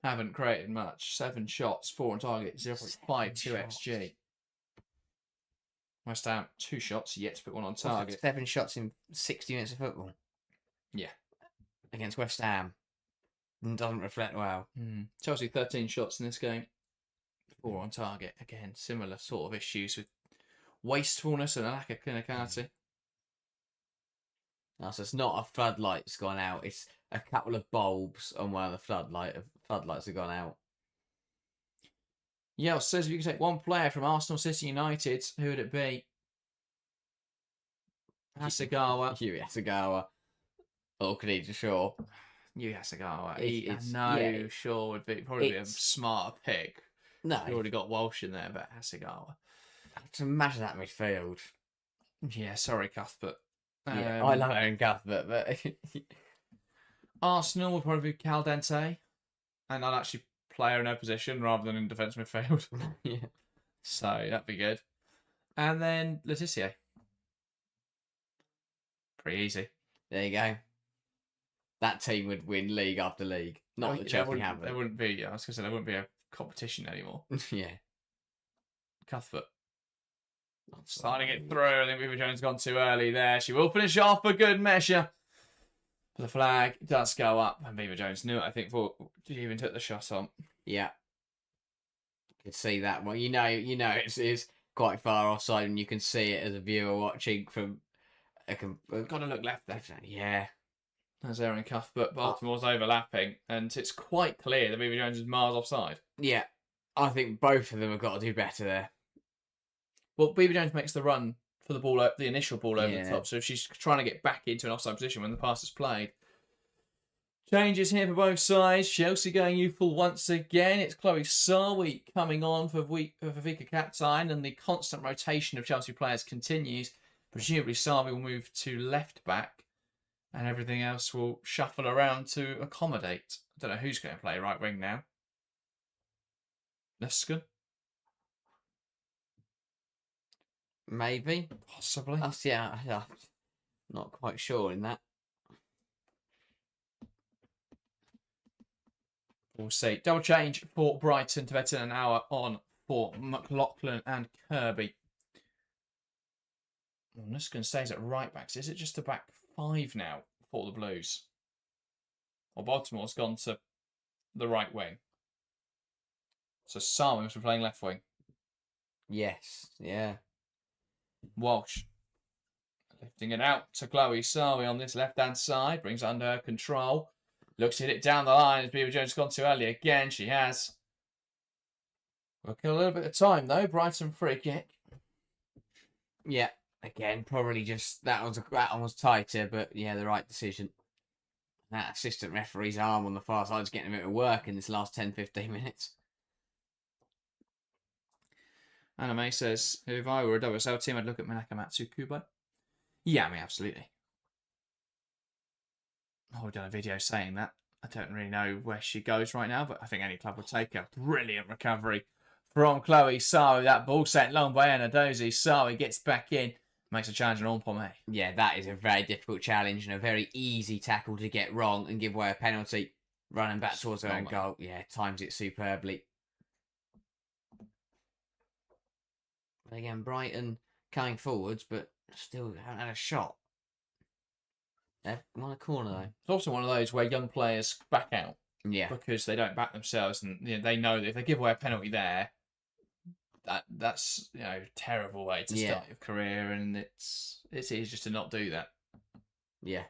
Haven't created much. 7 shots, 4 on target, 0.52 XG. West Ham, 2 shots, yet to put 1 on target. 7 shots in 60 minutes of football. Yeah. Against West Ham. Doesn't reflect well. Chelsea 13 shots in this game, 4 on target. Again, similar sort of issues with wastefulness and a lack of clinicality. No, so it's not a floodlight's gone out. It's a couple of bulbs on one of the floodlights have gone out. Yeah, says if you could take one player from Arsenal, City, United, who would it be? Hasegawa. Yuri Hasegawa. Or Khadija Shaw. Yuri Hasegawa. It's Shaw would probably be a smarter pick. No. You already got Walsh in there, but Hasegawa. To imagine that midfield. Yeah, sorry, Cuthbert. Yeah, I love Aaron Cuthbert, but Arsenal would probably be Caldente, and I'd actually play her in her position rather than in defence midfield. Yeah. So that'd be good. And then Letitia. Pretty easy. There you go. That team would win league after league. Not that Chelsea have it. There wouldn't be. I was going to say there wouldn't be a competition anymore. Yeah. Cuthbert. Starting it through. I think Viva Jones gone too early there. She will finish off for good measure. The flag does go up, and Viva Jones knew it, I think, before she even took the shot on. Yeah. Could see that one. You know it's quite far offside, and you can see it as a viewer watching from. Got to look left there. Yeah. There's Aaron Cuthbert. Baltimore's overlapping, and it's quite clear that Viva Jones is miles offside. Yeah. I think both of them have got to do better there. Well, Viva Jones makes the run for the ball, the initial ball over the top. So if she's trying to get back into an offside position when the pass is played. Changes here for both sides. Chelsea going youthful once again. It's Chloe Sarwi coming on for Vika Kaptein, and the constant rotation of Chelsea players continues. Presumably Sarvi will move to left back, and everything else will shuffle around to accommodate. I don't know who's going to play right wing now. Lescon? Maybe. Possibly. Yeah, not quite sure in that. We'll see. Double change for Brighton to better an hour on for McLaughlin and Kirby. Lescon stays at right back. So is it just a back 5 now for the Blues? Or Baltimore's gone to the right wing. So Sarwi must be playing left wing. Yes, yeah. Walsh lifting it out to Chloe Sarwi on this left-hand side. Brings it under her control. Looks at it down the line as Viva Jones gone too early again. She has. We'll kill a little bit of time though. Brighton free kick. Yeah, again, probably just that one was tighter, but yeah, the right decision. That assistant referee's arm on the far side is getting a bit of work in this last 10-15 minutes. Anna May says, if I were a WSL team, I'd look at Manakamatsu Kubo. Yeah, I mean, absolutely. I've done a video saying that. I don't really know where she goes right now, but I think any club would take her. Brilliant recovery from Chloe Sarwi. That ball sent long by Anna Dozie. Sarwi gets back in, makes a challenge on Pomme. Yeah, that is a very difficult challenge and a very easy tackle to get wrong and give away a penalty. Running back towards her own goal. Yeah, times it superbly. Again, Brighton coming forwards, but still haven't had a shot. They've won a corner though. It's also one of those where young players back out. Yeah. Because they don't back themselves, and they know that if they give away a penalty there, that's a terrible way to start your career, and it's easy just to not do that. Yeah.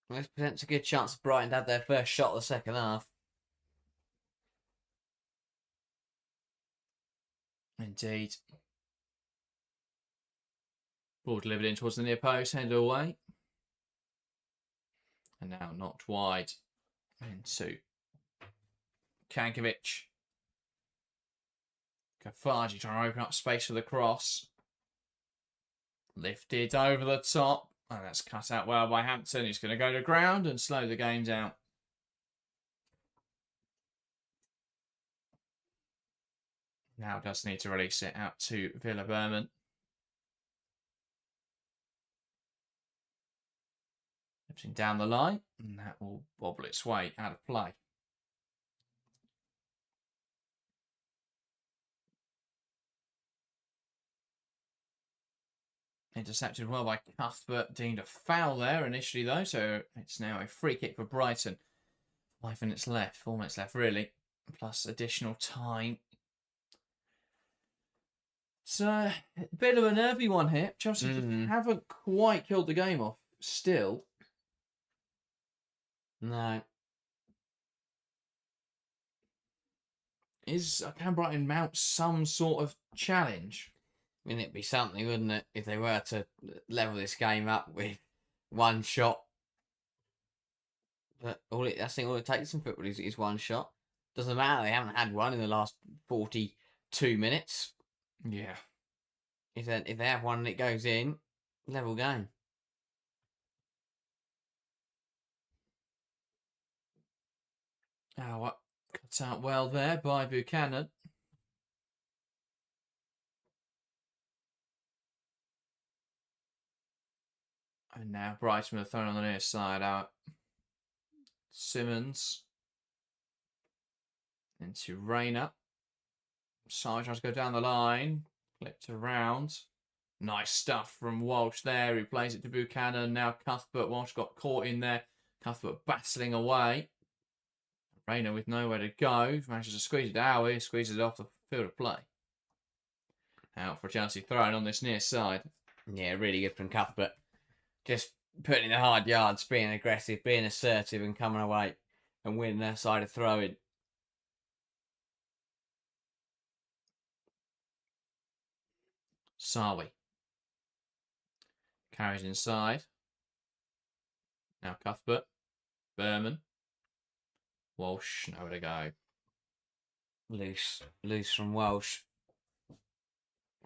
This presents a good chance for Brighton to have their first shot of the second half. Indeed. Ball delivered in towards the near post, headed away. And now knocked wide into Kankovic. Kafaji trying to open up space for the cross. Lifted over the top. And that's cut out well by Hampton. He's going to go to ground and slow the game down. Now does need to release it out to Villa Berman. Lifting down the line, and that will wobble its way out of play. Intercepted well by Cuthbert, deemed a foul there initially though, so it's now a free kick for Brighton. 5 minutes left, 4 minutes left really, plus additional time. It's a bit of a nervy one here. Chelsea just haven't quite killed the game off still. No. Can Brighton mount some sort of challenge? I mean, it'd be something, wouldn't it, if they were to level this game up with one shot. But I think all it takes in football is one shot. Doesn't matter, they haven't had one in the last 42 minutes. Yeah. If they have one and it goes in, level game. Oh, what cut out well there by Buchanan. And now Brighton with a throw on the near side out. Simmons into Rayner. Sarge tries to go down the line. Flipped around. Nice stuff from Walsh there. He plays it to Buchanan. Now Cuthbert. Walsh got caught in there. Cuthbert battling away. Rayner with nowhere to go. Manages to squeeze it out. He squeezes it off the field of play. Out for Chelsea throwing on this near side. Yeah, really good from Cuthbert. Just putting in the hard yards, being aggressive, being assertive and coming away and winning their side of throwing. Sarwi. Carries inside. Now Cuthbert. Berman. Walsh, nowhere to go. Loose from Walsh.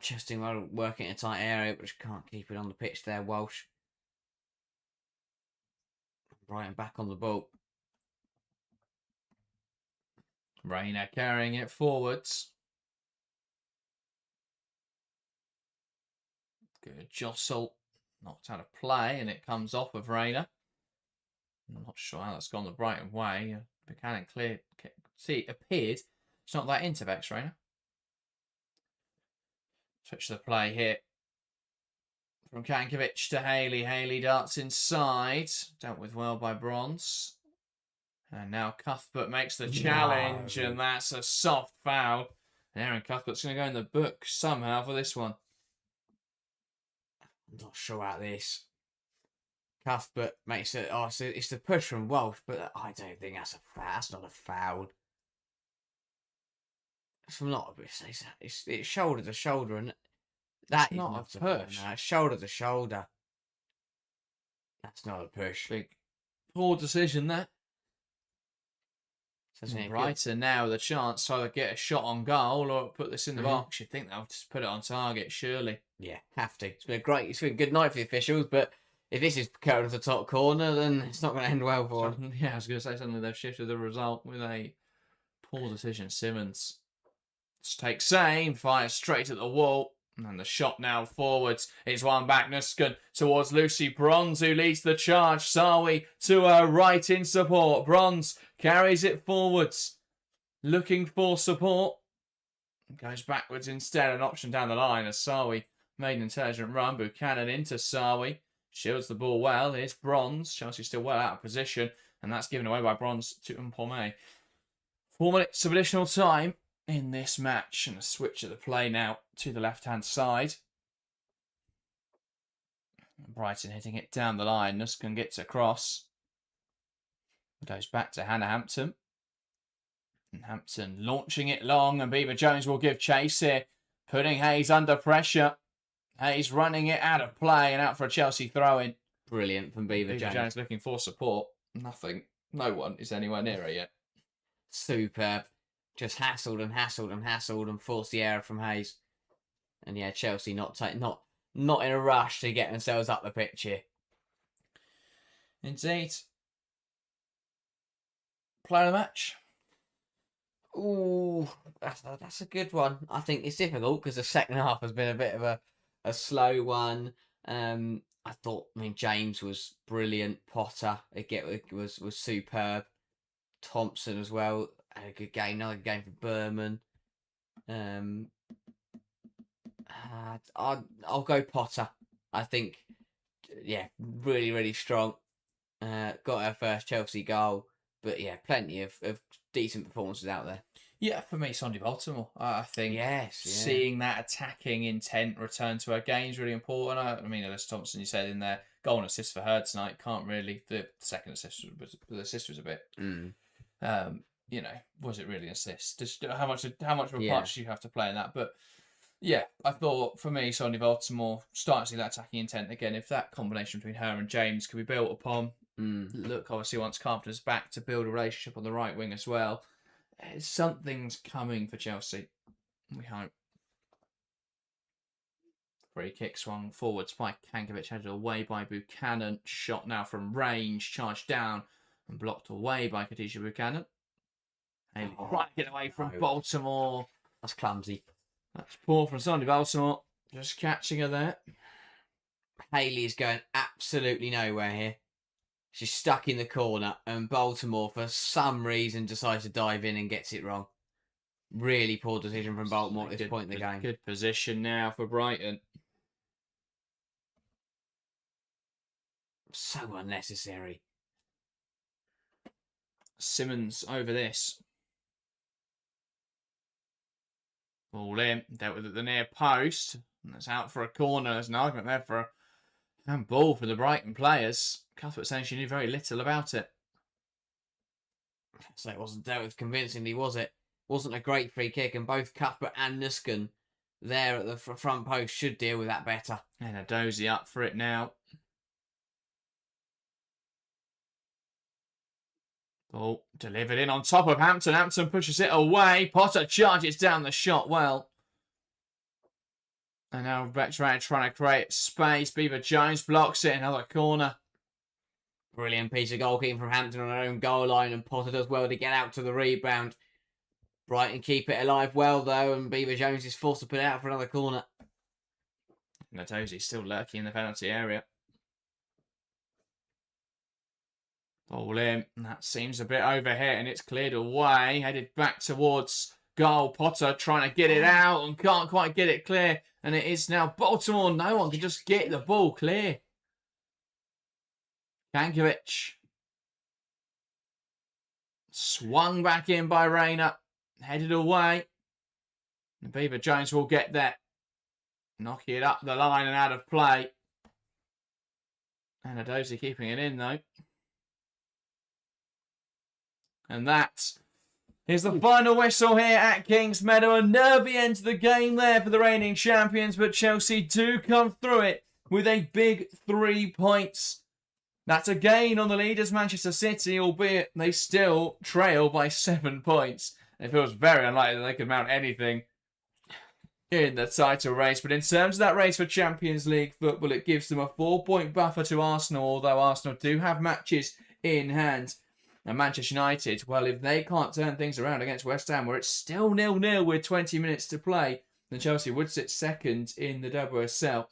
Chesting well, working in a tight area, but just can't keep it on the pitch there, Walsh. Brighton back on the ball. Rayner carrying it forwards. Good jostle. Knocked out of play, and it comes off of Rayner. I'm not sure how that's gone the Brighton way. Buchanan cleared. See, it appeared. It's not that into Vex, Rayner. Switch the play here. From Kankovic to Haley. Haley darts inside. Dealt with well by Bronze. And now Cuthbert makes the challenge, and that's a soft foul. And Aaron Cuthbert's going to go in the book somehow for this one. I'm not sure about this. Cuthbert makes it. Oh, so it's the push from Walsh, but I don't think that's a foul. That's not a foul. It's not. It's shoulder to shoulder, and that's not a push. No, it's shoulder to shoulder. That's not a push. Big poor decision there. Brighton now the chance to either get a shot on goal or put this in the box. You think they'll just put it on target, surely. Yeah, have to. It's been a good night for the officials, but if this is curled to the top corner, then it's not going to end well for them. Yeah, I was going to say something. They've shifted the result with a poor decision. Simmons takes aim, fires straight at the wall. And the shot now forwards. It's one back. Nusken towards Lucy Bronze, who leads the charge. Sarwi to her right in support. Bronze carries it forwards. Looking for support. Goes backwards instead. An option down the line as Sarwi made an intelligent run. Buchanan into Sarwi. Shields the ball well. Here's Bronze. Chelsea still well out of position. And that's given away by Bronze to Mpome. 4 minutes of additional time in this match, and a switch of the play now to the left-hand side. Brighton hitting it down the line. Nusken gets across. Goes back to Hannah Hampton. And Hampton launching it long, and Beaver Jones will give chase here, putting Hayes under pressure. Hayes running it out of play and out for a Chelsea throw-in. Brilliant from Beaver Jones looking for support. Nothing. No one is anywhere near it yet. Superb. Just hassled and forced the error from Hayes. And yeah, Chelsea not in a rush to get themselves up the pitch here. Indeed. Player of the match. Ooh, that's a good one. I think it's difficult because the second half has been a bit of a slow one. I thought, James was brilliant. Potter again was superb. Thompson as well. Had a good game, another game for Berman. I'll go Potter. I think, yeah, really, really strong. Got our first Chelsea goal. But yeah, plenty of decent performances out there. Yeah, for me, Sonny Baltimore. I think Yes, yeah. seeing that attacking intent return to her game is really important. I mean, Alyssa Thompson, you said in there, goal and assist for her tonight. Can't really. The second assist was a bit. You know, was it really an assist? Just how much of a part do you have to play in that? But yeah, I thought for me, Sonny Baltimore starting to see that attacking intent again. If that combination between her and James can be built upon, look, obviously once Carpenter's back to build a relationship on the right wing as well, something's coming for Chelsea. We hope. Free kick swung forwards by Kankovic, headed away by Buchanan. Shot now from range, charged down and blocked away by Khadija Buchanan. Hey, right, get away from Baltimore. That's clumsy. That's poor from Sonny Baltimore. Just catching her there. Hayley is going absolutely nowhere here. She's stuck in the corner, and Baltimore, for some reason, decides to dive in and gets it wrong. Really poor decision from Baltimore at this point in the game. Good position now for Brighton. So unnecessary. Simmons over this. Ball in, dealt with at the near post. And that's out for a corner. There's an argument there for a handball for the Brighton players. Cuthbert saying she knew very little about it. So it wasn't dealt with convincingly, was it? Wasn't a great free kick, and both Cuthbert and Nusken there at the front post should deal with that better. And a Dozy up for it now. Ball delivered in on top of Hampton. Hampton pushes it away. Potter charges down the shot well. And now Bertrand trying to create space. Beaver Jones blocks it. Another corner. Brilliant piece of goalkeeping from Hampton on their own goal line, and Potter does well to get out to the rebound. Brighton keep it alive well, though, and Beaver Jones is forced to put it out for another corner. Natozi's still lurking in the penalty area. Ball in. That seems a bit overhit, and it's cleared away. Headed back towards goal. Potter trying to get it out and can't quite get it clear. And it is now Baltimore. No one can just get the ball clear. Kankovic. Swung back in by Rayner. Headed away. And Beaver Jones will get there. Knocking it up the line and out of play. And Adozi keeping it in, though. And that is the final whistle here at Kingsmeadow. A nervy end to the game there for the reigning champions, but Chelsea do come through it with a big 3 points. That's a gain on the leaders, Manchester City, albeit they still trail by 7 points. It feels very unlikely that they could mount anything in the title race. But in terms of that race for Champions League football, it gives them a 4-point buffer to Arsenal, although Arsenal do have matches in hand. And Manchester United, well, if they can't turn things around against West Ham, where it's still 0-0 with 20 minutes to play, then Chelsea would sit second in the WSL.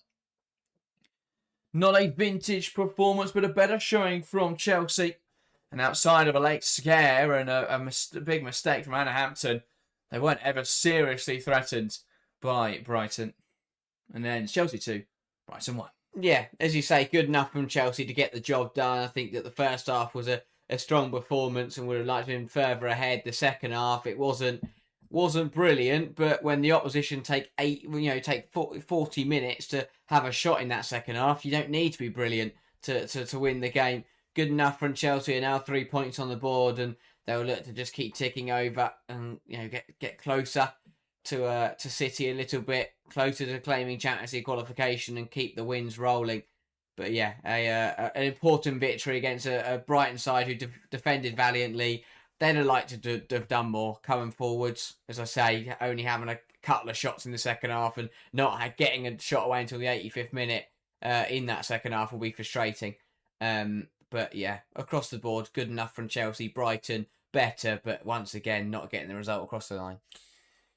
Not a vintage performance, but a better showing from Chelsea. And outside of a late scare and a big mistake from Anna Hampton, they weren't ever seriously threatened by Brighton. And then Chelsea 2, Brighton 1. Yeah, as you say, good enough from Chelsea to get the job done. I think that the first half was a strong performance and would have liked to have been further ahead. The second half, it wasn't brilliant, but when the opposition take 40 minutes to have a shot in that second half, you don't need to be brilliant to win the game. Good enough from Chelsea, and now 3 points on the board, and they'll look to just keep ticking over and get closer to City a little bit, closer to claiming Champions League qualification and keep the wins rolling. But yeah, an important victory against a Brighton side who defended valiantly. They'd have liked to have done more coming forwards. As I say, only having a couple of shots in the second half and not getting a shot away until the 85th minute in that second half will be frustrating. But yeah, across the board, good enough from Chelsea. Brighton, better, but once again, not getting the result across the line.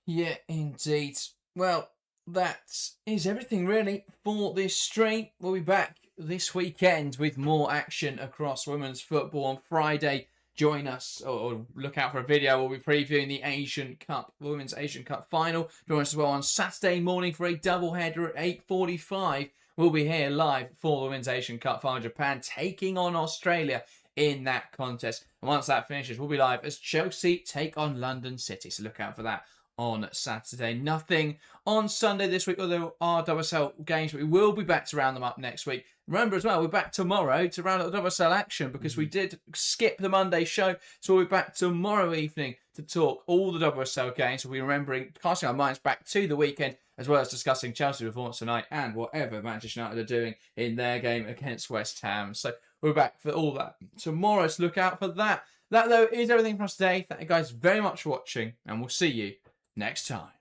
Yeah, indeed. Well, that is everything really for this stream. We'll be back this weekend with more action across women's football on Friday. Join us or look out for a video. We'll be previewing the Asian Cup, Women's Asian Cup final. Join us as well on Saturday morning for a double header at 8:45 will be here live for the Women's Asian Cup final. Japan taking on Australia in that contest. And once that finishes, we'll be live as Chelsea take on London City. So look out for that on Saturday. Nothing on Sunday this week, although there are WSL games, but we will be back to round them up next week. Remember as well, we're back tomorrow to round up the WSL action because we did skip the Monday show. So we'll be back tomorrow evening to talk all the WSL games. We'll be remembering, casting our minds back to the weekend, as well as discussing Chelsea's performance tonight and whatever Manchester United are doing in their game against West Ham. So we're back for all that tomorrow, so look out for that. That, though, is everything from us today. Thank you guys very much for watching, and we'll see you next time.